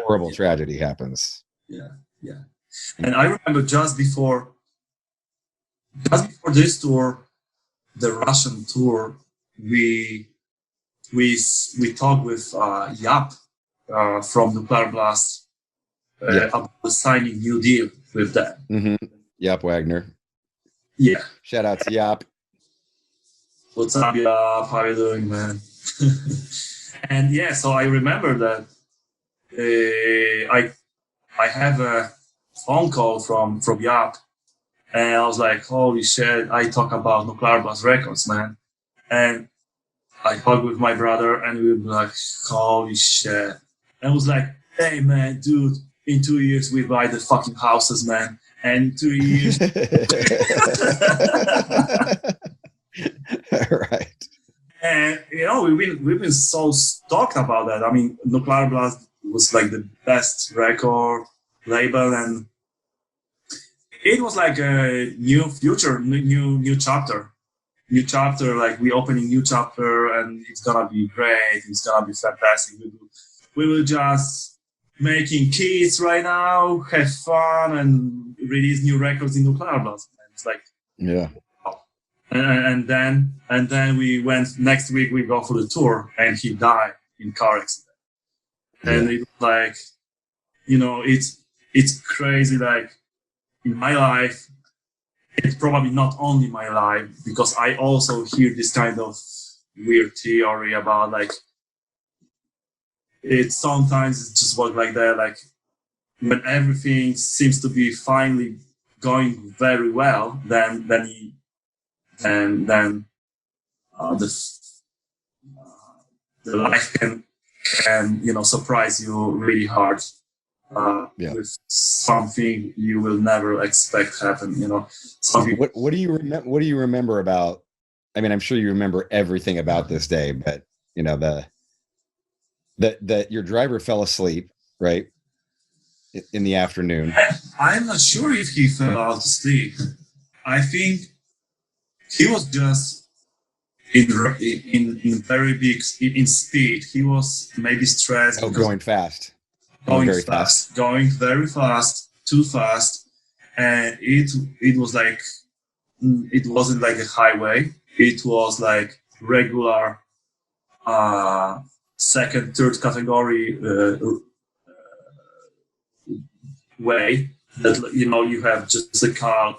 Speaker 1: horrible tragedy happens.
Speaker 2: Yeah. And I remember just before this tour, the Russian tour, we talked with Yap from Nuclear Blast about signing new deal with them.
Speaker 1: Mm-hmm. Yap Wagner.
Speaker 2: Yeah.
Speaker 1: Shout out to Yap.
Speaker 2: What's up, Yap? How you doing, man? And so I remember that I have a phone call from Yap, and I was like, holy shit, I talk about Nuclear Blast Records, man. And I talked with my brother, and we were like, holy shit. And I was like, hey, man, dude, in 2 years we buy the fucking houses, man. And 2 years.
Speaker 1: Right.
Speaker 2: And, you know, we've been so stoked about that. I mean, Nuclear Blast was like the best record label, and it was like a new future, new chapter. New chapter, like we opening new chapter, and it's gonna be great. It's gonna be fantastic. We will just making kids right now, have fun, and release new records in Nuclear Blast. And it's like wow. And then we went next week. We go for the tour, and he died in car accident. And it was like, you know, it's crazy. Like in my life. It's probably not only my life, because I also hear this kind of weird theory about like it sometimes it just works like that, like when everything seems to be finally going very well, then the life can you know surprise you really hard. With something you will never expect happen, you know.
Speaker 1: What do you remember about? I mean, I'm sure you remember everything about this day, but you know that your driver fell asleep, right, in the afternoon.
Speaker 2: I'm not sure if he fell asleep. I think he was just in very big speed. He was maybe stressed.
Speaker 1: Going fast.
Speaker 2: Going very fast, too fast, and it was like, it wasn't like a highway. It was like regular second, third category way. That you have just a car,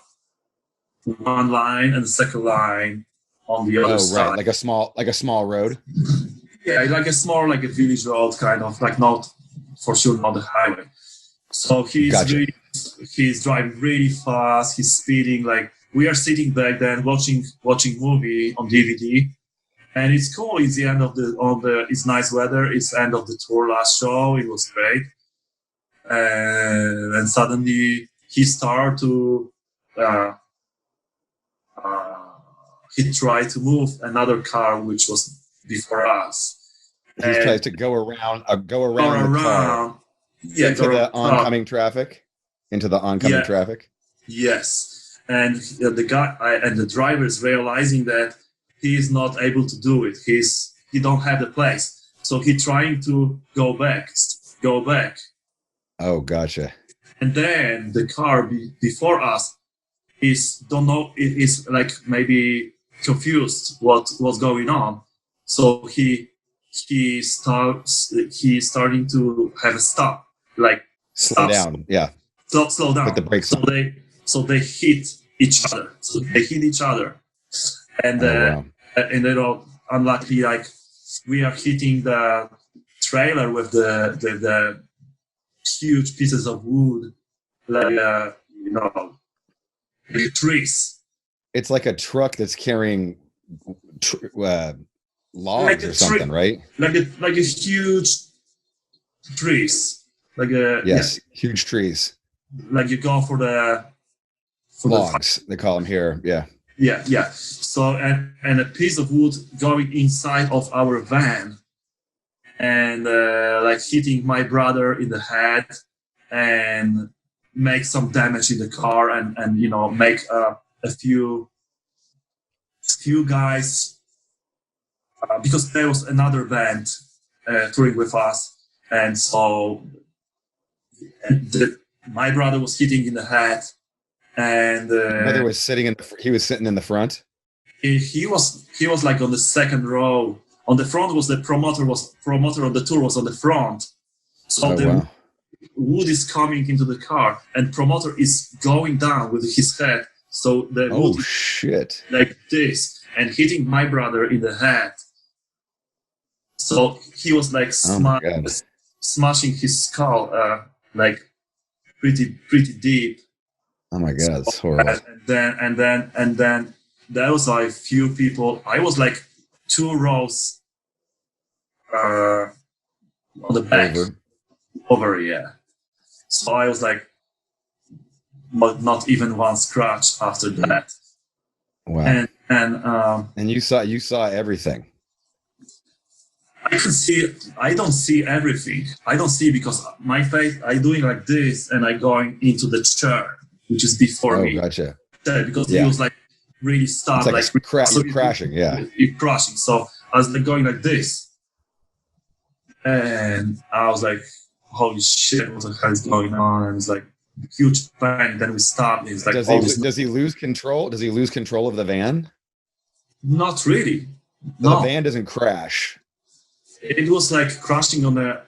Speaker 2: one line and the second line on the other side.
Speaker 1: Right, like a small road.
Speaker 2: Yeah, like a small, like a village road, kind of like not for sure not the highway. So he's driving really fast. He's speeding. Like we are sitting back then watching movie on DVD, and it's cool. It's the end of it's nice weather. It's end of the tour last show. It was great, and suddenly he started to. He tried to move another car which was before us.
Speaker 1: He tries to go around the car.
Speaker 2: Yeah,
Speaker 1: into the oncoming traffic. Into the oncoming traffic.
Speaker 2: Yes, and the guy and the driver is realizing that he is not able to do it. He don't have the place, so he trying to go back.
Speaker 1: Oh, gotcha.
Speaker 2: And then the car before us don't know. It is like maybe confused what's going on. So he's starting to have a stop, like
Speaker 1: slow down. Yeah.
Speaker 2: Slow down.
Speaker 1: With the brakes.
Speaker 2: So they hit each other. And and unluckily, like we are hitting the trailer with the huge pieces of wood, like trees.
Speaker 1: It's like a truck that's carrying logs or something, right?
Speaker 2: Like a huge trees.
Speaker 1: Huge trees.
Speaker 2: Like you go for the
Speaker 1: logs, they call them here. Yeah.
Speaker 2: Yeah. So and a piece of wood going inside of our van, and like hitting my brother in the head, and make some damage in the car, and make a few guys, because there was another band touring with us, and so my brother was hitting in the head, and
Speaker 1: brother was sitting in the front.
Speaker 2: He was like on the second row. On the front was the promoter of the tour was on the front. So wood is coming into the car, and promoter is going down with his head. So the wood
Speaker 1: shit,
Speaker 2: like this, and hitting my brother in the head. So he was like smashing his skull, like pretty deep.
Speaker 1: Oh my god, that's horrible.
Speaker 2: And then there was like few people. I was like 2 rows on the back over, yeah. So I was like, not even one scratch after that.
Speaker 1: Wow.
Speaker 2: And
Speaker 1: you saw everything.
Speaker 2: I don't see everything. I don't see, because my face, I doing like this, and I going into the chair, which is before me.
Speaker 1: Gotcha.
Speaker 2: Because he was like really stuck.
Speaker 1: It's like crashing, yeah.
Speaker 2: You're crashing. So I was like going like this. And I was like, holy shit, what the hell is going on? And it's like huge panic. Then we stopped. It's like,
Speaker 1: does he lose control? Does he lose control of the van?
Speaker 2: Not really.
Speaker 1: The van doesn't crash.
Speaker 2: It was like crashing on the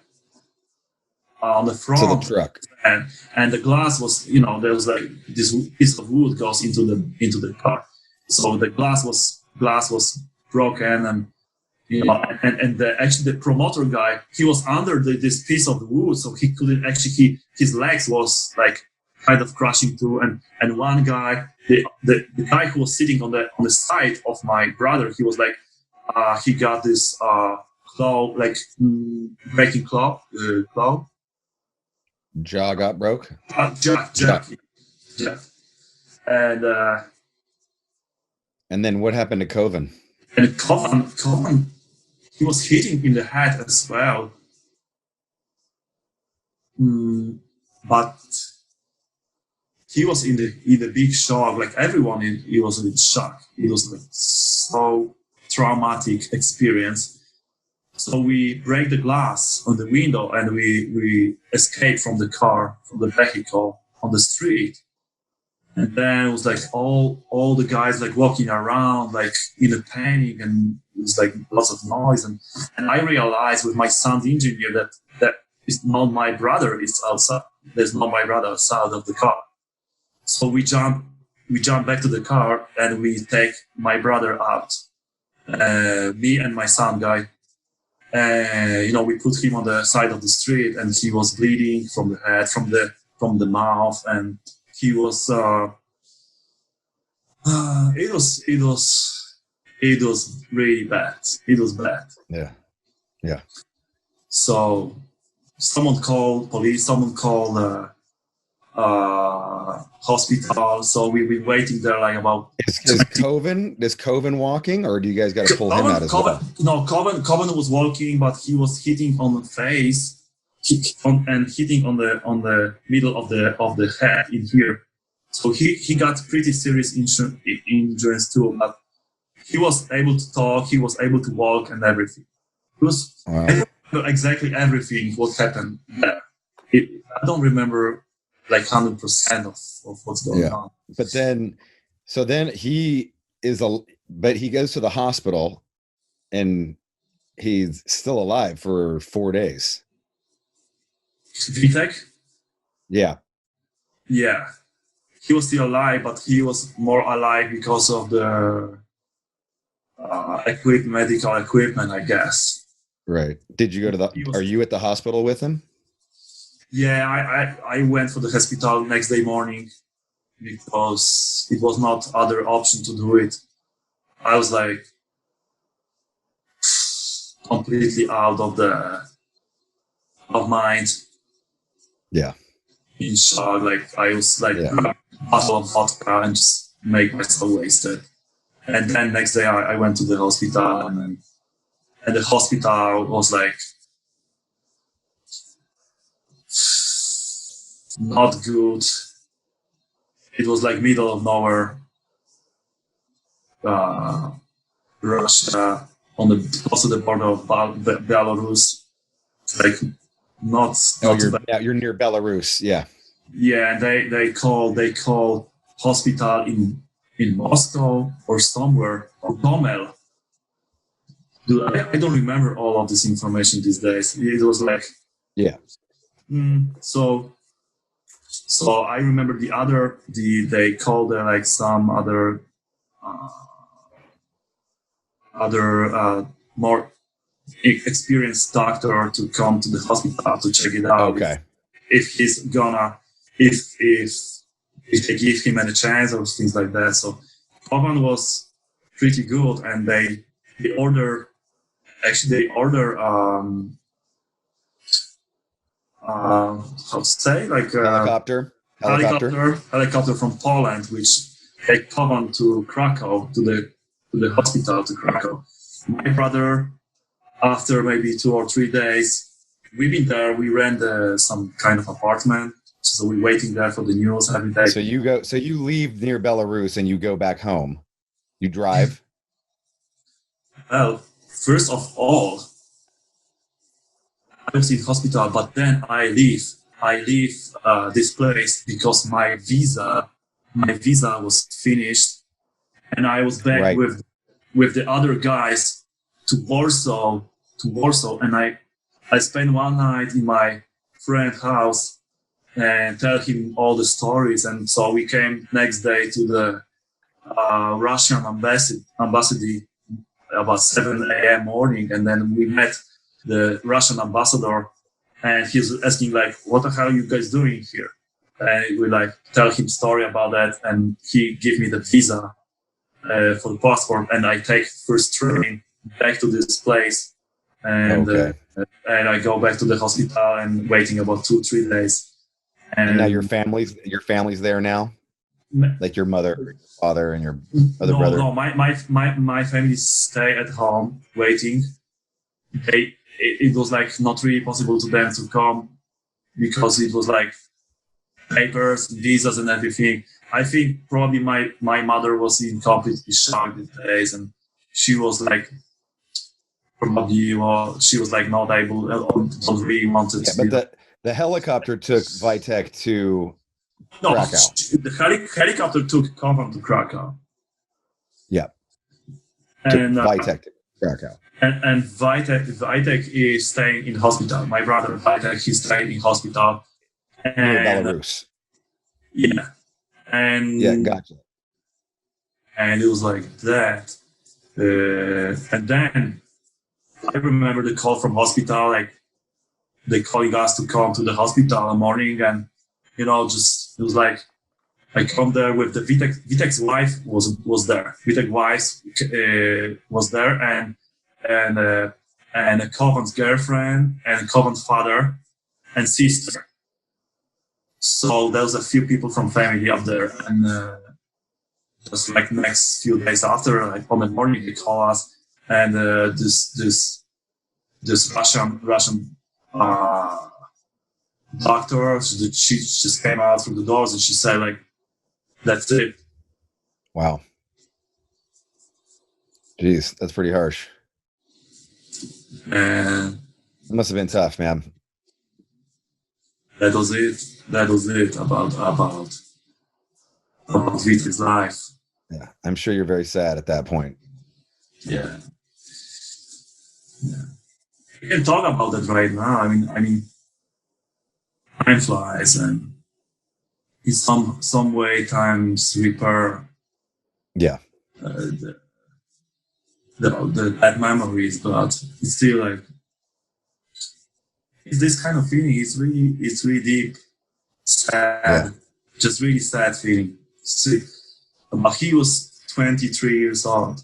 Speaker 2: front
Speaker 1: of the truck,
Speaker 2: and the glass was, there was like this piece of wood goes into the car, so the glass was broken, and actually the promoter guy, he was under this piece of wood, so he couldn't actually, his legs was like kind of crashing through, and one guy, the guy who was sitting on the side of my brother, he was like, he got this claw, like breaking claw.
Speaker 1: Jaw got broke.
Speaker 2: Jaw. And
Speaker 1: then what happened to Coven?
Speaker 2: And Coven, he was hitting in the head as well. But he was in the big shock. Like everyone, he was in shock. It was like so traumatic experience. So we break the glass on the window, and we escape from the car, from the vehicle on the street. And then it was like all the guys like walking around like in a panic, and it was like lots of noise. And I realized with my sound engineer that is not my brother is outside. There's not my brother outside of the car. So we jump back to the car and we take my brother out. Me and my sound guy. We put him on the side of the street, and he was bleeding from the head, from the mouth, and he was. It was really bad. It was bad.
Speaker 1: Yeah.
Speaker 2: So someone called police. Someone called hospital. So we've been waiting there like about.
Speaker 1: Is Coven walking, or do you guys got to pull him out as well?
Speaker 2: No, Coven was walking, but he was hitting on the face, and hitting on the middle of the head in here. So he got pretty serious injuries too, but he was able to talk, he was able to walk and everything. It was exactly everything what happened there. I don't remember like 100% of what's going on.
Speaker 1: But then he goes to the hospital and he's still alive for 4 days.
Speaker 2: Vitek?
Speaker 1: Yeah.
Speaker 2: Yeah. He was still alive, but he was more alive because of the medical equipment, I guess.
Speaker 1: Right. Did you go to are you at the hospital with him?
Speaker 2: Yeah, I went for the hospital next day morning because it was not other option to do it. I was like completely out of mind.
Speaker 1: Yeah.
Speaker 2: In shock, like I was like bottle of vodka and just make myself wasted. And then next day I went to the hospital, and the hospital was like not good. It was like middle of nowhere, Russia, on the close to the border of Belarus. It's like not
Speaker 1: you're near Belarus, yeah.
Speaker 2: Yeah, and they call hospital in Moscow or somewhere, or Gomel. I don't remember all of this information these days. It was like so I remember they called like some other more experienced doctor to come to the hospital to check it out.
Speaker 1: Okay.
Speaker 2: If he's gonna, if they give him any chance or things like that. So Coven was pretty good, and they order how to say, like helicopter from Poland, which take Coven to Krakow, to the hospital to Krakow. My brother, after maybe 2 or 3 days, we've been there. We rent some kind of apartment, so we're waiting there for the news every day.
Speaker 1: So you leave near Belarus and you go back home. You drive.
Speaker 2: Well, first of all, I was in hospital, but then I leave this place because my visa was finished, and I was back with the other guys to Warsaw, and I spent one night in my friend's house and tell him all the stories. And so we came next day to the Russian embassy about 7 a.m. morning, and then we met the Russian ambassador, and he's asking like, what the hell are you guys doing here? And we like tell him story about that, and he give me the visa for the passport, and I take first train back to this place, and I go back to the hospital and waiting about 2-3 days.
Speaker 1: And now your family's there now, like your mother, father, and your other brother.
Speaker 2: No, my family stay at home waiting. It was like not really possible to them to come because it was like papers, visas, and everything. I think probably my mother was in complete shock these days, and she was like probably she was like not able, don't really wanted to.
Speaker 1: But the helicopter took Vitek to
Speaker 2: No,
Speaker 1: Krakow.
Speaker 2: the helicopter took Common to Krakow.
Speaker 1: Yeah.
Speaker 2: And
Speaker 1: Vitek to Krakow.
Speaker 2: And Vitek is staying in hospital. My brother Vitek, he's staying in hospital.
Speaker 1: Near Belarus.
Speaker 2: Yeah. And
Speaker 1: yeah, gotcha.
Speaker 2: And it was like that. And then I remember the call from hospital, like they calling us to come to the hospital in the morning, and just it was like I come there with the Vitek's wife was there. Vitek's wife was there, and a Kovan's girlfriend and Kovan's father and sister. So there was a few people from family up there, and just like next few days after, like on the morning, they call us, and this Russian doctor, she just came out from the doors and she said like, "That's it."
Speaker 1: Wow. Jeez, that's pretty harsh.
Speaker 2: And
Speaker 1: it must have been tough, man.
Speaker 2: That was it about Vitek's life.
Speaker 1: Yeah, I'm sure you're very sad at that point.
Speaker 2: Yeah. We can talk about that right now. I mean, time flies, and in some way, times repair.
Speaker 1: Yeah.
Speaker 2: The bad memories, but it's still like it's this kind of feeling. It's really deep, sad, just really sad feeling. But he was 23 years old.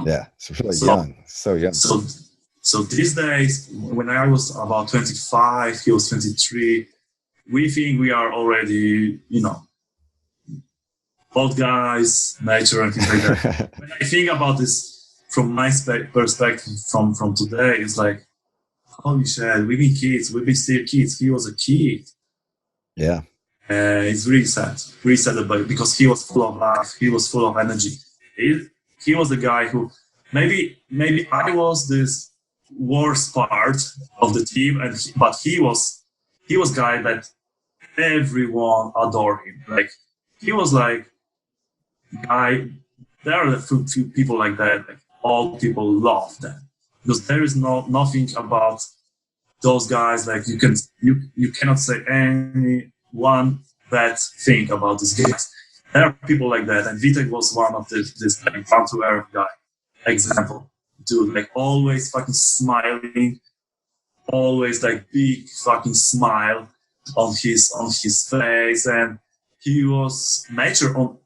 Speaker 1: Yeah, it's really young, so young.
Speaker 2: So these days, when I was about 25, he was 23. We think we are already, old guys, nature and things like that. When I think about this from my perspective, from today, it's like, holy shit, we've been kids, we've been still kids. He was a kid.
Speaker 1: Yeah.
Speaker 2: It's really sad about it, because he was full of life, he was full of energy. He was the guy who, maybe I was this worst part of the team, but he was guy that everyone adored him. Like he was like guy. There are a few people like that. Like all people love them, because there is nothing about those guys. Like you cannot say any one bad thing about these guys. There are people like that, and Vitek was one of this like down to earth guy example. Dude, like always fucking smiling, always like big fucking smile on his face, and he was mature. On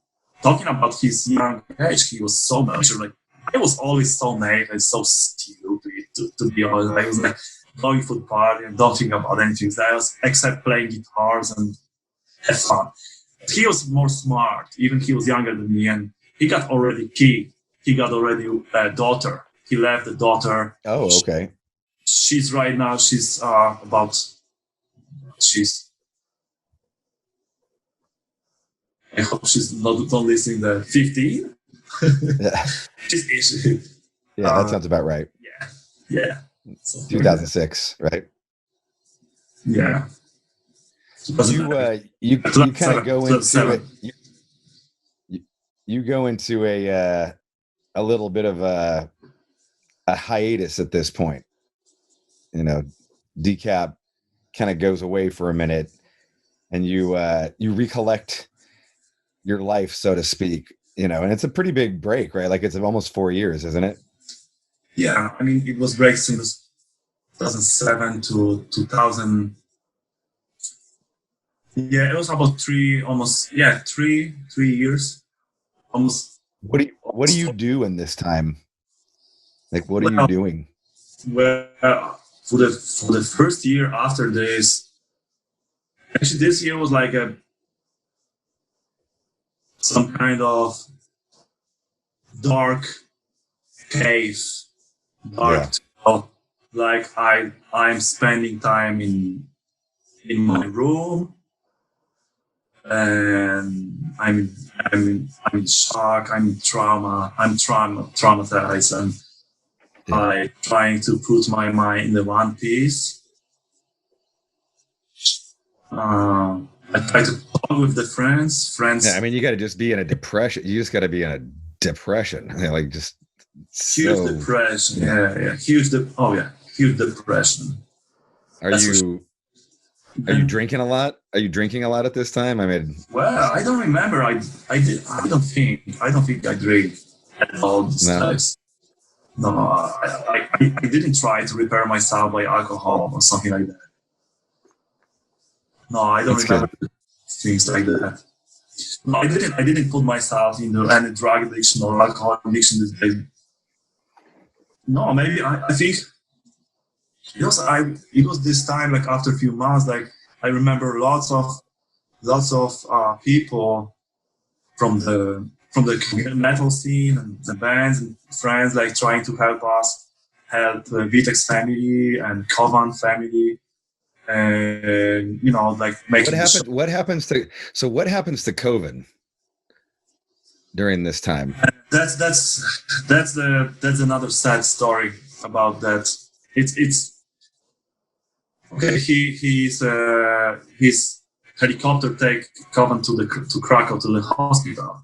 Speaker 2: talking about his young age, he was so mature. Like I was always so naive and so stupid to be honest. I was like going for the party and don't think about anything else except playing guitars and have fun. He was more smart. Even he was younger than me, and he got already kid. He got already a daughter. He left the daughter.
Speaker 1: Oh, okay.
Speaker 2: She's right now. She's I hope she's not listening. 15.
Speaker 1: Yeah.
Speaker 2: She's
Speaker 1: yeah, that sounds about right.
Speaker 2: Yeah.
Speaker 1: 2006, right?
Speaker 2: Yeah.
Speaker 1: You kind of go into it. You go into a little bit of a hiatus at this point. Decap kind of goes away for a minute, and you recollect your life, so to speak. And it's a pretty big break, right? Like it's almost 4 years, isn't it?
Speaker 2: Yeah, I mean, it was break since 2007 to 2000. Yeah, it was about 3 years. Almost.
Speaker 1: What do you do in this time? Like, what are you doing?
Speaker 2: Well, for the first year after this, actually, this year was like some kind of dark cave, like I'm spending time in my room, and I'm in shock. I'm in trauma. I'm traumatized, and I trying to put my mind in the one piece. I try to talk with the friends.
Speaker 1: Yeah, I mean, you got to just be in a depression. You just got to be in a depression. Like just
Speaker 2: huge
Speaker 1: so.
Speaker 2: Depression. Yeah. Huge depression.
Speaker 1: Are you drinking a lot? Are you drinking a lot at this time? I mean,
Speaker 2: well, I don't remember. I don't think I drink at all these days. No, I didn't try to repair myself by alcohol or something like that. No, I don't remember things like that. No, I didn't put myself into any drug addiction or alcohol addiction these days. No, maybe I think it was this time, like after a few months, like I remember lots of people from the metal scene and the bands and friends, like trying to help the Vitek's family and Kovan family, and like making.
Speaker 1: What happens to Kovan during this time?
Speaker 2: That's another sad story about that. It's okay. His helicopter take Kovan to Krakow to the hospital,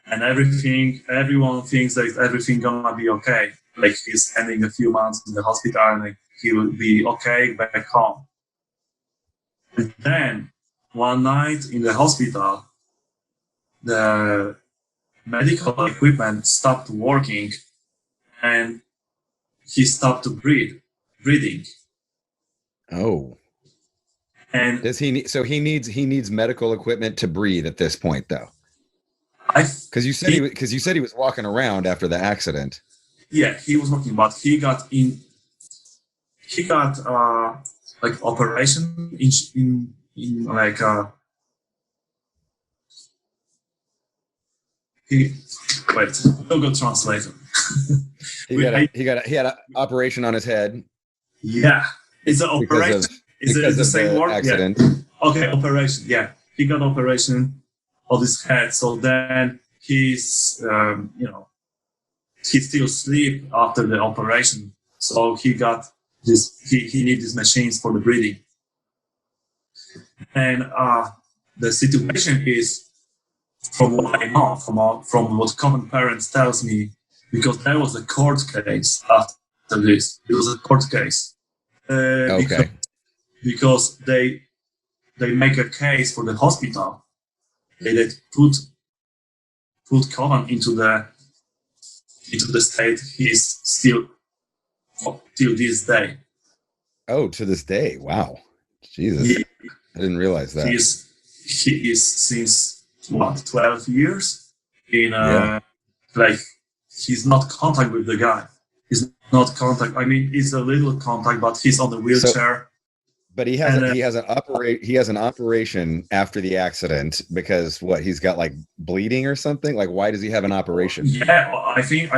Speaker 2: and everyone thinks that everything gonna be okay. Like he's spending a few months in the hospital and like, he will be okay back home. And then one night in the hospital, the medical equipment stopped working, and he stopped breathing.
Speaker 1: Oh.
Speaker 2: And
Speaker 1: does he need? So he needs medical equipment to breathe at this point, though. Because you said he was walking around after the accident.
Speaker 2: Yeah, he was walking, but he got like operation in like Google Translator.
Speaker 1: he had an operation on his head.
Speaker 2: Yeah, it's an operation. Is it the same word?
Speaker 1: Accident.
Speaker 2: Yeah. Okay, operation. Yeah, he got operation of his head. So then he's, he still sleep after the operation. So he got this. He needs these machines for the breathing. And the situation is, from what I know, from what common parents tells me, because there was a court case after this. It was a court case.
Speaker 1: Okay.
Speaker 2: Because they make a case for the hospital. They put Kovan into the state he's still till this day.
Speaker 1: Oh, to this day! Wow, Jesus, I didn't realize that.
Speaker 2: He is since 12 years in like he's not contact with the guy. He's not contact. I mean, he's a little contact, but he's on the wheelchair.
Speaker 1: But he has an operation after the accident because he's got like bleeding or something. Like, why does he have an operation?
Speaker 2: Yeah, I think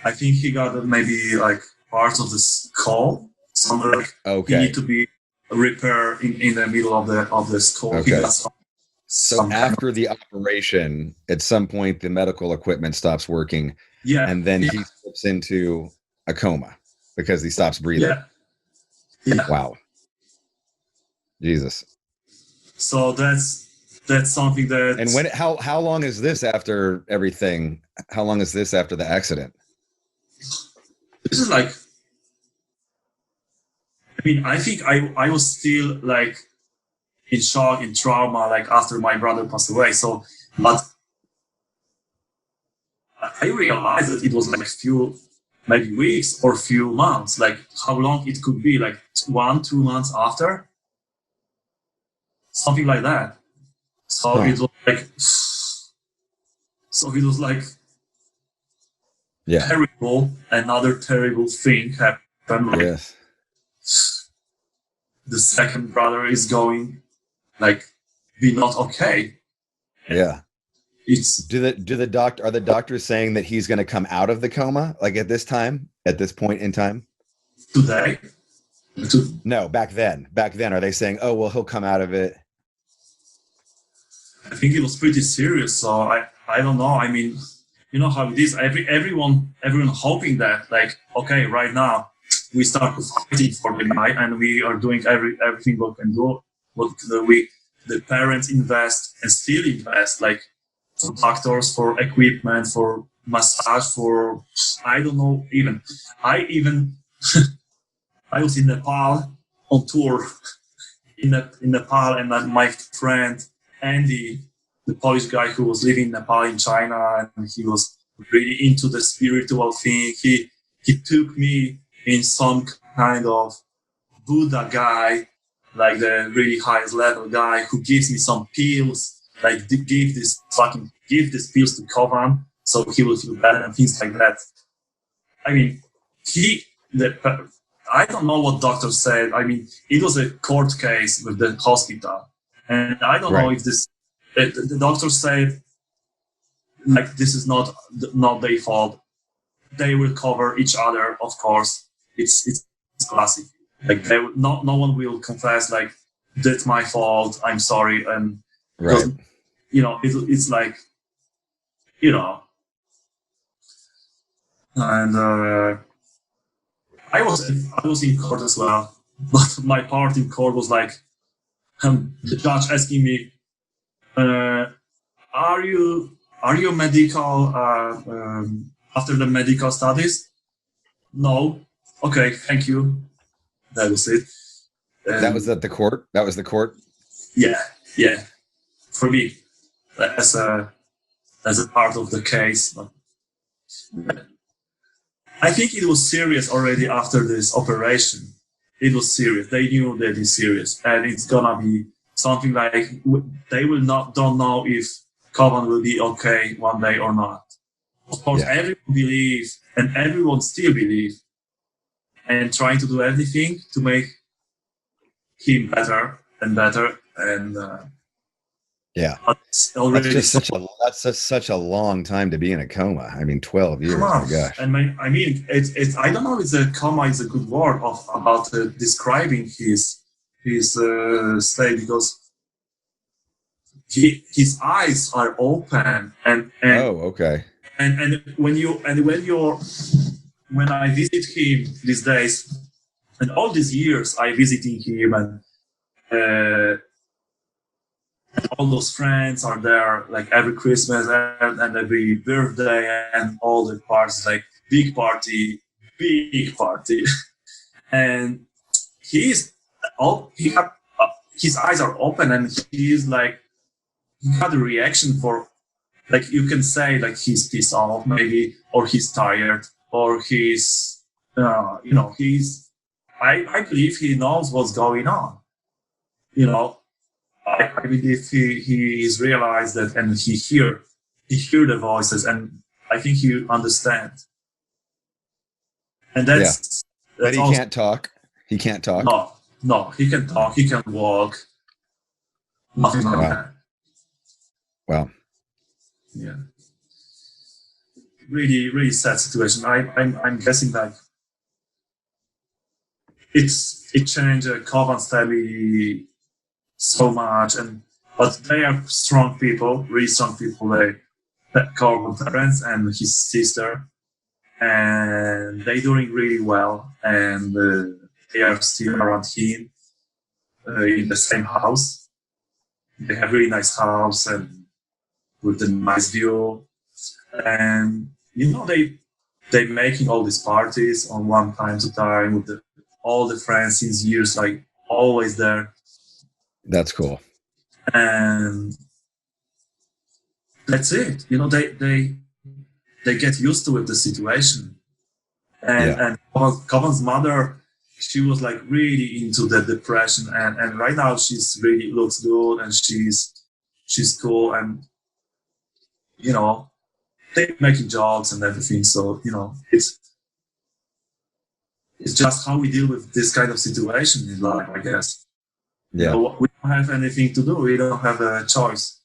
Speaker 2: he got maybe like parts of the skull. Somewhere like he need to be repaired in the middle of the skull.
Speaker 1: Okay. So after the operation, at some point the medical equipment stops working.
Speaker 2: Yeah.
Speaker 1: And then he slips into a coma because he stops breathing.
Speaker 2: Yeah.
Speaker 1: Wow. Jesus.
Speaker 2: So that's something that.
Speaker 1: And how long is this after everything? How long is this after the accident?
Speaker 2: This is like, I mean, I think I was still like in shock, in trauma, like after my brother passed away. So, but I realized that it was like maybe weeks or few months, like how long it could be, like 1-2 months after. Something like that. So it was like terrible. Another terrible thing happened.
Speaker 1: Yes.
Speaker 2: The second brother is going like be not okay.
Speaker 1: Yeah.
Speaker 2: It's
Speaker 1: are the doctors saying that he's going to come out of the coma like at this point in time?
Speaker 2: Today?
Speaker 1: No, back then. Are they saying, oh well, he'll come out of it?
Speaker 2: I think it was pretty serious, so I don't know. I mean, you know how it is. Everyone hoping that, like, okay, right now we start fighting for the guy, and we are doing everything we can do. What we the parents invest and still invest, like for doctors, for equipment, for massage, for I don't know even. I was in Nepal on tour in Nepal, and my friend Andy, the Polish guy who was living in Nepal in China, and he was really into the spiritual thing. He took me in some kind of Buddha guy, like the really highest level guy, who gives me some pills, like give these pills to Kovan so he will feel better and things like that. I mean, I don't know what doctor said. I mean, it was a court case with the hospital, and I don't know if the doctor said like this is not their fault. They will cover each other, of course. It's classic. Like no one will confess like that's my fault. I'm sorry, and
Speaker 1: right.
Speaker 2: It's like and I was in court as well, but my part in court was like the judge asking me, "Are you medical after the medical studies?" No. Okay, thank you. That was it.
Speaker 1: That was at the court. That was the court.
Speaker 2: Yeah. For me, as a part of the case. I think it was serious already after this operation. It was serious. They knew that it's serious, and it's gonna be something like they don't know if Kovan will be okay one day or not. Of course, everyone believes, and everyone still believes, and trying to do everything to make him better and better. And
Speaker 1: that's just such a long time to be in a coma. I mean, 12 years. Oh my gosh.
Speaker 2: And I mean, it's I don't know if the coma is a good word about describing his state, because his eyes are open and
Speaker 1: okay.
Speaker 2: And when I visit him these days, and all these years I visiting him, and all those friends are there, like every Christmas and every birthday and all the parties, like big party, and his eyes are open, and he's like, he got a reaction for, like, you can say like he's pissed off maybe, or he's tired, or he's I believe he knows what's going on. I believe he's realized that, and he hear the voices, and I think he understands. And that's
Speaker 1: but he also, can't talk. He can't talk.
Speaker 2: No, he can talk. He can walk. Nothing like that.
Speaker 1: Wow.
Speaker 2: Yeah. Really, really sad situation. I'm guessing like it changed Kovan's family so much, but they are strong people, really strong people. They Kovan's parents and his sister, and they're doing really well, and they are still around him in the same house. They have really nice house and with a nice view, and they making all these parties on one time to time with all the friends since years, like always there.
Speaker 1: That's cool.
Speaker 2: And that's it. They get used to it, the situation. And Kovan's mother, she was like really into the depression, and right now she's really looks good, and she's cool, and they're making jokes and everything. So it's just how we deal with this kind of situation in life, I guess.
Speaker 1: Yeah.
Speaker 2: We don't have anything to do. We don't have a choice.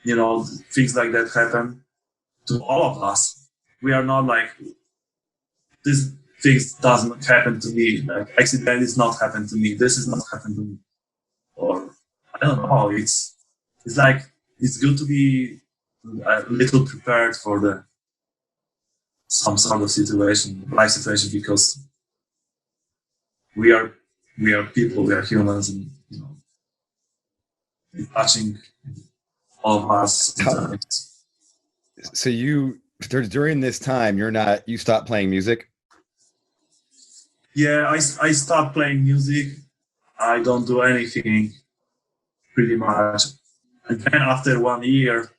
Speaker 2: Things like that happen to all of us. We are not like, this things doesn't happen to me. Like, accident is not happen to me. This is not happen to me. Or I don't know. It's like, it's good to be a little prepared for some sort of life situation, because we are people, we are humans, and touching all of us.
Speaker 1: So during this time, you stopped playing music?
Speaker 2: Yeah, I stopped playing music. I don't do anything pretty much. And then after 1 year,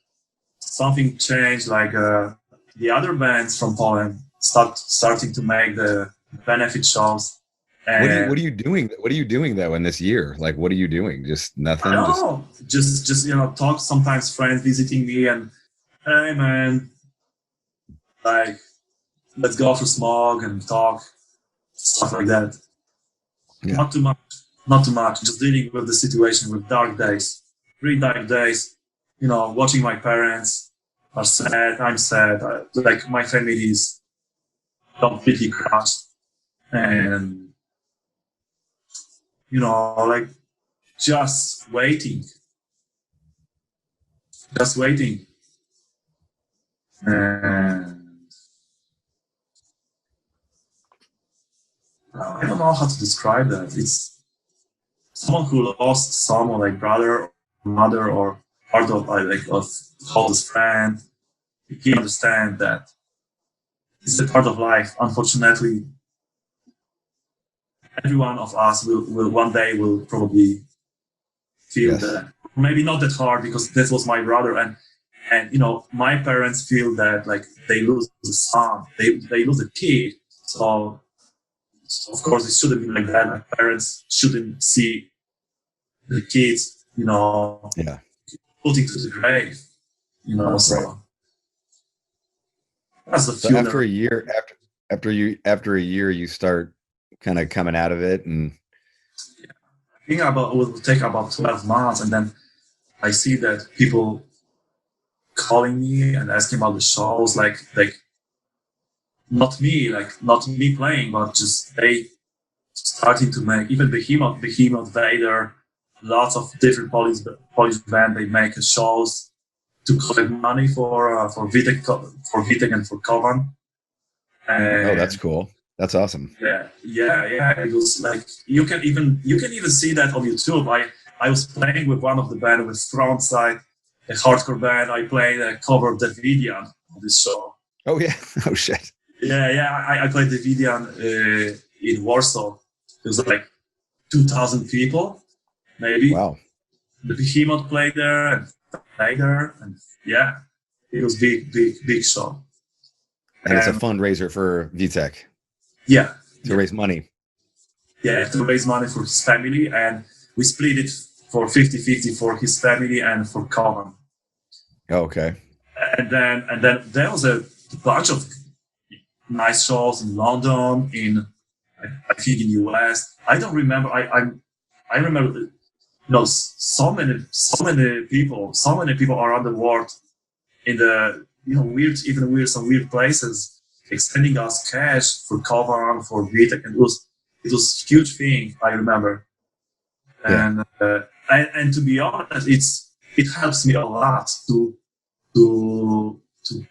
Speaker 2: something changed. Like the other bands from Poland starting to make the benefit shows. And
Speaker 1: What are you doing? What are you doing though in this year? Like, what are you doing? Just nothing.
Speaker 2: I don't know. Just talk. Sometimes friends visiting me and, hey man, like, let's go for smoke and talk, stuff like that.
Speaker 1: Yeah.
Speaker 2: Not too much. Not too much. Just dealing with the situation, with dark days, really dark days. Watching my parents are sad. I'm sad. Like my family is completely crushed, and like just waiting, and I don't know how to describe that. It's someone who lost someone, like brother, or mother, or part of of closest friend. You understand that it's a part of life. Unfortunately, every one of us will one day will probably feel that. Maybe not that hard, because that was my brother, and my parents feel that like they lose the son, they lose a kid. So of course it shouldn't be like that. My parents shouldn't see the kids, putting to the grave, So
Speaker 1: Right.
Speaker 2: that's the
Speaker 1: So
Speaker 2: funeral.
Speaker 1: after a year, you start kind of coming out of it, and
Speaker 2: I think it will take about 12 months, and then I see that people calling me and asking about the shows, like not me playing, but just they starting to make, even Behemoth, Vader, lots of different Polish band. They make shows to collect money for Vitek and for Kovan.
Speaker 1: oh, that's cool. That's awesome.
Speaker 2: Yeah. It was like you can even see that on YouTube. I was playing with one of the band with Frontside, a hardcore band. I played a cover of Davidian on this show.
Speaker 1: Oh yeah. Oh shit.
Speaker 2: Yeah. I played Davidian in Warsaw. It was like 2,000 people, maybe.
Speaker 1: Wow.
Speaker 2: The Behemoth played there and yeah, it was big show.
Speaker 1: And it's a fundraiser for Vitek.
Speaker 2: Yeah.
Speaker 1: To raise money.
Speaker 2: Yeah, to raise money for his family, and we split it for 50-50 for his family and for Common.
Speaker 1: Oh, okay.
Speaker 2: And then there was a bunch of nice shows in London, I think in US. I don't remember. I remember, so many people around the world in the some weird places, extending us cash for Kovan, for Vitek, and it was a huge thing. I remember, and to be honest, it helps me a lot to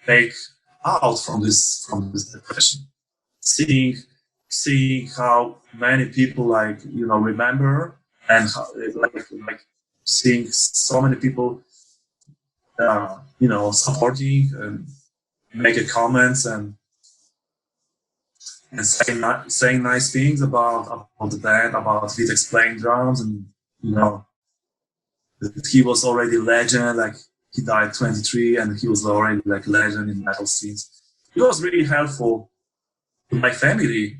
Speaker 2: take out from this depression. Seeing how many people remember, and how, like seeing so many people supporting and making comments and saying nice things about the band, about Vitek's playing drums, and that he was already legend. Like he died 23, and he was already like legend in metal scenes. It was really helpful to my family,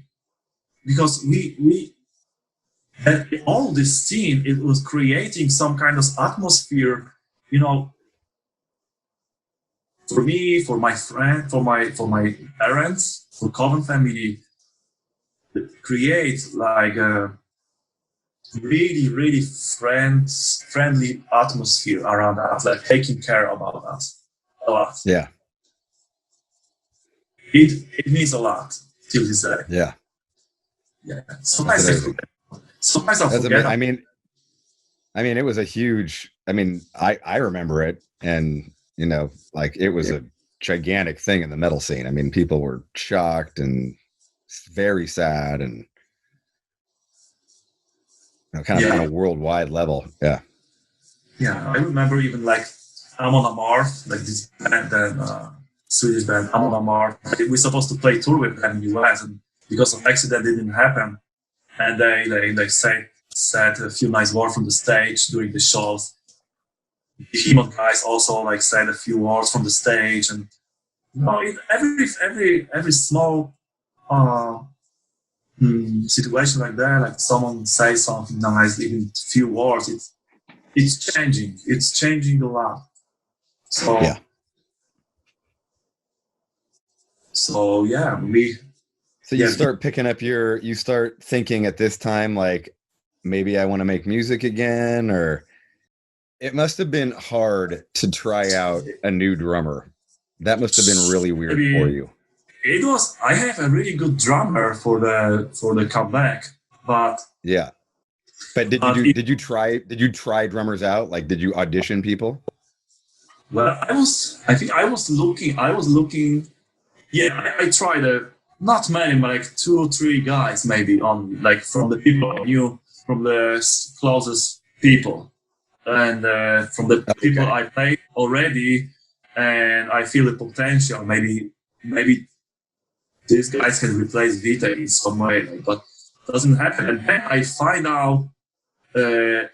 Speaker 2: because we and all this scene, it was creating some kind of atmosphere, for me, for my friend, for my parents, for Coven family, create like a really friendly atmosphere around us, like taking care about us a lot.
Speaker 1: Yeah.
Speaker 2: It means a lot till this day.
Speaker 1: Yeah.
Speaker 2: Yeah. Sometimes I forget.
Speaker 1: I mean, it was a huge. I remember it, and like it was a gigantic thing in the metal scene. I mean, people were shocked and very sad, and kind of on a worldwide level. Yeah.
Speaker 2: yeah, I remember even like Amon Amarth, like this band, Swedish band Amon Amarth. We're supposed to play tour with them in the US, and because of accident, it didn't happen. And they said a few nice words from the stage during the shows. The Hemon guys also like said a few words from the stage, and every small situation like that, like someone says something nice, even a few words, it's changing. It's changing a lot. So
Speaker 1: Yeah.
Speaker 2: So yeah,
Speaker 1: So you start picking up you start thinking at this time, like, maybe I want to make music again, or it must have been hard to try out a new drummer. That must have been really weird for you.
Speaker 2: It was. I have a really good drummer for the comeback, but
Speaker 1: yeah. But did you try drummers out? Like, did you audition people?
Speaker 2: Well, I was looking. Yeah, I tried not many, but like 2 or 3 guys maybe on like from the people I knew, from the closest people, and from the people I played already, and I feel the potential. Maybe these guys can replace Vitek in some way, but it doesn't happen. And then I find out the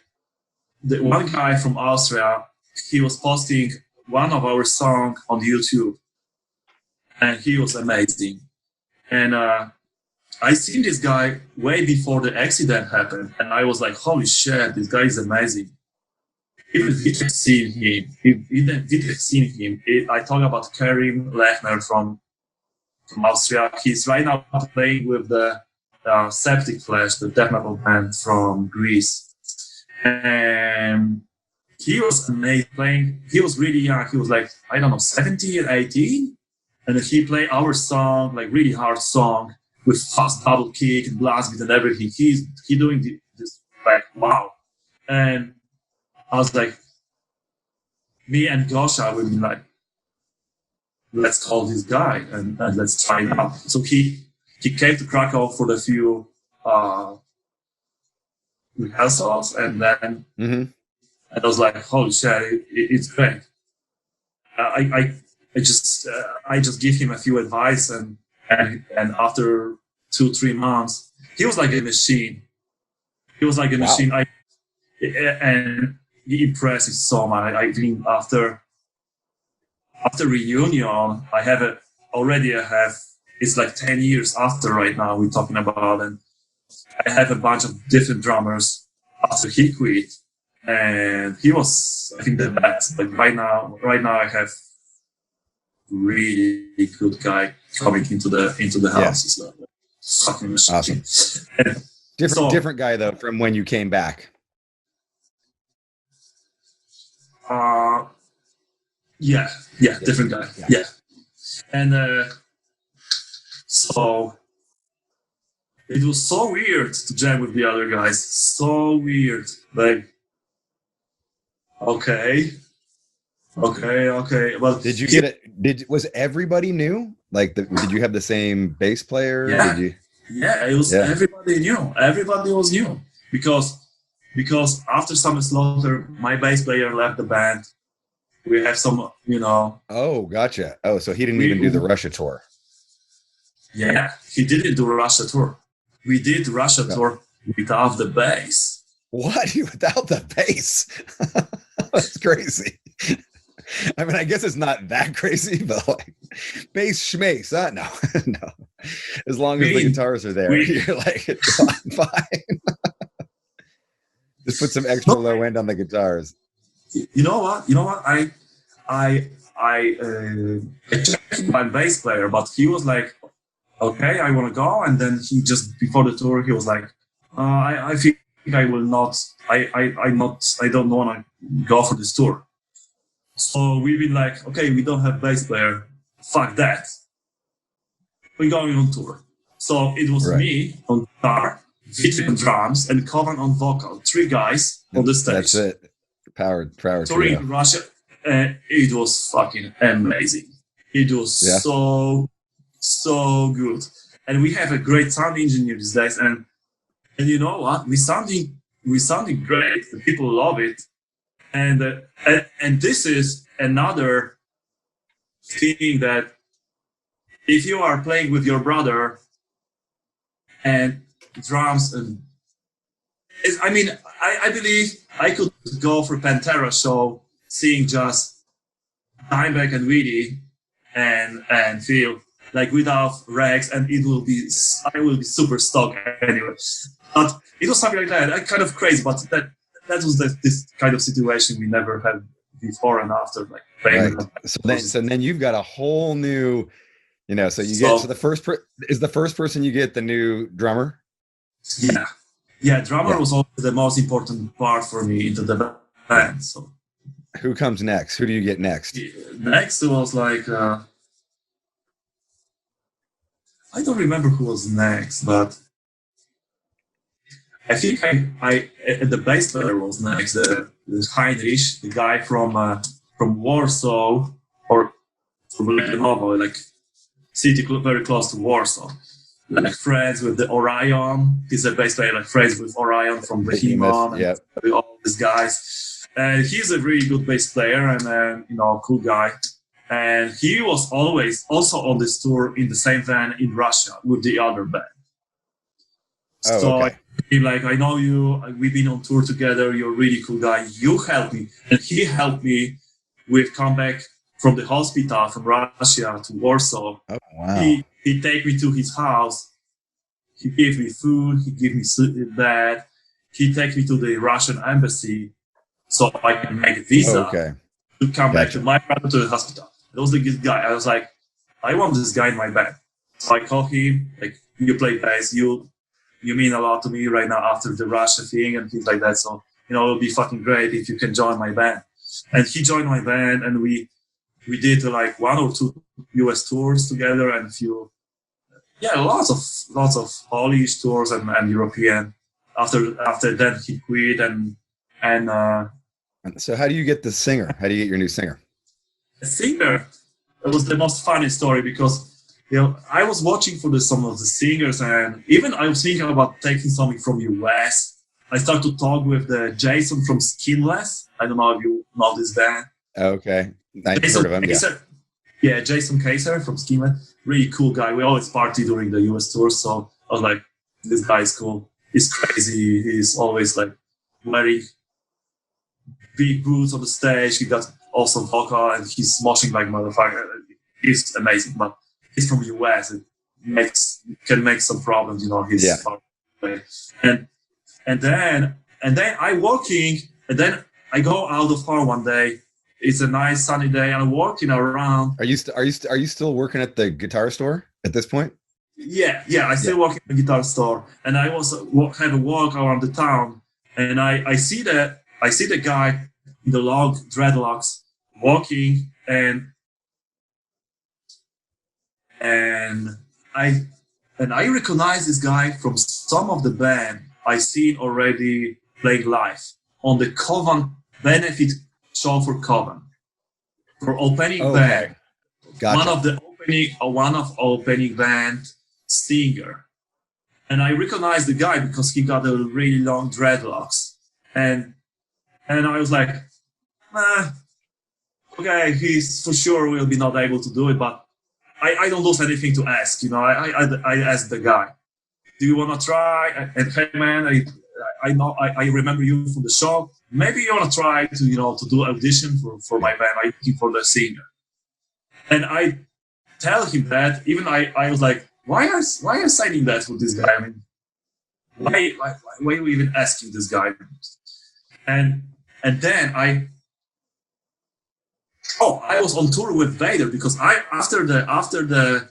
Speaker 2: one guy from Austria, he was posting one of our songs on YouTube, and he was amazing. And I seen this guy way before the accident happened, and I was like, holy shit, this guy is amazing. Even Vitek seen him. I talk about Karim Lechner from Austria. He's right now playing with the Septic Flesh, the death metal band from Greece. And he was amazing playing. He was really young. He was like, I don't know, 17 or 18. And he played our song, like really hard song with fast double kick and blast beat and everything. He doing this, like, wow. And I was like, me and Gosha would be like, let's call this guy and let's try it out. So he came to Krakow for the few rehearsals, and then I was like, holy shit, it's great. I just give him a few advice, and after 2-3 months, he was like a machine. He was like a machine. And he impressed me so much. I think after reunion, it's like 10 years after right now we're talking about, and I have a bunch of different drummers after he quit, and he was, I think, the best. Like right now I have really good guy coming into the house. It's like fucking
Speaker 1: awesome. Different guy though from when you came back.
Speaker 2: Yeah, different guy. Yeah. And so it was so weird to jam with the other guys. So weird. Like, okay. Well,
Speaker 1: did you get it? Was everybody new? Like, did you have the same bass player?
Speaker 2: Yeah.
Speaker 1: Did you?
Speaker 2: Yeah, it was everybody new. Everybody was new because after Summer Slaughter, my bass player left the band. We have some,
Speaker 1: Oh, gotcha. Oh, so he didn't even do the Russia tour.
Speaker 2: Yeah, he didn't do Russia tour. We did Russia tour without the bass.
Speaker 1: What? Without the bass? That's crazy. I mean, I guess it's not that crazy, but like bass schmace, no. As long as the guitars are there, you're like, fine. Just put some extra low end on the guitars.
Speaker 2: You know what? I checked my bass player, but he was like, okay, I want to go. And then he just, before the tour, he was like, I think I will not, I don't want to go for this tour. So we've been like, okay, we don't have bass player. Fuck that. We're going on tour. So it was me on guitar, Vitek on drums, and Kovan on vocal. 3 guys on the stage.
Speaker 1: That's it. Power
Speaker 2: touring in Russia, and it was fucking amazing. It was so good. And we have a great sound engineer these days, and you know what? We sounding great. The people love it. And this is another thing that if you are playing with your brother and drums and I believe I could go for Pantera show, seeing just Dimebag and Vitek and feel like without Rex, and I will be super stoked anyway. But it was something like that. Kind of crazy, but that was this kind of situation we never had before and after. Like
Speaker 1: right. So then you've got a whole new, So you get the first is the first person you get the new drummer.
Speaker 2: Yeah, drummer was always the most important part for me into the band. So,
Speaker 1: who comes next? Who do you get next?
Speaker 2: Next was like I don't remember who was next, but I think the bass player was next. The Heinrich, the guy from Warsaw or from Dimevogg, like city very close to Warsaw. Like friends with the Orion. He's a bass player, like friends with Orion from Behemoth.
Speaker 1: Yeah,
Speaker 2: all these guys. And he's a really good bass player and cool guy. And he was always also on this tour in the same van in Russia with the other band.
Speaker 1: Okay.
Speaker 2: I know you. We've been on tour together. You're a really cool guy. You helped me, and he helped me with comeback from the hospital from Russia to Warsaw.
Speaker 1: Oh wow!
Speaker 2: He take me to his house. He gave me food. He gave me bed. He take me to the Russian embassy so I can make a visa to come back to my brother to the hospital. That was the good guy. I was like, I want this guy in my band. So I called him. Like, you play bass. You mean a lot to me right now after the Russia thing and things like that. So it'll be fucking great if you can join my band. And he joined my band, and we did like 1 or 2 US tours together and a few, lots of Polish tours and European. After that, he quit and.
Speaker 1: So how do you get the singer? How do you get your new singer?
Speaker 2: The singer, it was the most funny story because I was watching for some of the singers, and even I was thinking about taking something from US. I started to talk with the Jason from Skinless. I don't know if you know this band.
Speaker 1: Okay. I've heard of him,
Speaker 2: yeah, Jason Kaiser from Skinless. Really cool guy. We always party during the US tour, so I was like, this guy is cool. He's crazy. He's always like wearing big boots on the stage. He got awesome vocal, and he's moshing like motherfucker. He's amazing, but he's from US. It can make some problems, And then I working, and then I go out of town one day. It's a nice sunny day, and I'm walking around.
Speaker 1: Are you still working at the guitar store at this point?
Speaker 2: Yeah. I still work at the guitar store, and I was had a walk around the town, and I see the guy in the long dreadlocks walking, and I recognize this guy from some of the band I seen already playing live on the Coven benefit show for Coven for opening band.
Speaker 1: Gotcha.
Speaker 2: One of opening band singer, and I recognized the guy because he got a really long dreadlocks, and I was like, okay, he's for sure will be not able to do it, but I don't lose anything to ask, I asked the guy, do you want to try? And hey man, I know I remember you from the show. Maybe you want to try to to do audition for my band. I'm looking for the singer. And I tell him that. Even I was like, why are you signing that for this guy? I mean, why are you even asking this guy? And then I was on tour with Vader because after the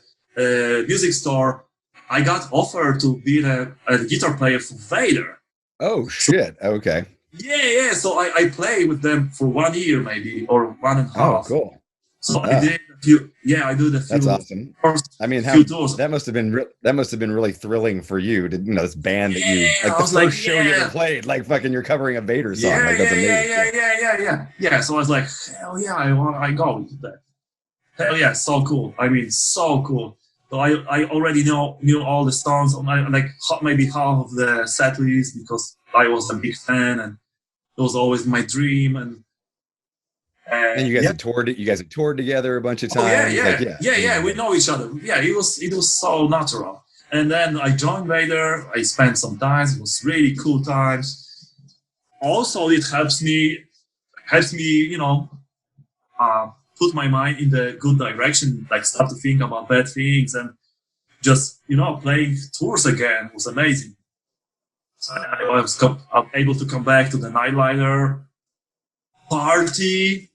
Speaker 2: music store, I got offered to be a guitar player for Vader.
Speaker 1: Oh shit! Okay.
Speaker 2: Yeah. So I played with them for 1 year maybe, or 1.5.
Speaker 1: Oh, cool.
Speaker 2: So I did a few. Yeah, I did a few.
Speaker 1: That's awesome. I mean, that must have been really thrilling for you to this band that you the first show you ever played, like fucking you're covering a Vader song. That's amazing.
Speaker 2: Yeah. So I was like, hell yeah, I go with that. Hell yeah, so cool. I mean, so cool. So I already knew all the songs, like maybe half of the set list because I was a big fan, and it was always my dream. And
Speaker 1: And you guys had toured. You guys had toured together a bunch of times.
Speaker 2: We know each other. Yeah, it was so natural. And then I joined Vader. I spent some time. It was really cool times. Also, it helps me, put my mind in the good direction. Like start to think about bad things and just playing tours again was amazing. So I was able to come back to the Nightliner party.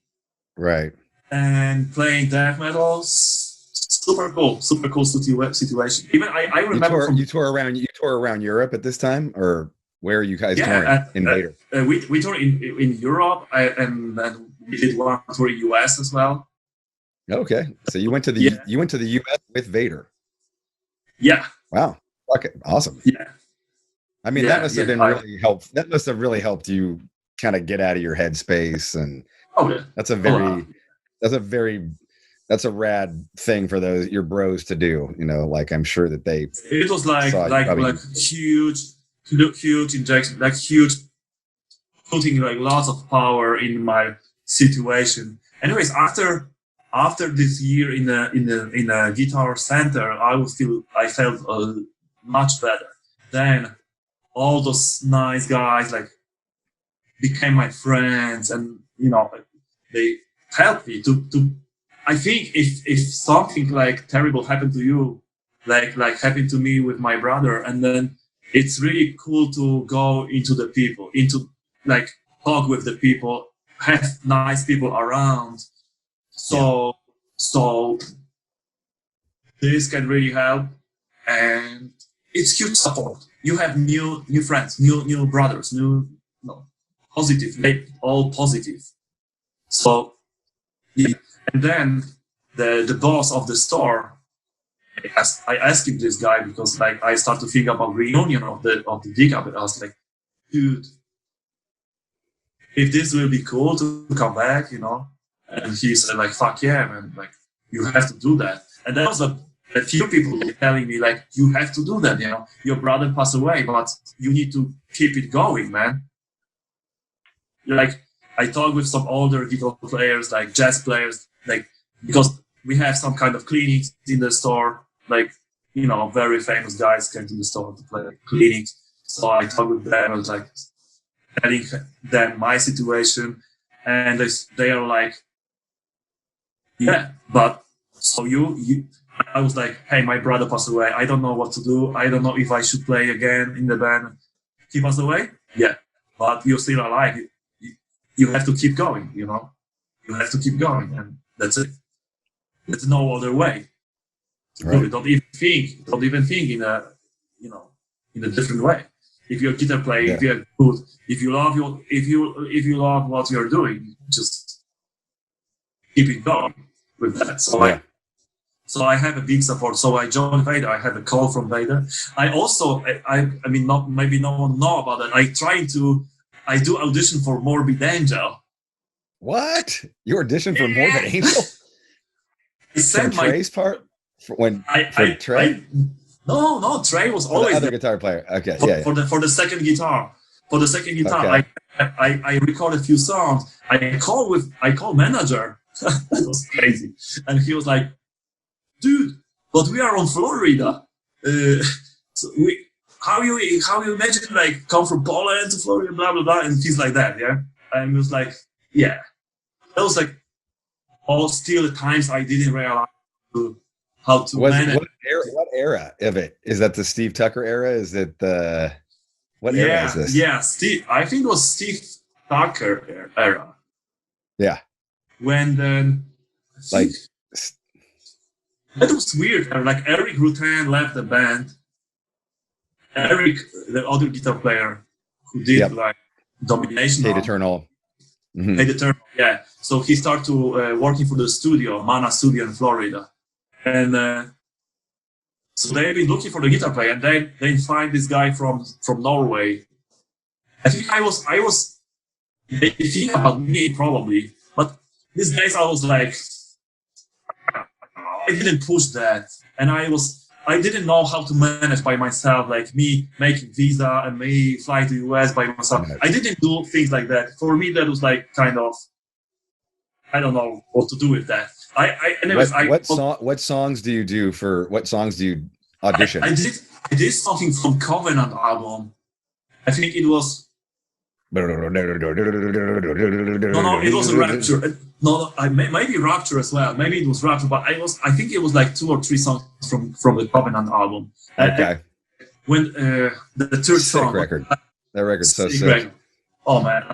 Speaker 1: Right.
Speaker 2: And playing death metal, super cool situation. Even I remember
Speaker 1: you tore around Europe at this time, or where are you guys touring in Vader?
Speaker 2: We toured in Europe, and we did one tour in US as well.
Speaker 1: Okay, so you went to the US with Vader.
Speaker 2: Yeah.
Speaker 1: Wow. Okay. Awesome.
Speaker 2: Yeah.
Speaker 1: I mean, that must have been really helpful. That must have really helped you kind of get out of your headspace and. Oh, yeah. That's a rad thing for your bros to do. Like I'm sure that they.
Speaker 2: It was like huge injection, like huge, putting like lots of power in my situation. Anyways, after this year in the guitar center, I felt much better. Then all those nice guys like became my friends, and they helped me to I think if something like terrible happened to you, like happened to me with my brother, and then it's really cool to go into the people, into like talk with the people, have nice people around. So this can really help, and it's huge support. You have new friends, new brothers, positive, all positive. So, and then the boss of the store, I asked him this guy because like I start to think about reunion of the Decapitated. I was like, dude, if this will be cool to come back, and he said like, fuck yeah, man, like you have to do that. And there was a few people telling me like, you have to do that, your brother passed away, but you need to keep it going, man. Like I talked with some older guitar players, like jazz players, like because we have some kind of clinics in the store, like very famous guys came to the store to play like, clinics. So I talked with them, I was like telling them my situation, and they are like, yeah, but so you I was like, hey, my brother passed away. I don't know what to do. I don't know if I should play again in the band. He passed away? Yeah, but you're still alive. You have to keep going, You have to keep going, and that's it. There's no other way. Right. Don't even think in a, in a different way. If you're a guitar player, if you're good, if you love what you're doing, just keep it going with that. So I have a big support. So I joined Vader. I had a call from Vader. I also, I mean, maybe no one know about that. I do audition for Morbid Angel.
Speaker 1: What? You auditioned for Morbid Angel?
Speaker 2: I sent
Speaker 1: Trey's part? Trey?
Speaker 2: No, Trey was always
Speaker 1: the other guitar player. Okay,
Speaker 2: for the second guitar. For the second guitar, okay. I recorded a few songs. I called manager. That was crazy. And he was like, dude, but we are on Florida. So how you imagine like come from Poland to Florida, blah blah blah, and things like that, yeah. And it was like, yeah, that was like all still at times I didn't realize how to manage.
Speaker 1: What era of it is that? The Steve Tucker era? Is it the what era is this?
Speaker 2: Yeah, Steve. I think it was Steve Tucker era.
Speaker 1: Yeah.
Speaker 2: When then
Speaker 1: like
Speaker 2: that was weird. Like Eric Rutan left the band. Eric, the other guitar player who did like Domination,
Speaker 1: Hate Eternal.
Speaker 2: Mm-hmm. Hate Eternal, yeah. So he started to working for the studio, Mana Studio in Florida, and so they've been looking for the guitar player, and they find this guy from Norway. I think they think about me probably, but these days I was like, I didn't push that, and I didn't know how to manage by myself, like me making visa and me fly to US by myself. I didn't do things like that. For me, that was like kind of, I don't know what to do with that.
Speaker 1: What songs do you do for? What songs do you audition?
Speaker 2: I did something from Covenant album. I think it was. No, it was a Rapture. No, maybe Rapture as well. Maybe it was Rapture, but I think it was like 2 or 3 songs from the Covenant album.
Speaker 1: Okay.
Speaker 2: When the third song
Speaker 1: record. That record's so sick.
Speaker 2: Record. Oh man,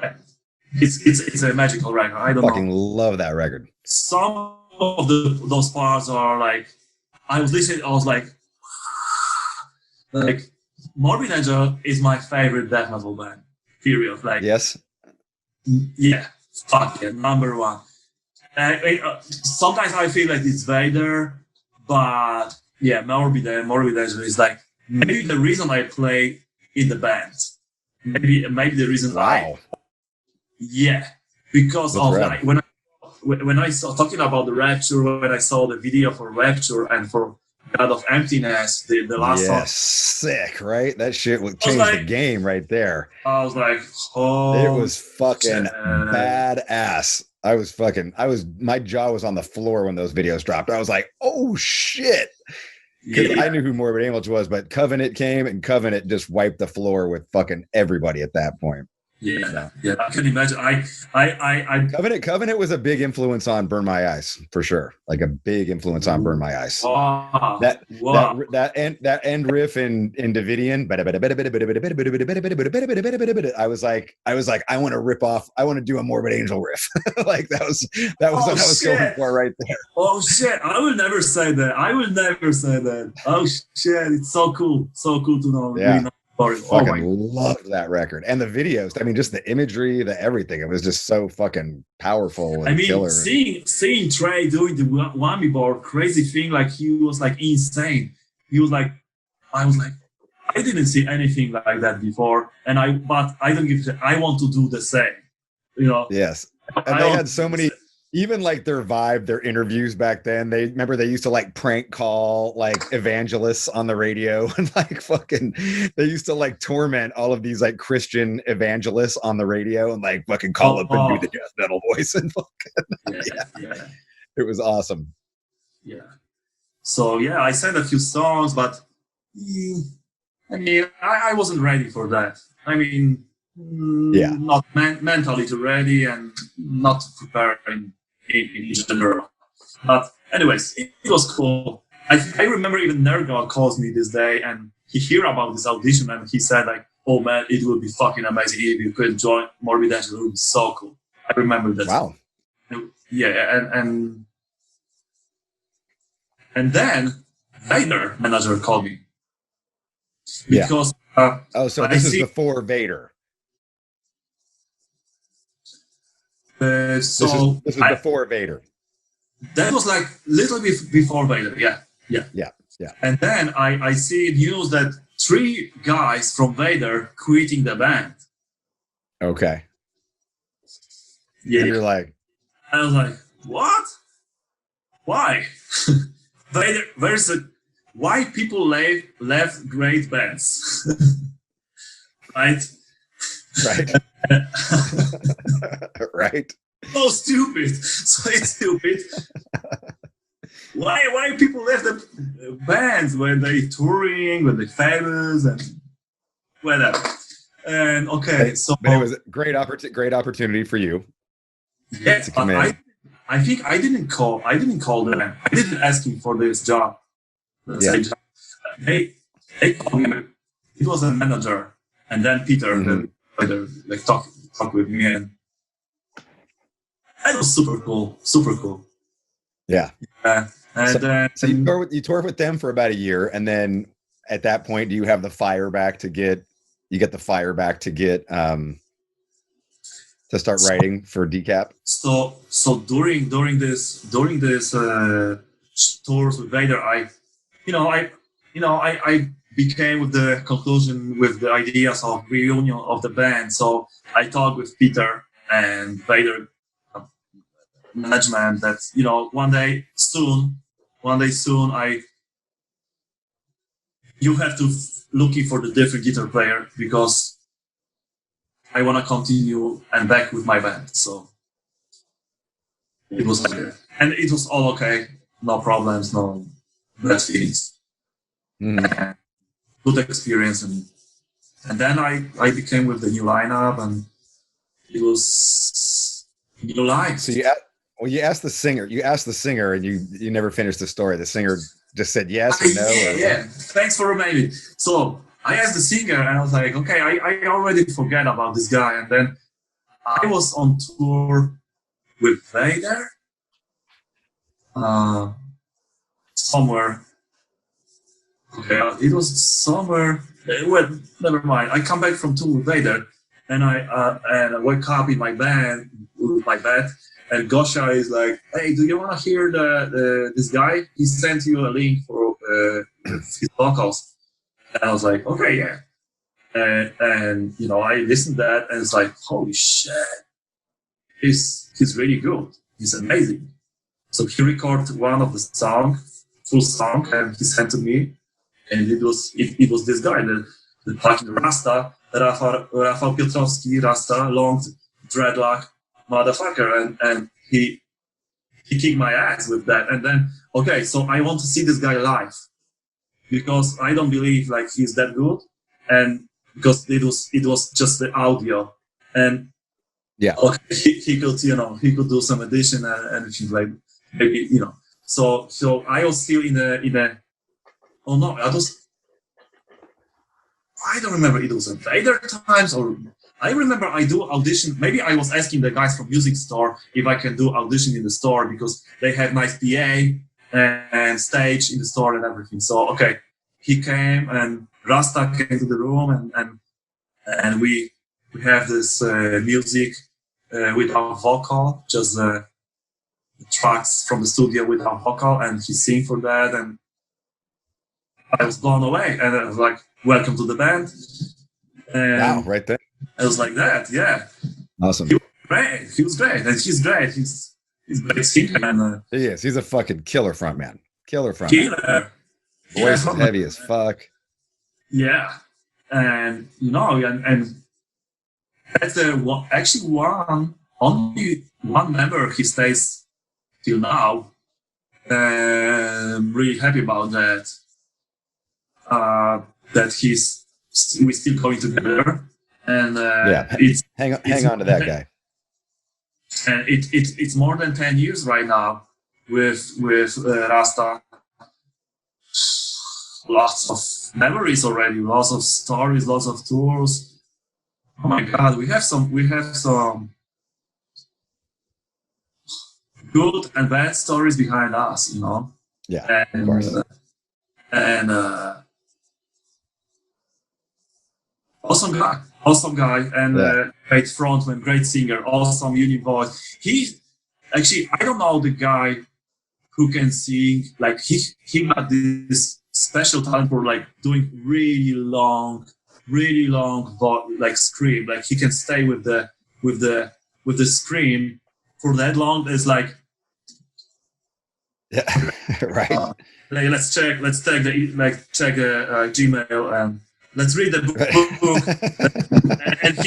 Speaker 2: it's a magical record. I don't
Speaker 1: fucking love that record.
Speaker 2: Some of those parts are like, I was listening. I was like Morbid Angel is my favorite death metal band. Period. Like
Speaker 1: yes.
Speaker 2: Yeah. Fuck yeah, number one. Sometimes I feel like it's Vader, but yeah, Morbid Angel is like maybe the reason I play in the band. Maybe the reason because of like when I saw talking about the Rapture, when I saw the video for Rapture and for God of Emptiness, the last song.
Speaker 1: Sick, right? That shit would change the game right there.
Speaker 2: I was like, oh,
Speaker 1: it was fucking badass. My jaw was on the floor when those videos dropped. I was like, oh shit. Because I knew who Morbid Angel was, but Covenant came and Covenant just wiped the floor with fucking everybody at that point.
Speaker 2: Yeah. I can imagine.
Speaker 1: Covenant was a big influence on Burn My Eyes for sure. Like a big influence on Burn My Eyes. That end riff in Davidian. I was like, I want to rip off. I want to do a Morbid Angel riff. Like that was what I was going for right there.
Speaker 2: Oh shit! I will never say that. Oh shit! It's so cool to know.
Speaker 1: Yeah. Really fucking loved that record and the videos. I mean, just the imagery, the everything. It was just so fucking powerful and killer.
Speaker 2: Seeing Trey doing the whammy bar, crazy thing. Like he was like insane. He was like, I was like, I didn't see anything like that before, but I don't give a shit. I want to do the same. You know.
Speaker 1: Yes, and they had so many. Even like their vibe, their interviews back then, they used to like prank call like evangelists on the radio and like fucking, they used to like torment all of these like Christian evangelists on the radio and like fucking call up and do the death metal voice and fucking, yeah. It was awesome.
Speaker 2: Yeah. So yeah, I sang a few songs, but I mean, I wasn't ready for that. I mean, not mentally ready and not prepared in general. But anyways, it was cool. I remember even Nergal calls me this day and he heard about this audition and he said like, oh man, it would be fucking amazing if you could join Morbid Angel. It would be so cool. I remember that.
Speaker 1: Wow.
Speaker 2: Yeah, and then Vader manager called me. Because
Speaker 1: so this is before Vader.
Speaker 2: This is
Speaker 1: before Vader.
Speaker 2: That was like little bit before Vader, yeah. And then I see news that 3 guys from Vader quitting the band.
Speaker 1: Okay.
Speaker 2: Yeah.
Speaker 1: And you're like,
Speaker 2: I was like, what? Why? Vader. Why people left great bands? Right.
Speaker 1: Right.
Speaker 2: So stupid. Why people left the bands when they touring, when they famous and whatever. And okay,
Speaker 1: but it was a great opportunity for you.
Speaker 2: Yes, but I think I didn't call them. I didn't ask him for this job. They called me. It was a manager, and then Peter. Like talk with me, and it was super cool.
Speaker 1: Yeah.
Speaker 2: And
Speaker 1: so you toured with them for about a year, and then at that point, do you have the fire back to get to start writing for Decap?
Speaker 2: So during this tours with Vader, I became with the conclusion with the ideas of reunion of the band. So I talked with Peter and Vader management that one day soon you have to looking for the different guitar player because I want to continue and back with my band. So It was like that. And it was all okay. No problems, no bad feelings. Good experience. And then I became with the new lineup, and it was new life.
Speaker 1: So you asked the singer, and you never finished the story. The singer just said yes or no.
Speaker 2: Yeah. Thanks for reminding me. So I asked the singer, and I was like, okay, I already forget about this guy. And then I was on tour with Vader somewhere. Okay, it was somewhere. Well, never mind. I come back from tour with Vader, and I wake up in my bed, and Gosha is like, "Hey, do you want to hear this guy? He sent you a link for his vocals." And I was like, "Okay, yeah." And you know, I listened to that, and it's like, "Holy shit, he's really good. He's amazing." So he recorded one of the full song, and he sent to me. And it was this guy, the fucking Rasta, Rafał Piotrowski, Rasta, long dreadlock motherfucker, and he kicked my ass with that. And then, okay, so I want to see this guy live because I don't believe like he's that good, and because it was just the audio, and
Speaker 1: yeah,
Speaker 2: okay, he could do some addition and everything, like maybe So I was still in a. Oh no, I don't remember. It was a Vader times, or I remember I do audition. Maybe I was asking the guys from music store if I can do audition in the store because they have nice PA and stage in the store and everything. So okay, he came and Rasta came to the room and we have this music without vocal, just tracks from the studio without vocal, and he sang for that and. I was blown away, and I was like, "Welcome to the band." And
Speaker 1: wow, right there.
Speaker 2: I was like that, yeah.
Speaker 1: Awesome.
Speaker 2: He was great, and he's great. He's great singer, and
Speaker 1: he is. He's a fucking killer frontman. Killer. Voice is heavy as fuck.
Speaker 2: Yeah, and and that's only one member he stays till now. I'm really happy about that. That we're still going together, and
Speaker 1: hang on to that guy.
Speaker 2: And it's more than 10 years right now with Rasta. Lots of memories already, lots of stories, lots of tours. Oh my God, we have some good and bad stories behind us,
Speaker 1: Yeah, of course.
Speaker 2: And awesome guy, and great frontman, great singer, awesome unique voice. I don't know the guy who can sing. Like he got this special talent for like doing really long like scream. Like he can stay with the scream for that long. It's like,
Speaker 1: yeah, right.
Speaker 2: Let's check Gmail and let's read the book. and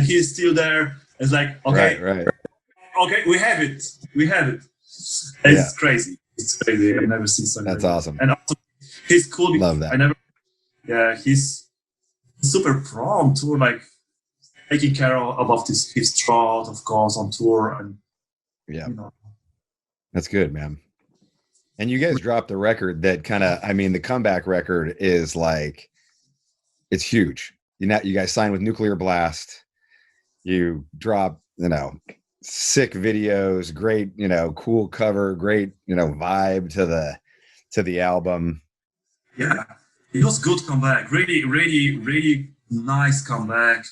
Speaker 2: he's still there. It's like, okay,
Speaker 1: right.
Speaker 2: Okay, we have it. It's crazy. It's crazy. I never seen something.
Speaker 1: That's awesome.
Speaker 2: And also, he's cool.
Speaker 1: Love that.
Speaker 2: He's super pro on tour, like taking care of his throat, of course, on tour, and
Speaker 1: that's good, man. And you guys dropped a record that the comeback record is like, it's huge. You guys signed with Nuclear Blast. You drop, sick videos, great, cool cover, great, vibe to the album.
Speaker 2: Yeah, it was good comeback. Really, really, really nice comeback.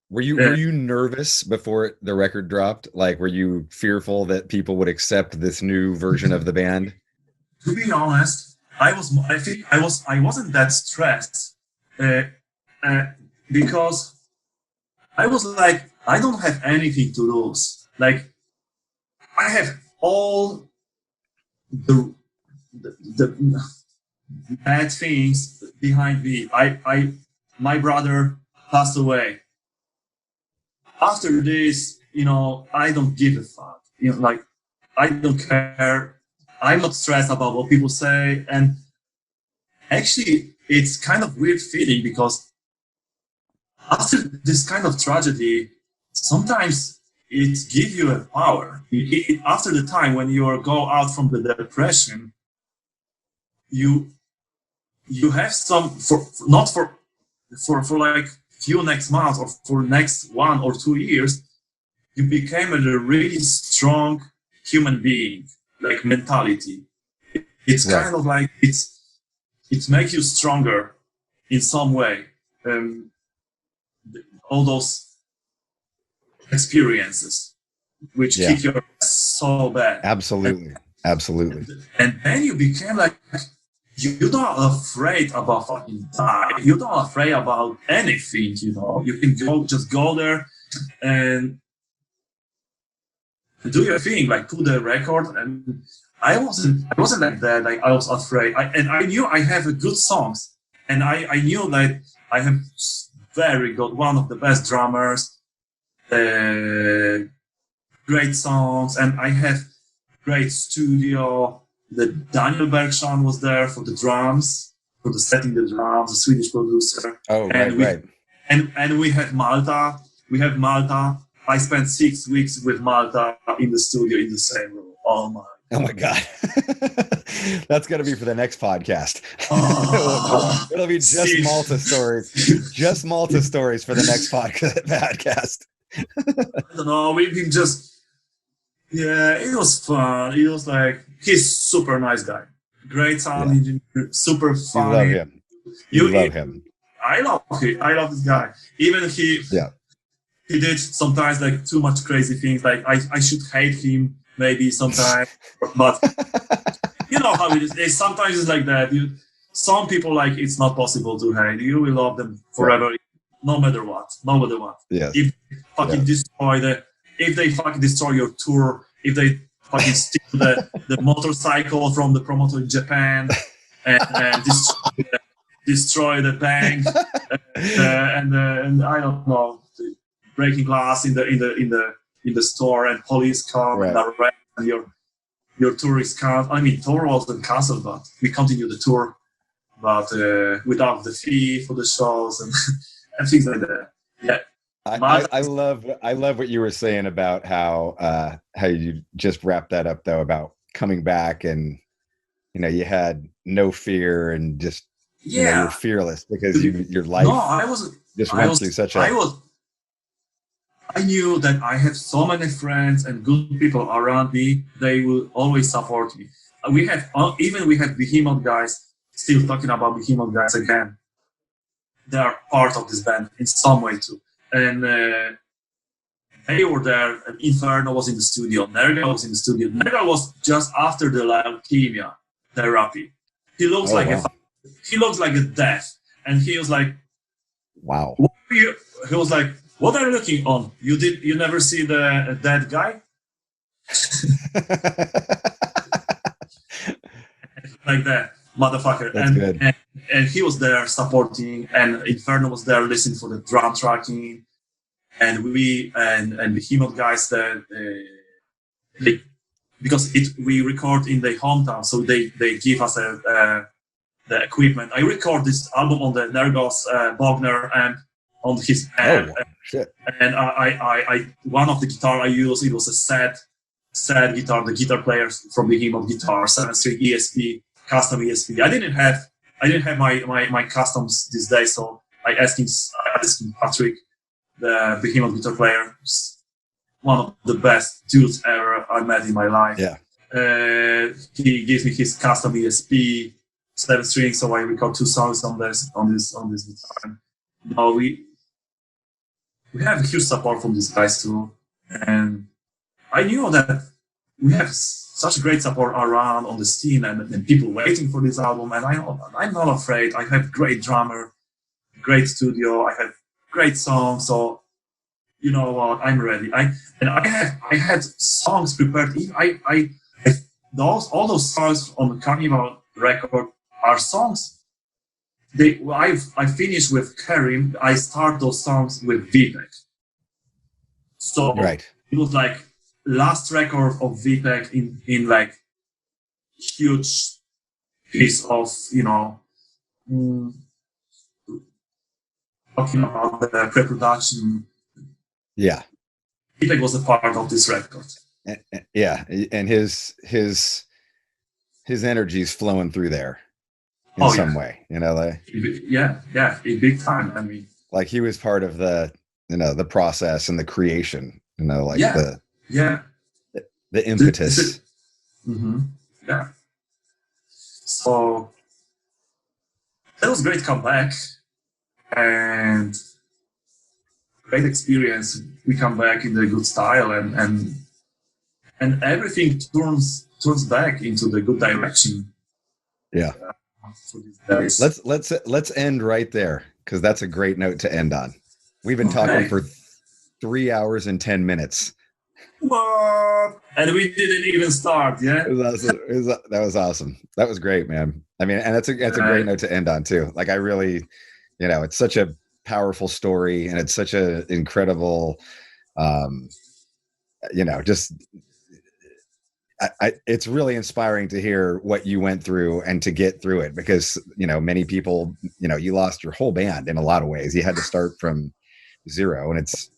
Speaker 1: Were you nervous before the record dropped? Like, were you fearful that people would accept this new version of the band?
Speaker 2: To be honest, I wasn't that stressed because I was like, I don't have anything to lose. Like, I have all the bad things behind me. My brother passed away. After this, I don't give a fuck. Like, I don't care. I'm not stressed about what people say. And actually, it's kind of weird feeling because after this kind of tragedy, sometimes it gives you a power. After the time when you go out from the depression, you have some not for like few next months or for next 1 or 2 years, you became a really strong human being, like mentality. It's kind of like it makes you stronger in some way. All those experiences which kick your ass so bad.
Speaker 1: Absolutely.
Speaker 2: And then you became like, you're not afraid about fucking die. You're not afraid about anything, you know. You can just go there and do your thing, like put the record. And I wasn't like that. Like I was afraid. I knew I have a good songs, and I knew that I have very good, one of the best drummers, great songs, and I have great studio. The Daniel Bergson was there for the drums, for the setting the drums, the Swedish producer.
Speaker 1: Oh,
Speaker 2: and
Speaker 1: right.
Speaker 2: And we have Malta. I spent 6 weeks with Malta in the studio in the same room. Oh my
Speaker 1: God. That's going to be for the next podcast. It'll be just Malta stories. Just Malta stories for the next podcast.
Speaker 2: I don't know. We just, it was fun. It was like, he's super nice guy. Great sound engineer, super funny.
Speaker 1: You love him.
Speaker 2: I love him. I love this guy. Even he did sometimes like too much crazy things. Like I should hate him maybe sometimes, but you know how it is. Sometimes it's like that. Some people, like, it's not possible to hate. You will love them forever, no matter what.
Speaker 1: Yeah.
Speaker 2: If they fucking if they fucking destroy your tour, if they fucking steal the motorcycle from the promoter in Japan and destroy the bank and I don't know, breaking glass in the store, and police come and arrest, and your tour is canceled. I mean, tour wasn't canceled, but we continue the tour, but without the fee for the shows and things like that. Yeah.
Speaker 1: I love what you were saying about how you just wrapped that up though, about coming back, and you know, you had no fear and just you know, you're fearless because your life went through such a.
Speaker 2: I knew that I have so many friends and good people around me. They will always support me. We have Behemoth guys, still talking about Behemoth guys again. They are part of this band in some way too. And they were there, and Inferno was in the studio. Nergal was in the studio. Nergal was just after the leukemia therapy. He looks like a death. And he was like,
Speaker 1: wow.
Speaker 2: He was like, what are you looking on? You never see the dead guy? Like that, motherfucker. And he was there supporting, and Inferno was there listening for the drum tracking, and we and the Behemoth guys there, because we record in their hometown, so they give us the equipment. I record this album on the Nergos Bogner and on his band. And I one of the guitar I used, it was a sad guitar. The guitar players from Behemoth guitar, 7-string ESP, custom ESP. I didn't have my customs this day, so I asked him Patrick, the Behemoth guitar player, one of the best dudes ever I met in my life.
Speaker 1: Yeah.
Speaker 2: He gave me his custom ESP 7-string, so I record 2 songs on this guitar. Now we have huge support from these guys too, and I knew that we have such great support around on the scene and people waiting for this album, and I'm not afraid. I have great drummer, great studio, I have great songs, so you know what, I'm ready. I had songs prepared. All those songs on the Carnival record are songs. I finished with Karim. I start those songs with Vitek. So it was like last record of Vitek in like huge piece of, talking about the pre-production.
Speaker 1: Yeah.
Speaker 2: Vitek was a part of this record.
Speaker 1: Yeah. And his energy's flowing through there in some way, like,
Speaker 2: in big time. I mean,
Speaker 1: like he was part of the, the process and the creation, like the impetus.
Speaker 2: Yeah. So that was great comeback and great experience. We come back in the good style and everything turns back into the good direction.
Speaker 1: Yeah.
Speaker 2: For these days.
Speaker 1: Let's end right there, because that's a great note to end on. We've been talking for 3 hours and 10 minutes.
Speaker 2: What? And we didn't even start. Yeah.
Speaker 1: That was awesome. That was great, man. I mean, and that's a great note to end on too. Like I really, it's such a powerful story, and it's such a incredible, just. It's really inspiring to hear what you went through and to get through it, because, many people, you lost your whole band in a lot of ways. You had to start from zero, and it's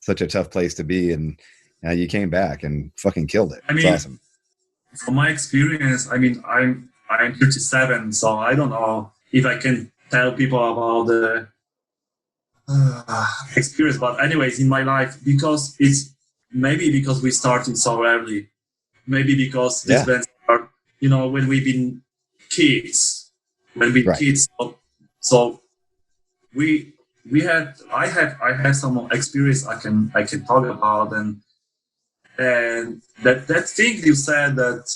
Speaker 1: such a tough place to be. And you came back and fucking killed it. It's awesome.
Speaker 2: From my experience, I mean, I'm 37, so I don't know if I can tell people about the experience. But anyways, in my life, because because we started so early. Maybe because these bands are, when we've been kids, kids. So I had some experience I can talk about, and that thing you said that,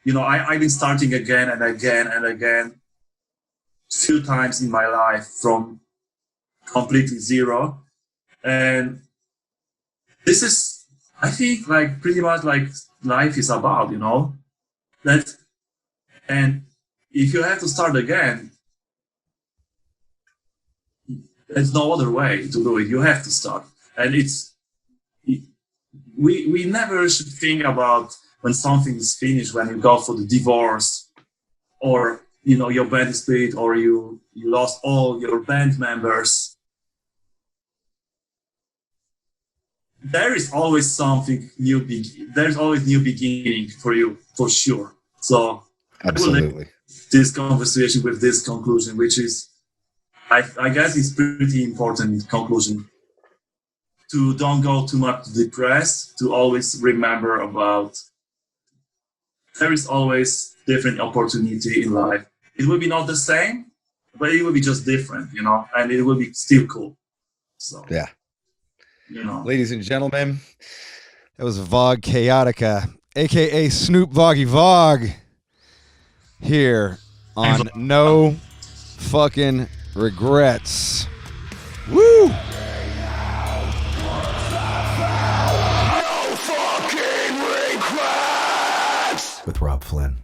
Speaker 2: I've been starting again and again and again, few times in my life from completely zero, and this is, I think, like pretty much like life is about, that. And if you have to start again, there's no other way to do it. You have to start. And we never should think about when something is finished, when you go for the divorce, or your band is split, or you lost all your band members. There is always something new. There's always new beginning for you, for sure. So
Speaker 1: absolutely,
Speaker 2: this conversation with this conclusion, which is, I guess, is pretty important conclusion. To don't go too much depressed. To always remember about there is always different opportunity in life. It will be not the same, but it will be just different, and it will be still cool. So
Speaker 1: yeah. Ladies and gentlemen, that was Vogg Kieltyka, aka Snoop Voggy Vogg, here on No Fucking Regrets. Woo! No fucking regrets! With Robb Flynn.